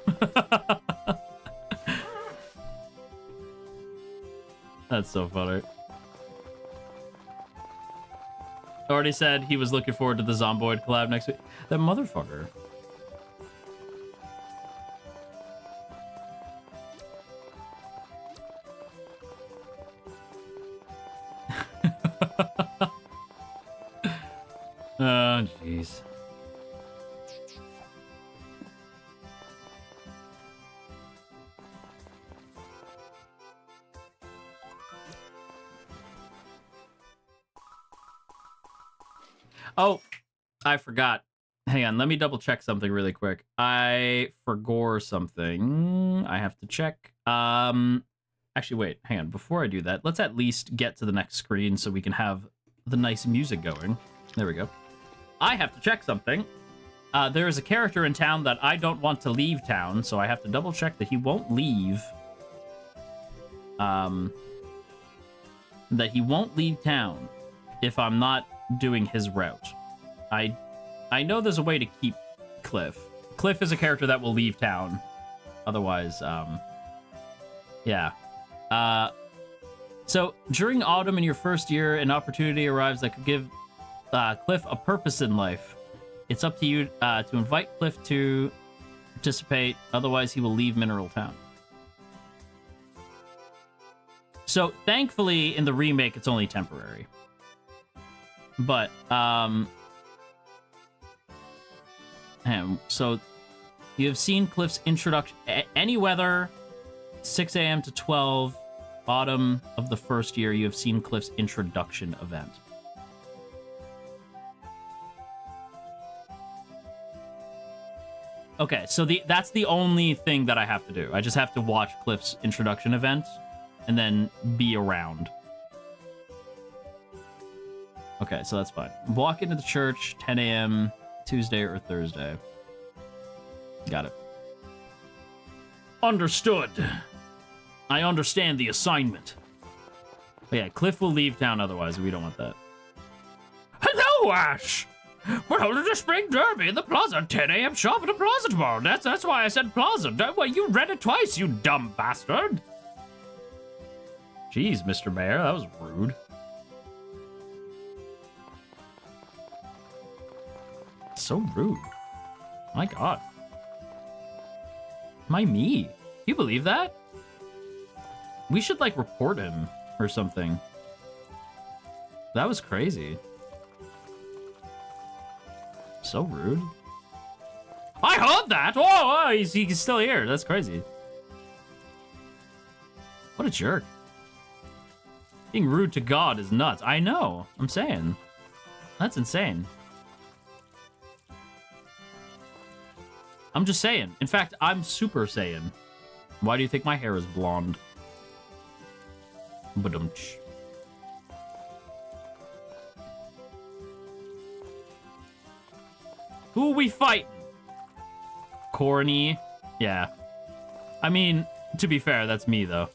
That's so funny. Already said he was looking forward to the Zomboid collab next week. That motherfucker. Oh, jeez. Oh, I forgot. Hang on, let me double check something really quick. I forgot something. I have to check. Actually, wait, hang on. Before I do that, let's at least get to the next screen so we can have the nice music going. There we go. I have to check something. There is a character in town that I don't want to leave town, so I have to double check that he won't leave. That he won't leave town if I'm not doing his route. I know there's a way to keep Cliff. Cliff is a character that will leave town. Otherwise, yeah. So during autumn in your first year, an opportunity arrives that could give Cliff a purpose in life. It's up to you to invite Cliff to participate, otherwise he will leave Mineral Town. So thankfully in the remake it's only temporary. But so you have seen Cliff's introduction. Any weather, 6 a.m. to 12, autumn of the first year, you have seen Cliff's introduction event. Okay, so that's the only thing that I have to do. I just have to watch Cliff's introduction event and then be around. Okay, so that's fine. Walk into the church, 10 a.m., Tuesday or Thursday. Got it. Understood. I understand the assignment. But yeah, Cliff will leave town otherwise. We don't want that. Hello, Ash! We're holding a spring derby in the plaza. 10 a.m. sharp at the plaza tomorrow. That's why I said plaza. Well, you read it twice, you dumb bastard. Jeez, Mr. Mayor, that was rude. So rude. My God. My me. You believe that? We should, like, report him or something. That was crazy. So rude. I heard that! Oh, he's still here. That's crazy. What a jerk. Being rude to God is nuts. I know. I'm saying. That's insane. I'm just saying. In fact, I'm Super Saiyan. Why do you think my hair is blonde? Badumch. Who are we fighting? Corny. Yeah. I mean, to be fair, that's me, though.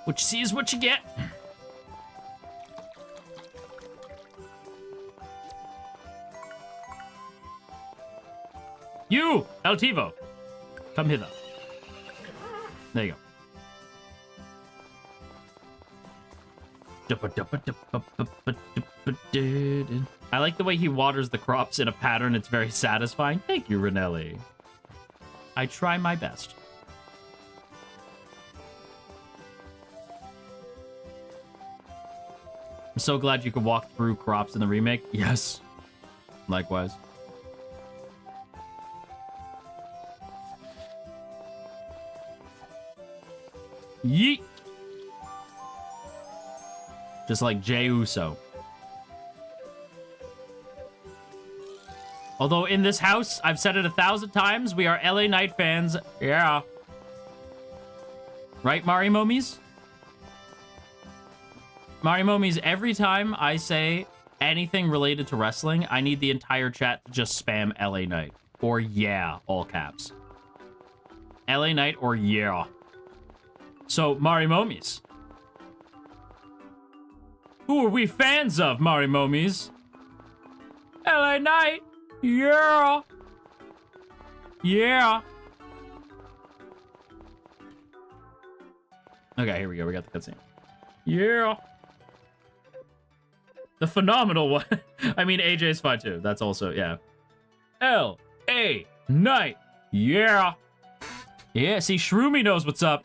What you see is what you get. You, Altivo, come hither. There you go. I like the way he waters the crops in a pattern. It's very satisfying. Thank you, Renelli. I try my best. I'm so glad you could walk through crops in the remake. Yes. Likewise. Yeet. Just like Jey Uso. Although in this house, I've said it 1,000 times, we are LA Knight fans. Yeah. Right, Mari Momies? Mari Momies, every time I say anything related to wrestling, I need the entire chat to just spam LA Knight. Or yeah, all caps. LA Knight or yeah. So, Mari Momies. Who are we fans of, Mari Momies? LA Knight. Yeah. Yeah. Okay, here we go. We got the cutscene. Yeah. The phenomenal one. I mean, AJ's fine too. That's also, yeah. L.A. Knight. Yeah. Yeah, see, Shroomy knows what's up.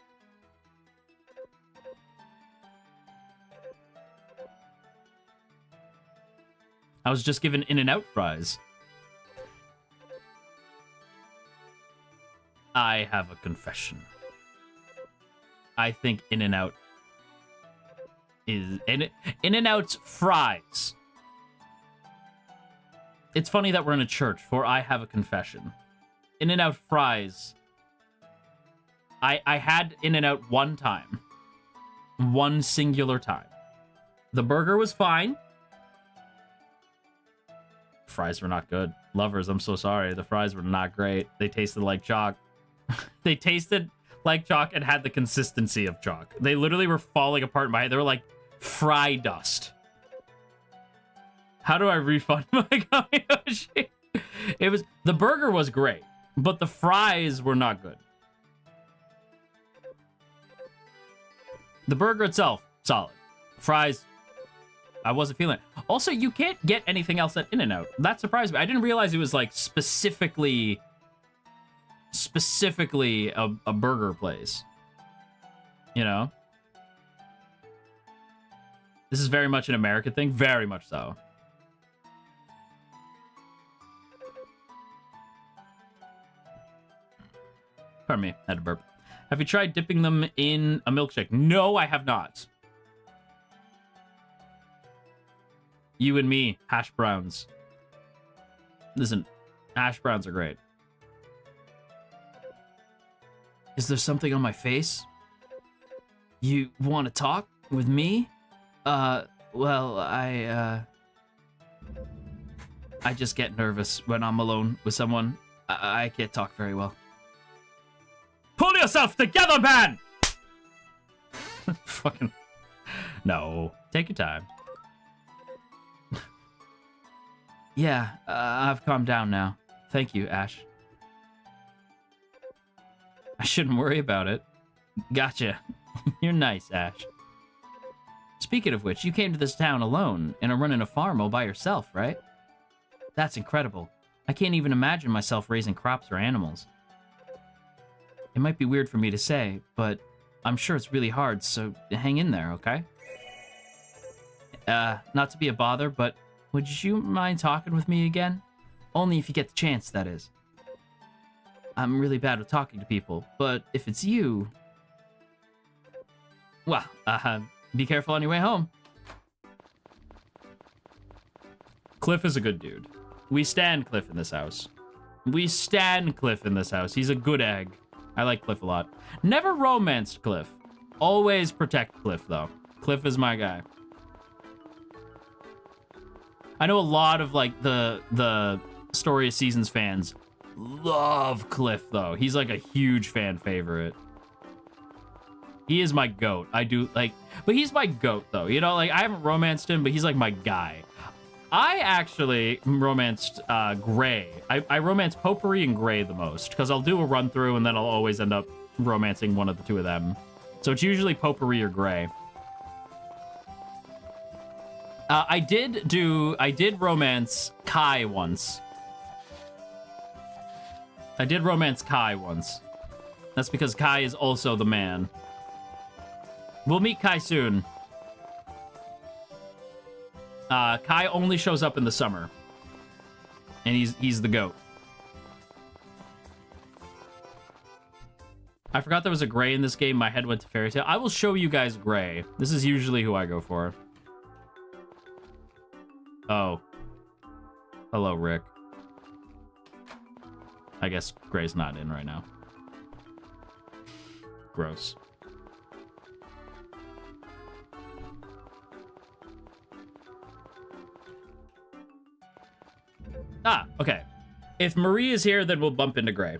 I was just given In-N-Out fries. I have a confession. I think In-N-Out is... In-N-Out's fries. It's funny that we're in a church, for I have a confession. In-N-Out fries. I had In-N-Out one time. One singular time. The burger was fine. Fries were not good. Lovers, I'm so sorry. The fries were not great. They tasted like chalk. They tasted like chalk and had the consistency of chalk. They literally were falling apart in my head. They were like fry dust. How do I refund my Kamiyoshi? It was... The burger was great, but the fries were not good. The burger itself, solid. Fries... I wasn't feeling it. Also, you can't get anything else at In-N-Out. That surprised me. I didn't realize it was like specifically a burger place. You know? This is very much an American thing. Very much so. Pardon me. I had to burp. Have you tried dipping them in a milkshake? No, I have not. You and me, hash browns. Listen, hash browns are great. Is there something on my face? You want to talk with me? Well, I just get nervous when I'm alone with someone. I can't talk very well. Pull yourself together, man! Fucking... No. Take your time. Yeah, I've calmed down now. Thank you, Ash. I shouldn't worry about it. Gotcha. You're nice, Ash. Speaking of which, you came to this town alone and are running a farm all by yourself, right? That's incredible. I can't even imagine myself raising crops or animals. It might be weird for me to say, but I'm sure it's really hard, so hang in there, okay? Not to be a bother, but would you mind talking with me again? Only if you get the chance, that is. I'm really bad with talking to people, but if it's you... Well, be careful on your way home. Cliff is a good dude. We stand Cliff in this house. We stand Cliff in this house. He's a good egg. I like Cliff a lot. Never romanced Cliff. Always protect Cliff, though. Cliff is my guy. I know a lot of, like, the Story of Seasons fans love Cliff, though. He's, like, a huge fan favorite. He is my goat. I do, like... But he's my goat, though. You know, like, I haven't romanced him, but he's, like, my guy. I actually romanced Gray. I romance Potpourri and Gray the most, because I'll do a run-through, and then I'll always end up romancing one of the two of them. So it's usually Potpourri or Gray. I did romance Kai once. I did romance Kai once. That's because Kai is also the man. We'll meet Kai soon. Kai only shows up in the summer. And he's the goat. I forgot there was a Gray in this game. My head went to Fairy Tail. I will show you guys Gray. This is usually who I go for. Oh. Hello, Rick. I guess Gray's not in right now. Gross. Ah, okay. If Marie is here, then we'll bump into Gray.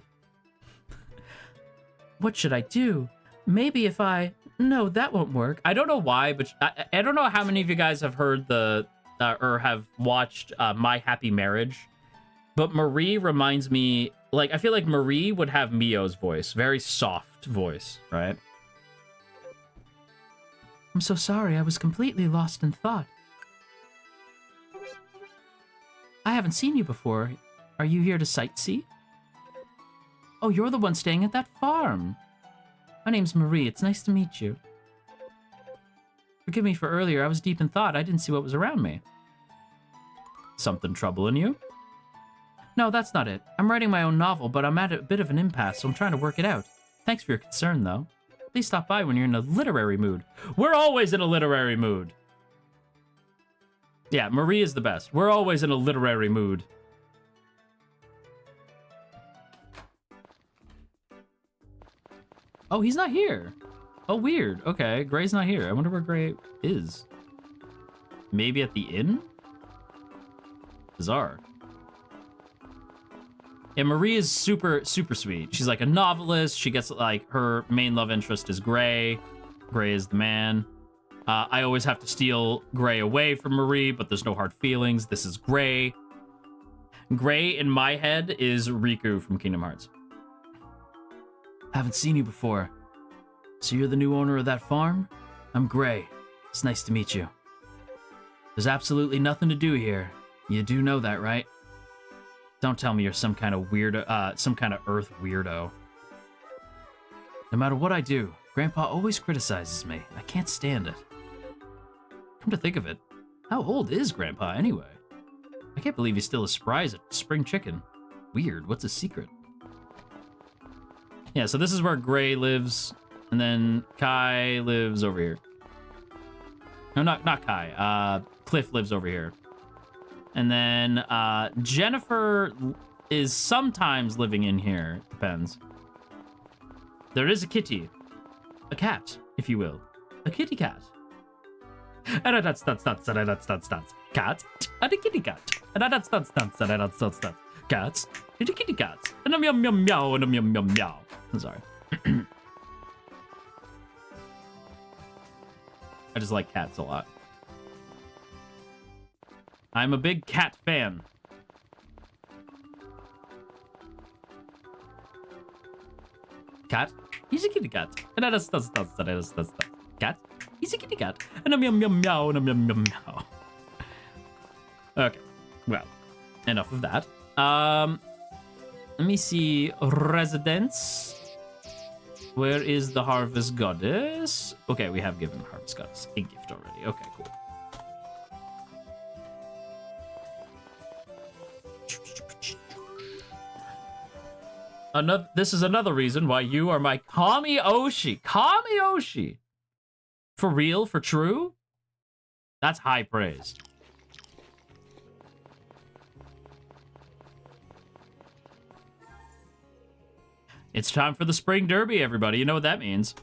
What should I do? Maybe if I... No, that won't work. I don't know why, but I don't know how many of you guys have heard the... or have watched My Happy Marriage. But Marie reminds me... Like, I feel like Marie would have Mio's voice. Very soft voice, right? I'm so sorry. I was completely lost in thought. I haven't seen you before. Are you here to sightsee? Oh, you're the one staying at that farm. My name's Marie. It's nice to meet you. Forgive me for earlier. I was deep in thought. I didn't see what was around me. Something troubling you? No, that's not it. I'm writing my own novel, but I'm at a bit of an impasse, so I'm trying to work it out. Thanks for your concern, though. Please stop by when you're in a literary mood. We're always in a literary mood. Yeah, Marie is the best. We're always in a literary mood. Oh, he's not here. Oh, weird. Okay, Gray's not here. I wonder where Gray is. Maybe at the inn? Bizarre. Yeah, Marie is super, super sweet. She's like a novelist. She gets, like, her main love interest is Gray. Gray is the man. I always have to steal Gray away from Marie, but there's no hard feelings. This is Gray. Gray, in my head, is Riku from Kingdom Hearts. Haven't seen you before. So you're the new owner of that farm? I'm Gray. It's nice to meet you. There's absolutely nothing to do here. You do know that, right? Don't tell me you're some kind of weirdo, some kind of Earth weirdo. No matter what I do, Grandpa always criticizes me. I can't stand it. Come to think of it, how old is Grandpa anyway? I can't believe he's still as spry as a spring chicken. Weird, what's his secret? Yeah, so this is where Gray lives, and then Kai lives over here. No, not Kai. Cliff lives over here. And then Jennifer is sometimes living in here. Depends. There is a kitty. A cat, if you will. A kitty cat. And a cat. And a kitty cat. And a cats. Kitty kitty cats. And a meow meow meow and a meow meow meow. I'm sorry. I just like cats a lot. I'm a big cat fan. Cat. He's a kitty cat. And that's cat. He's a kitty cat. And a meow meow meow and a meow meow meow. Okay. Well, enough of that. Let me see. Residence. Where is the Harvest Goddess? Okay, we have given the Harvest Goddess a gift already. Okay, cool. This is another reason why you are my Kami Oshi. Kami Oshi. For real? For true? That's high praise. It's time for the Spring Derby, everybody. You know what that means.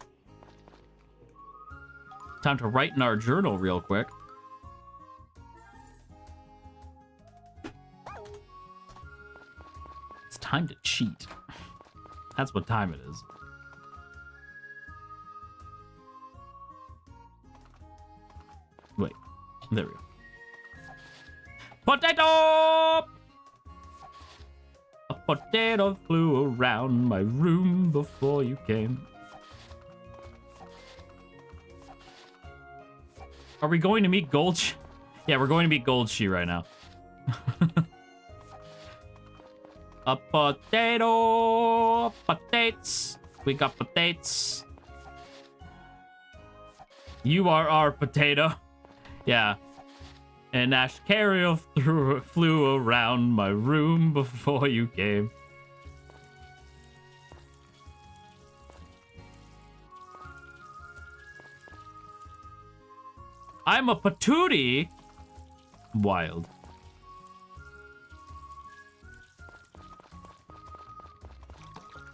Time to write in our journal real quick. It's time to cheat. That's what time it is. Wait, there we go. Potato! A potato flew around my room before you came. Are we going to meet Goldshi? Yeah, we're going to meet Goldshi right now. A potato, potatoes. We got potatoes. You are our potato. Yeah. And Ashkariel flew around my room before you came. I'm a patootie. Wild.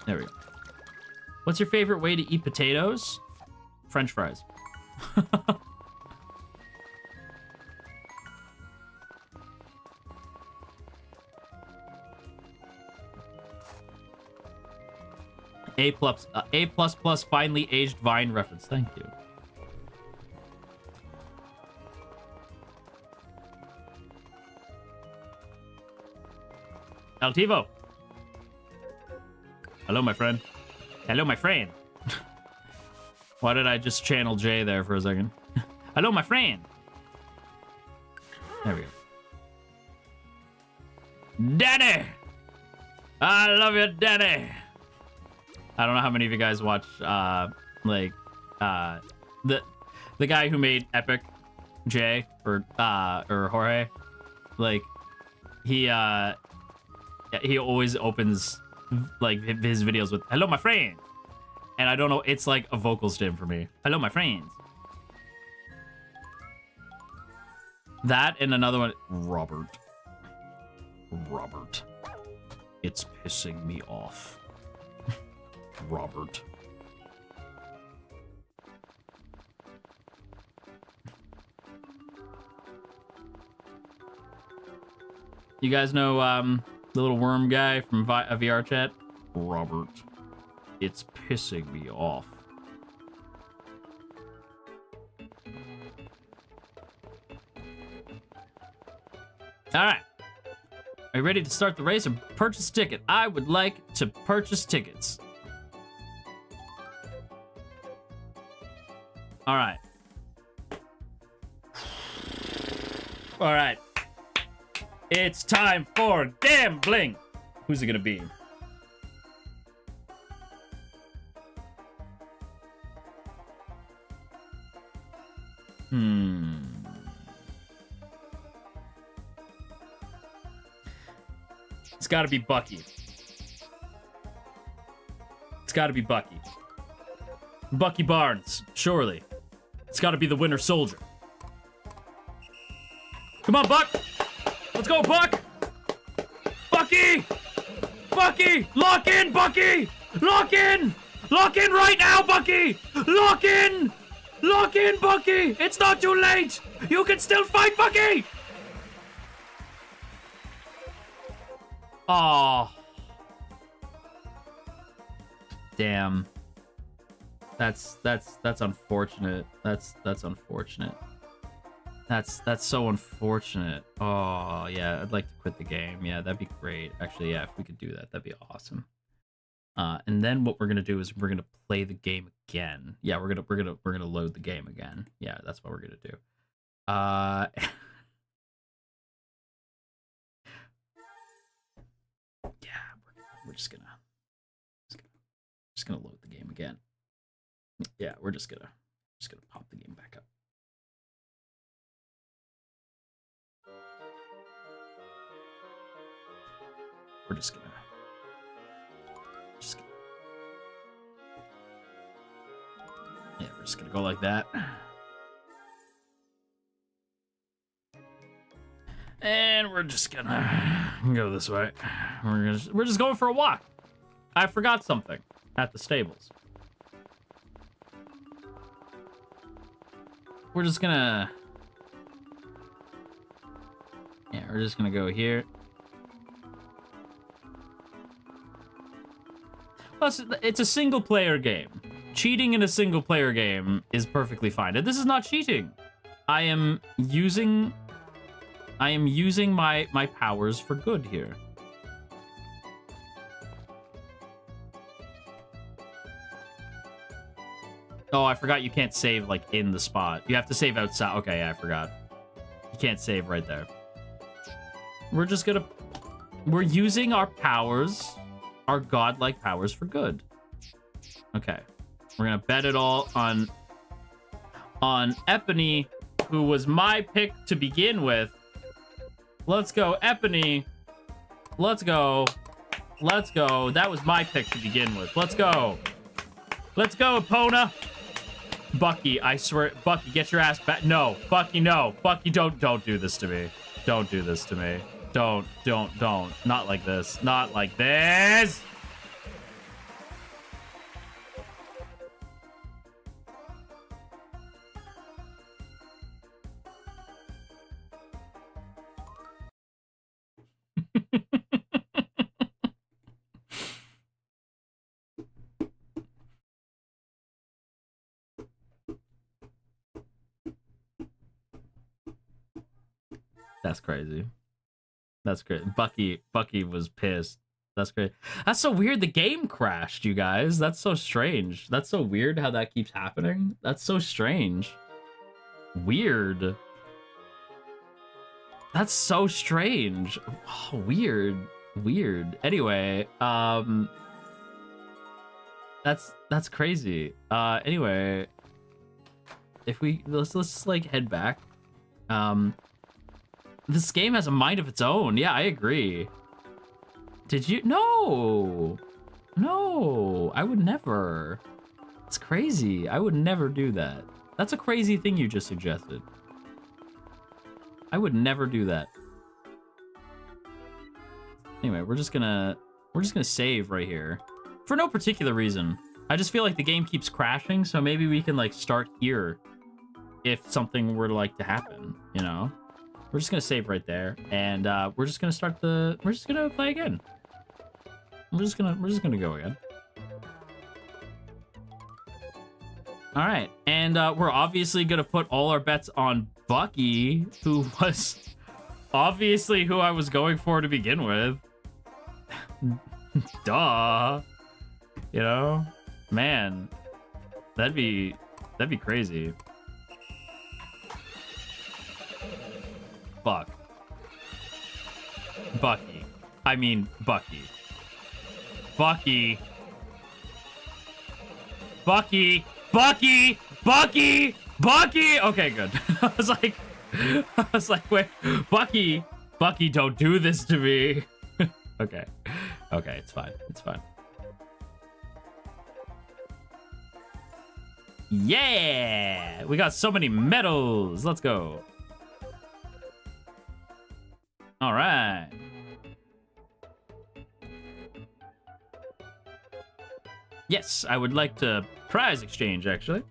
There we go. What's your favorite way to eat potatoes? French fries. A plus finely aged Vine reference. Thank you. Altivo. Hello, my friend. Hello, my friend. Why did I just channel Jay there for a second? Hello, my friend. There we go. Daddy! I love you, Daddy! I don't know how many of you guys watch, the guy who made Epic, Jay, or Jorge. Like, he always opens, like, his videos with, hello, my friend. And I don't know, it's like a vocal stim for me. Hello, my friends. That and another one, Robert. It's pissing me off. Robert. You guys know the little worm guy from VR chat? Robert. It's pissing me off. All right. Are you ready to start the race and purchase a ticket? I would like to purchase tickets. All right. All right. It's time for gambling. Who's it gonna be? It's gotta be Bucky. It's gotta be Bucky. Bucky Barnes, surely. It's gotta be the Winter Soldier. Come on, Buck! Let's go, Buck! Bucky! Bucky! Lock in, Bucky! Lock in! Lock in right now, Bucky! Lock in! Lock in, Bucky! It's not too late! You can still fight, Bucky! Oh. Damn. That's unfortunate. That's unfortunate. That's so unfortunate. Oh, yeah, I'd like to quit the game. Yeah, that'd be great. Actually, yeah, if we could do that, that'd be awesome. And then what we're gonna do is we're gonna play the game again. Yeah, we're gonna load the game again. Yeah, that's what we're gonna do. Yeah, we're just gonna load the game again. Yeah, we're just gonna pop the game back up. We're just gonna yeah, we're just gonna go like that. And we're just gonna go this way. We're just going for a walk. I forgot something at the stables. We're just gonna go here. Plus, it's a single player game. Cheating in a single player game is perfectly fine. And this is not cheating. I am using my powers for good here. Oh, I forgot you can't save, like, in the spot. You have to save outside. Okay, yeah, I forgot. You can't save right there. We're using our powers, our godlike powers for good. Okay. We're gonna bet it all on Epony, who was my pick to begin with. Let's go, Epony. Let's go. Let's go. That was my pick to begin with. Let's go. Let's go, Epona. Bucky, I swear, Bucky, get your ass back. No, Bucky, no. Bucky, don't do this to me. Don't do this to me. Don't. Not like this. Not like this. That's crazy. That's great. Bucky was pissed. That's great. That's so weird. The game crashed, you guys. That's so strange. That's so weird how that keeps happening. That's so strange. Weird. That's so strange. Oh, weird. Anyway, that's crazy. Anyway, if let's like head back. This game has a mind of its own. Yeah, I agree. Did you? No, I would never. It's crazy. I would never do that. That's a crazy thing you just suggested. I would never do that. Anyway, we're just gonna save right here for no particular reason. I just feel like the game keeps crashing, so maybe we can like start here if something were like to happen, you know? We're just gonna save right there, and we're just gonna play again. We're just gonna go again. All right, and we're obviously gonna put all our bets on Bucky, who was obviously who I was going for to begin with. Duh. You know, man, that'd be crazy. Bucky. I mean, Bucky. Okay, good. I was like, wait, Bucky, don't do this to me. Okay, it's fine. Yeah, we got so many medals. Let's go. All right. Yes, I would like to prize exchange, actually.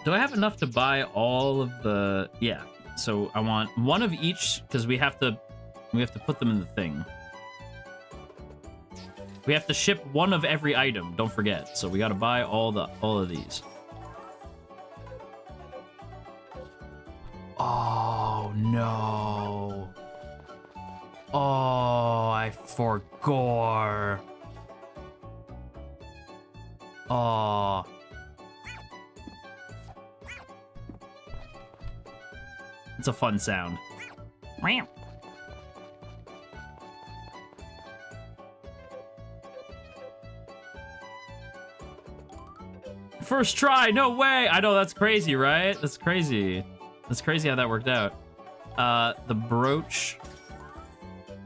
Do I have enough to buy all of the... Yeah. So I want one of each, because we have to put them in the thing. We have to ship one of every item, don't forget. So we gotta buy all of these. Oh no. Oh, I forgot. Oh. It's a fun sound. Meow. First try, no way. I know, that's crazy, right? That's crazy. That's crazy how that worked out. The brooch,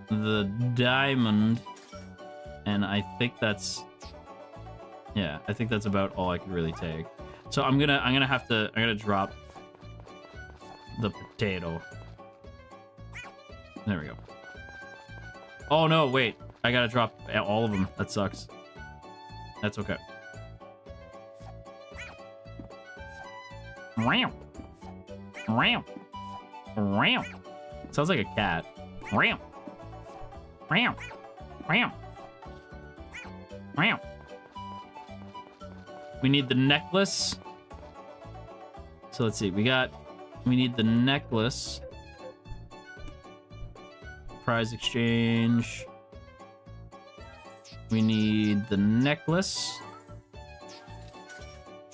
the diamond, and I think that's, yeah, I think that's about all I can really take. So I'm gonna drop the potato. There we go. Oh no, wait. I gotta drop all of them. That sucks. That's okay. Ram. Ram. Ram. Sounds like a cat. Ram. Ram. Ram. Ram. We need the necklace. So let's see. We need the necklace. Prize exchange. We need the necklace.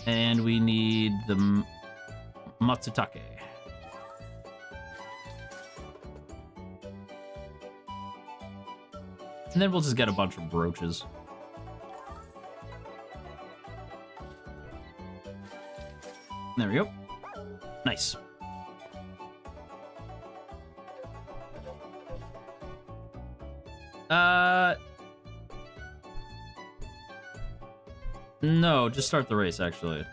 And we need the Matsutake. And then we'll just get a bunch of brooches. There we go. Nice. No, just start the race, actually.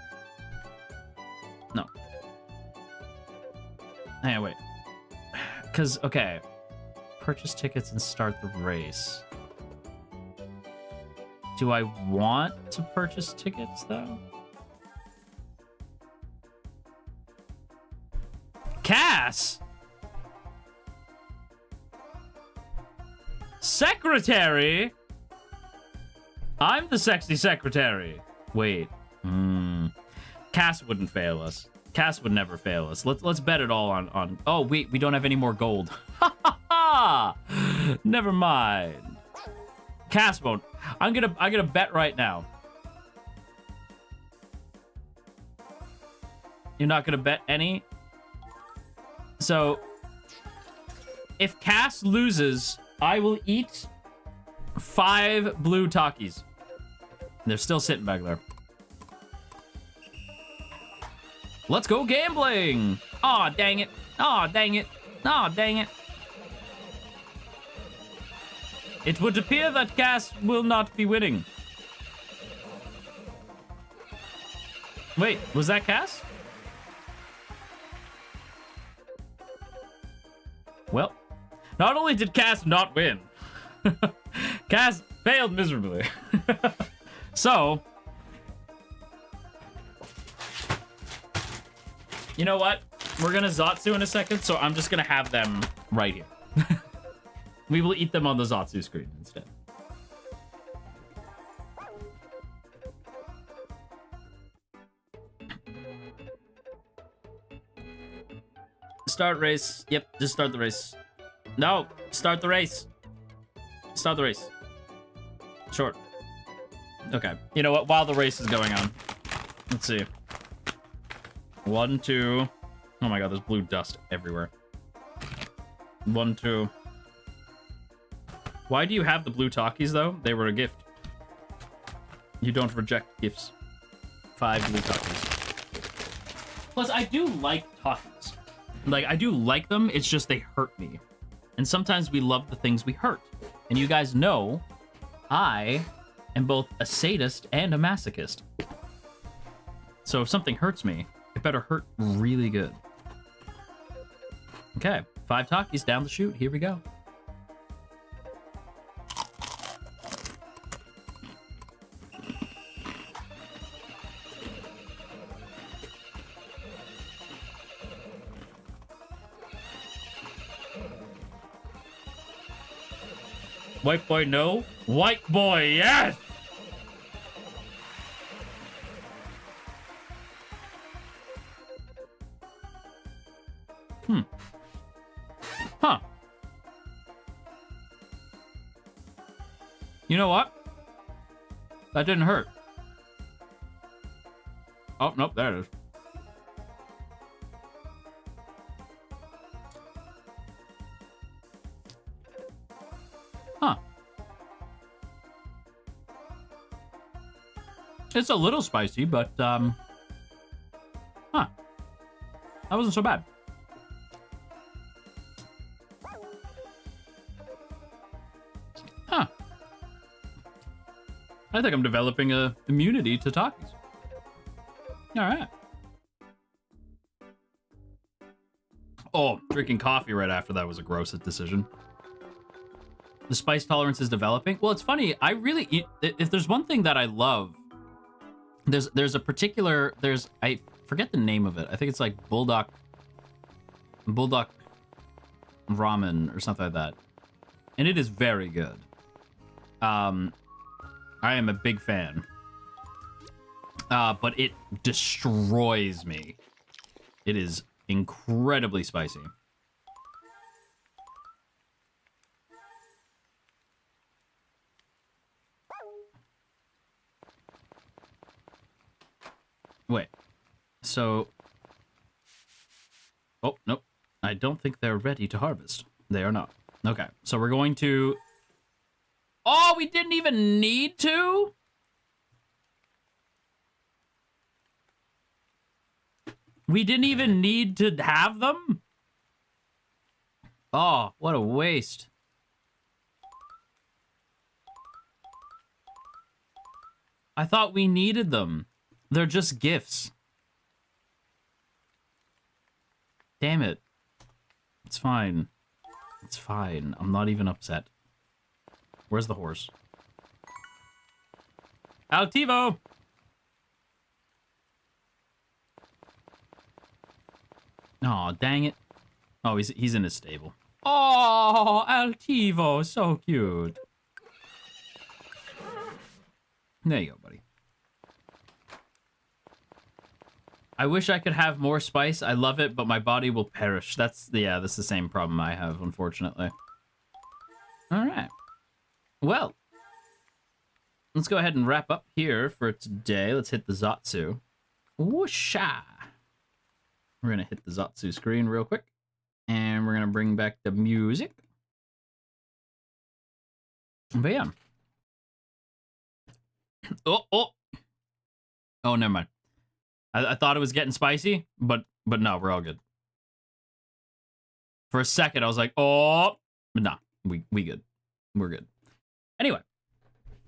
No. Hey, wait. Because, okay. Purchase tickets and start the race. Do I want to purchase tickets, though? Cass! Secretary? I'm the sexy secretary. Wait. Cass wouldn't fail us. Cass would never fail us. Let's bet it all on... Oh, wait, we don't have any more gold. Ha ha ha! Never mind. Cass won't. I'm gonna bet right now. You're not gonna bet any? So, if Cass loses, I will eat 5 blue Takis. They're still sitting back there. Let's go gambling! Aw, dang it. Aw, dang it. Aw, dang it. It would appear that Cass will not be winning. Wait, was that Cass? Well, not only did Cass not win, Cass failed miserably. So, you know what? We're gonna Zatsu in a second, so I'm just gonna have them right here. We will eat them on the Zatsu screen instead. Start race. Yep, just start the race. No, start the race. Start the race. Short. Okay. You know what? While the race is going on, let's see. 1, 2. Oh my god, there's blue dust everywhere. 1, 2. Why do you have the blue Takis, though? They were a gift. You don't reject gifts. 5 blue Takis. Plus, I do like Takis. Like, I do like them, it's just they hurt me. And sometimes we love the things we hurt. And you guys know, I am both a sadist and a masochist. So if something hurts me, it better hurt really good. Okay, 5 Takis down the chute. Here we go. White boy, no. White boy, yes! Huh. You know what? That didn't hurt. Oh, nope, there it is. Huh. It's a little spicy, but, huh. That wasn't so bad. Huh. I think I'm developing a immunity to Takis. All right. Oh, drinking coffee right after that was a gross decision. The spice tolerance is developing. Well, it's funny. I really eat, if there's one thing that I love, there's a particular, I forget the name of it. I think it's like bulldog ramen or something like that. And it is very good. I am a big fan. But it destroys me. It is incredibly spicy. Wait. So... Oh, nope. I don't think they're ready to harvest. They are not. Okay, so we're going to... Oh, we didn't even need to? We didn't even need to have them? Oh, what a waste. I thought we needed them. They're just gifts. Damn it. It's fine. It's fine. I'm not even upset. Where's the horse? Altivo! Aw, dang it. Oh, he's in his stable. Oh, Altivo, so cute. There you go, buddy. I wish I could have more spice. I love it, but my body will perish. That's the same problem I have, unfortunately. All right. Well, let's go ahead and wrap up here for today. Let's hit the Zatsu. Whoosha! We're going to hit the Zatsu screen real quick. And we're going to bring back the music. But yeah. Oh, never mind. I thought it was getting spicy, but no, we're all good. For a second, I was like, oh, but nah, we good. We're good. Anyway.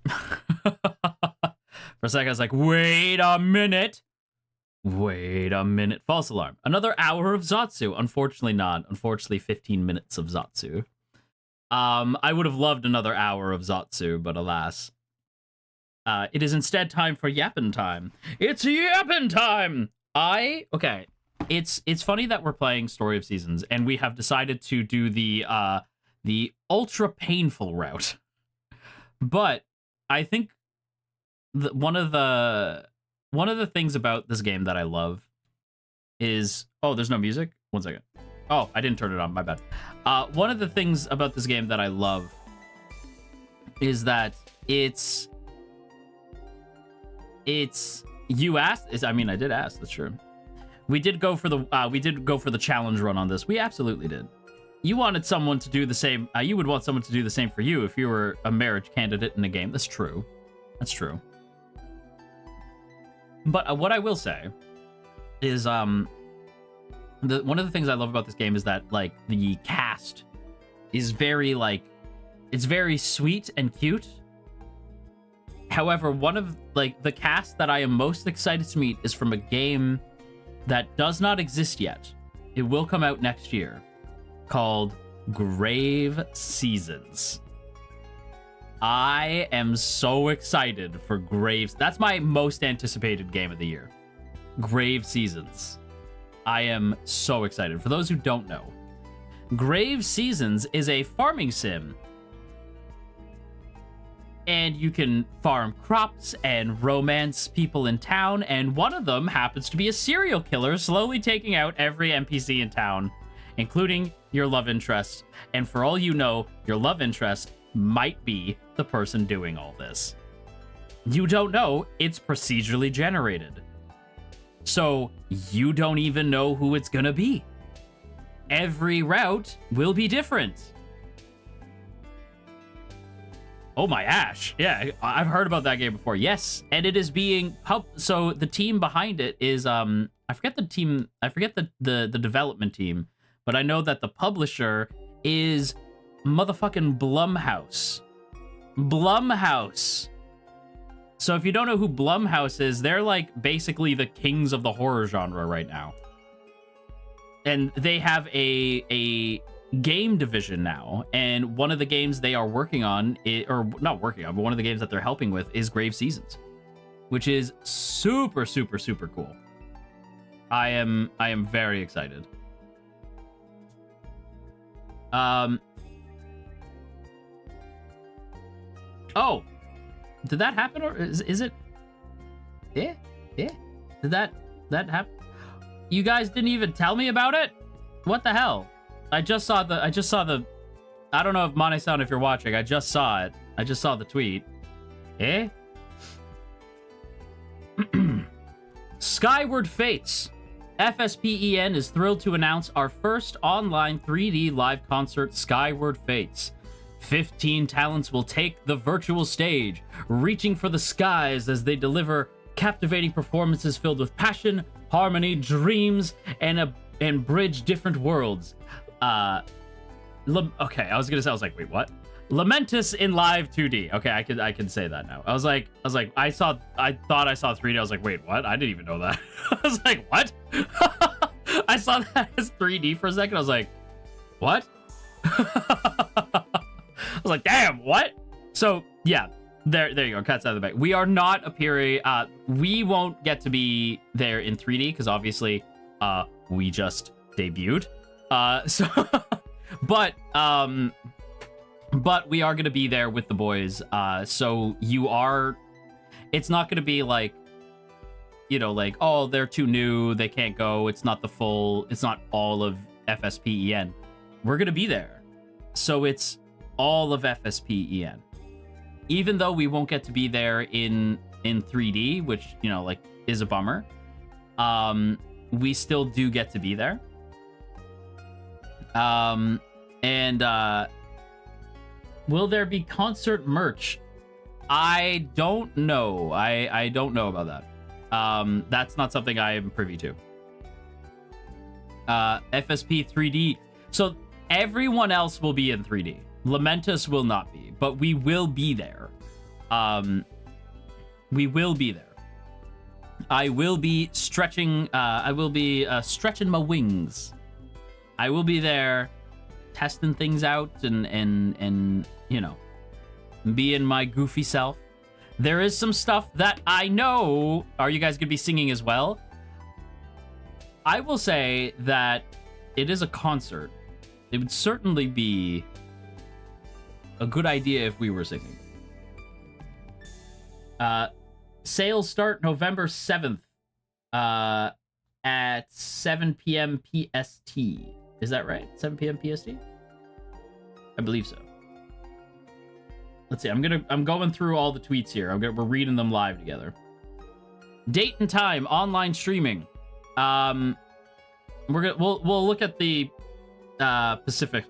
For a second, I was like, wait a minute. Wait a minute. False alarm. Another hour of Zatsu. Unfortunately not. Unfortunately, 15 minutes of Zatsu. I would have loved another hour of Zatsu, but alas. It is instead time for yappin' time. It's yappin' time! Okay. It's funny that we're playing Story of Seasons, and we have decided to do the ultra painful route. But I think one of the things about this game that I love is... Oh, there's no music? 1 second. Oh, I didn't turn it on. My bad. One of the things about this game that I love is that it's... You asked? I mean, I did ask. That's true. We did go for the challenge run on this. We absolutely did. You wanted someone to do the same. You would want someone to do the same for you if you were a marriage candidate in a game. That's true. That's true. But what I will say is, one of the things I love about this game is that, like, the cast is very, like, it's very sweet and cute. However, one of, like, the cast that I am most excited to meet is from a game that does not exist yet. It will come out next year, called Grave Seasons. I am so excited for Graves. That's my most anticipated game of the year. Grave Seasons. I am so excited. For those who don't know, Grave Seasons is a farming sim and you can farm crops and romance people in town, and one of them happens to be a serial killer slowly taking out every NPC in town, including your love interest. And for all you know, your love interest might be the person doing all this. You don't know, it's procedurally generated. So you don't even know who it's gonna be. Every route will be different. Oh my Ash. Yeah, I've heard about that game before. Yes, and it is being so the team behind it is I forget the team, I forget the development team, but I know that the publisher is motherfucking Blumhouse. Blumhouse. So if you don't know who Blumhouse is, they're like basically the kings of the horror genre right now. And they have a game division now, and one of the games they are working on, or not working on, but one of the games that they're helping with is Grave Seasons, which is super, super, super cool. I am very excited. Oh, did that happen, or is it? Yeah. Did that happen? You guys didn't even tell me about it? What the hell? I just saw the I don't know if Mane-san, if you're watching, I just saw it. I just saw the tweet. Eh? Skyward Fates. FSPEN is thrilled to announce our first online 3D live concert, Skyward Fates. 15 talents will take the virtual stage, reaching for the skies as they deliver captivating performances filled with passion, harmony, dreams, and bridge different worlds. Okay, I was like, wait, what? LAMENTUS in live 2D. Okay, I can say that now. I thought I saw 3D. I was like, wait, what? I didn't even know that. I was like, what? I saw that as 3D for a second. I was like, what? I was like, damn, what? So yeah, there you go. Cat's out of the bag. We are not appearing. We won't get to be there in 3D because obviously, we just debuted. But we are gonna be there with the boys. So it's not gonna be like, you know, like, oh, they're too new, they can't go. It's not all of FSPEN. We're gonna be there. So it's all of FSPEN. Even though we won't get to be there in 3D, which, you know, like, is a bummer. We still do get to be there. Will there be concert merch? I don't know. I don't know about that. That's not something I am privy to. FSP 3D. So everyone else will be in 3D. LAMENTUS will not be, but we will be there. We will be there. I will be stretching. Stretching my wings. I will be there, testing things out and you know, being my goofy self. There is some stuff that I know. Are you guys gonna be singing as well? I will say that it is a concert. It would certainly be a good idea if we were singing. Sales start November 7th at 7 p.m. PST. Is that right? 7 p.m. PST? I believe so. Let's see. I'm going through all the tweets here. We're reading them live together. Date and time, online streaming. We'll look at the Pacific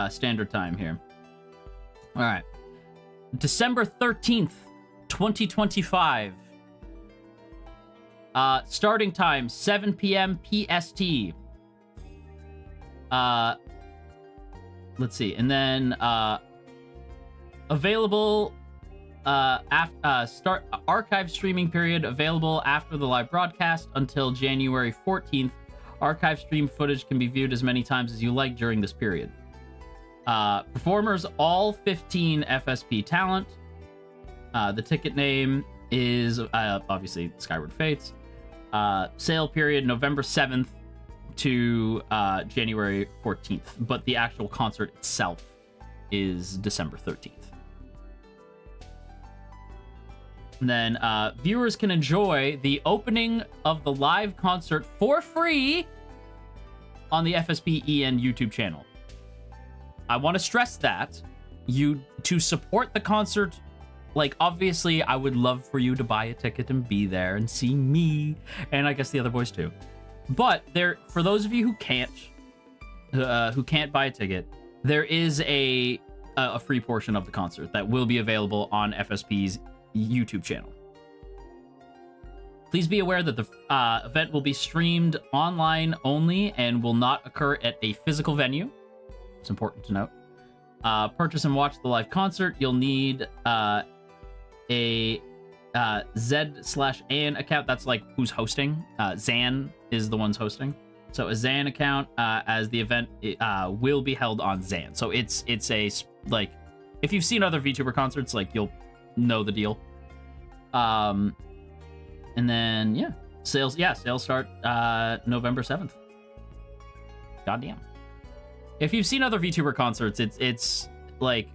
Standard Time here. All right. December 13th, 2025. Starting time, 7 p.m. PST. Let's see. And then available start archive streaming period available after the live broadcast until January 14th. Archive stream footage can be viewed as many times as you like during this period. Performers, all 15 FSP talent. The ticket name is obviously Skyward Fates. Sale period November 7th to January 14th, but the actual concert itself is December 13th. And then viewers can enjoy the opening of the live concert for free on the FSPEN YouTube channel. I want to stress that to support the concert, like, obviously I would love for you to buy a ticket and be there and see me, and I guess the other boys too. But for those of you who can't buy a ticket, there is a free portion of the concert that will be available on FSP's YouTube channel. Please be aware that the event will be streamed online only and will not occur at a physical venue. It's important to note. Purchase and watch the live concert. You'll need a Z/An account. That's like who's hosting. Zan is the ones hosting. So a Zan account, as the event will be held on Zan. So it's a, like, if you've seen other VTuber concerts, like, you'll know the deal. And then, yeah, sales start November 7th. Goddamn. If you've seen other VTuber concerts, it's like,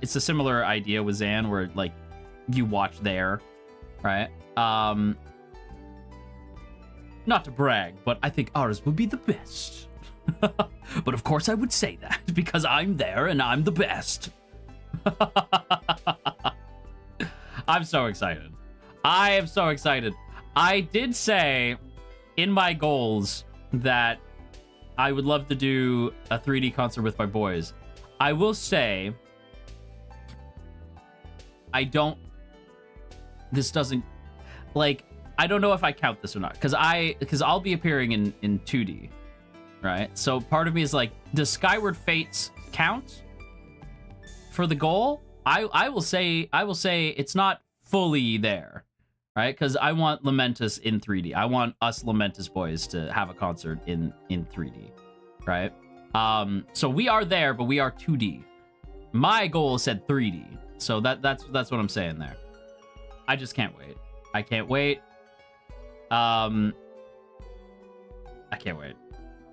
it's a similar idea with Zan, where, like, you watch there, right? Not to brag, but I think ours would be the best. But of course I would say that, because I'm there and I'm the best. I'm so excited. I am so excited. I did say in my goals that I would love to do a 3D concert with my boys. I will say, I don't know if I count this or not, because I'll be appearing in 2D, right? So part of me is like, does Skyward Fates count for the goal? I will say it's not fully there, right? Because I want Lamentus in 3D. I want us Lamentus boys to have a concert in 3D, right? So we are there, but we are 2D. My goal said 3D, so that's what I'm saying there. I just can't wait. I can't wait. I can't wait.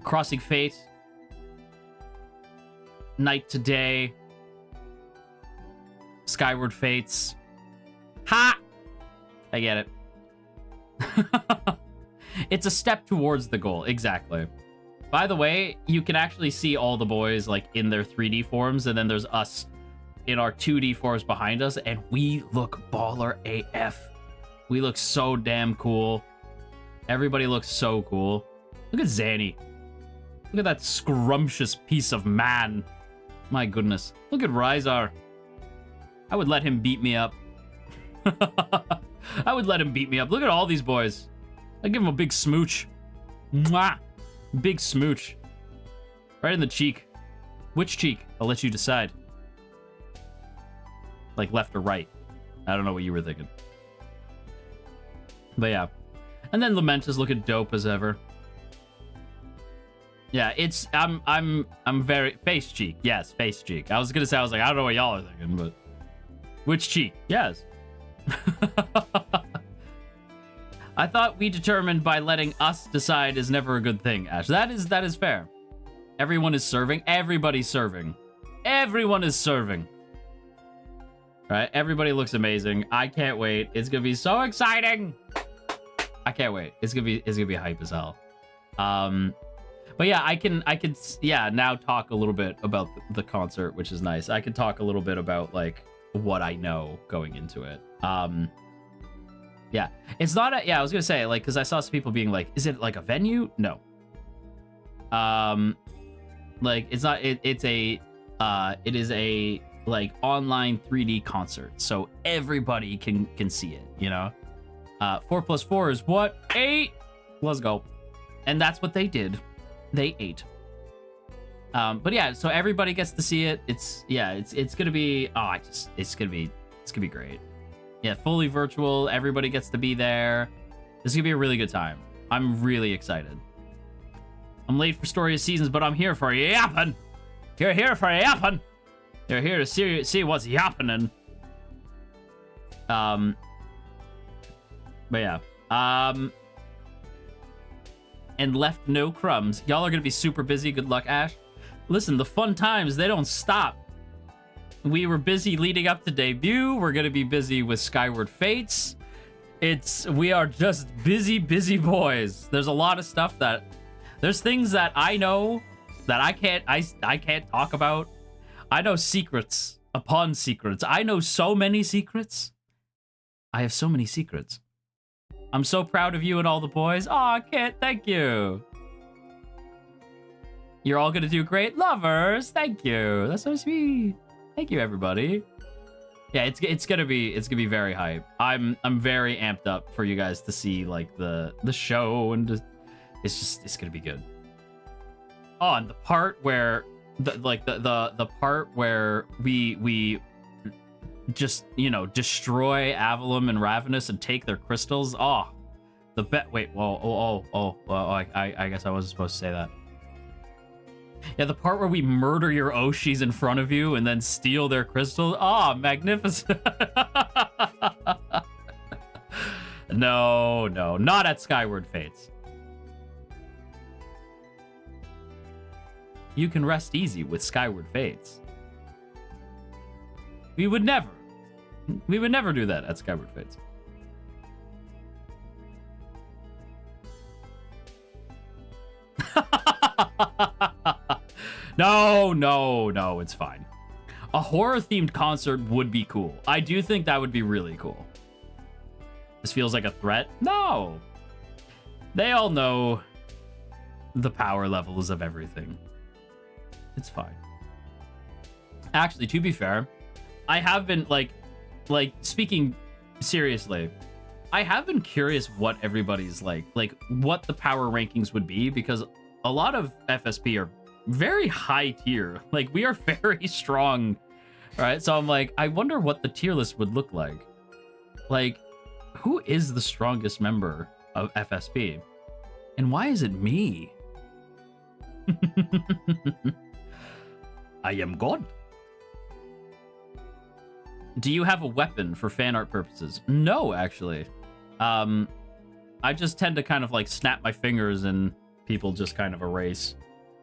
Crossing Fate. Night to Day. Skyward Fates. Ha! I get it. It's a step towards the goal. Exactly. By the way, you can actually see all the boys, like, in their 3D forms, and then there's us in our 2D forms behind us, and we look baller AF. We look so damn cool. Everybody looks so cool. Look at Zanny. Look at that scrumptious piece of man. My goodness. Look at Ryzar. I would let him beat me up. I would let him beat me up. Look at all these boys. I'd give him a big smooch. Mwah. Big smooch. Right in the cheek. Which cheek? I'll let you decide. Like left or right. I don't know what you were thinking. But yeah. And then Lamentus looking dope as ever. Yeah, it's I'm very face cheek. Yes, face cheek. I was like, I don't know what y'all are thinking, but which cheek? Yes. I thought we determined by letting us decide is never a good thing, Ash. That is fair. Everyone is serving. Everybody's serving. Everyone is serving. Right? Everybody looks amazing. I can't wait. It's gonna be so exciting. I can't wait. It's gonna be hype as hell. But yeah, I can now talk a little bit about the concert, which is nice. I can talk a little bit about like what I know going into it. Yeah, it's not I was gonna say, like, because I saw some people being like, is it like a venue? No. Like, it's not. It is a like online 3D concert, so everybody can see it. You know, 4 + 4 is what? 8. Let's go. And that's what they did. They ate. But yeah, so everybody gets to see it. It's gonna be it's gonna be great. Yeah, fully virtual. Everybody gets to be there. This is gonna be a really good time. I'm really excited. I'm late for Story of Seasons, but I'm here for yapping. You're here for yapping. You're here to see what's yappening. But yeah. And left no crumbs. Y'all are gonna be super busy. Good luck, Ash. Listen, the fun times, they don't stop. We were busy leading up to debut. We're gonna be busy with Skyward Fates. we are just busy boys. There's a lot of stuff there's things that I know that I can't talk about. I know secrets upon secrets. I know so many secrets. I have so many secrets. I'm so proud of you and all the boys. Aw, Kit, thank you. You're all gonna do great, lovers. Thank you. That's so sweet. Thank you, everybody. Yeah, it's gonna be very hype. I'm very amped up for you guys to see like the show, and it's gonna be good. Oh, and the part where the part where we just, you know, destroy Avalum and Ravenous and take their crystals. Oh, wait, whoa, I guess I wasn't supposed to say that. Yeah, the part where we murder your Oshis in front of you and then steal their crystals. Oh, magnificent. No, not at Skyward Fates. You can rest easy with Skyward Fates. We would never do that at Skyward Fates. No, it's fine. A horror-themed concert would be cool. I do think that would be really cool. This feels like a threat? No. They all know the power levels of everything. It's fine. Actually, to be fair, I have been, like speaking seriously, I have been curious what everybody's like what the power rankings would be, because a lot of FSP are very high tier. Like, we are very strong, right? So I'm like, I wonder what the tier list would look like. Like, who is the strongest member of FSP? And why is it me? I am God. Do you have a weapon for fan art purposes? No, actually. I just tend to kind of like snap my fingers and people just kind of erase.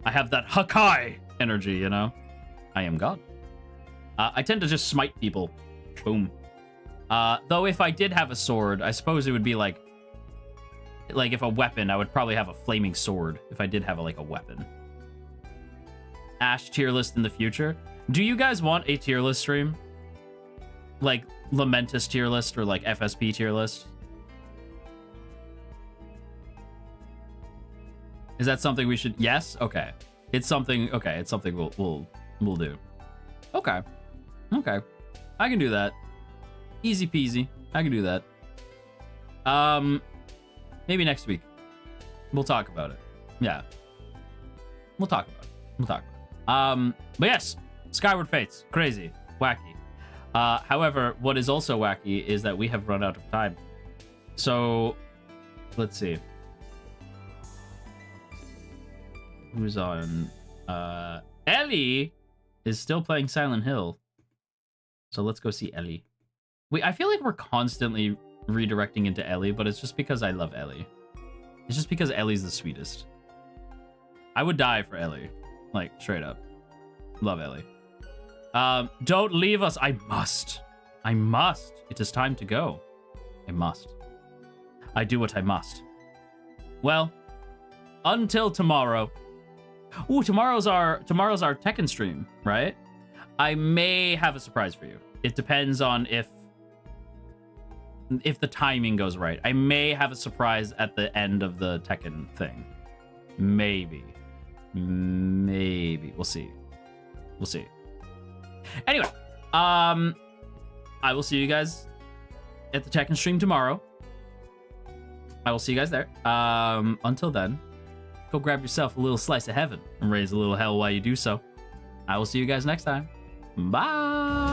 I have that Hakai energy, you know? I am God. I tend to just smite people. Boom. Though if I did have a sword, I suppose it would be like if a weapon, I would probably have a flaming sword if I did have a weapon. Ash tier list in the future. Do you guys want a tier list stream? Like Lamentus tier list or like FSP tier list? Is that something we should? Yes. Okay. It's something. Okay. It's something we'll do. Okay. Okay. I can do that. Easy peasy. I can do that. Maybe next week. We'll talk about it. Yeah. We'll talk about it. But yes, Skyward Fates. Crazy. Wacky. However, what is also wacky is that we have run out of time. So, let's see. Who's on? Ellie is still playing Silent Hill. So let's go see Ellie. I feel like we're constantly redirecting into Ellie, but it's just because I love Ellie. It's just because Ellie's the sweetest. I would die for Ellie. Like, straight up. Love Ellie. Don't leave us. I must. It is time to go. I must. I do what I must. Well, until tomorrow. Ooh, tomorrow's our Tekken stream, right? I may have a surprise for you. It depends on if the timing goes right. I may have a surprise at the end of the Tekken thing. Maybe. We'll see. Anyway, I will see you guys at the Tekken stream tomorrow. I will see you guys there. Until then, go grab yourself a little slice of heaven and raise a little hell while you do so. I will see you guys next time. Bye.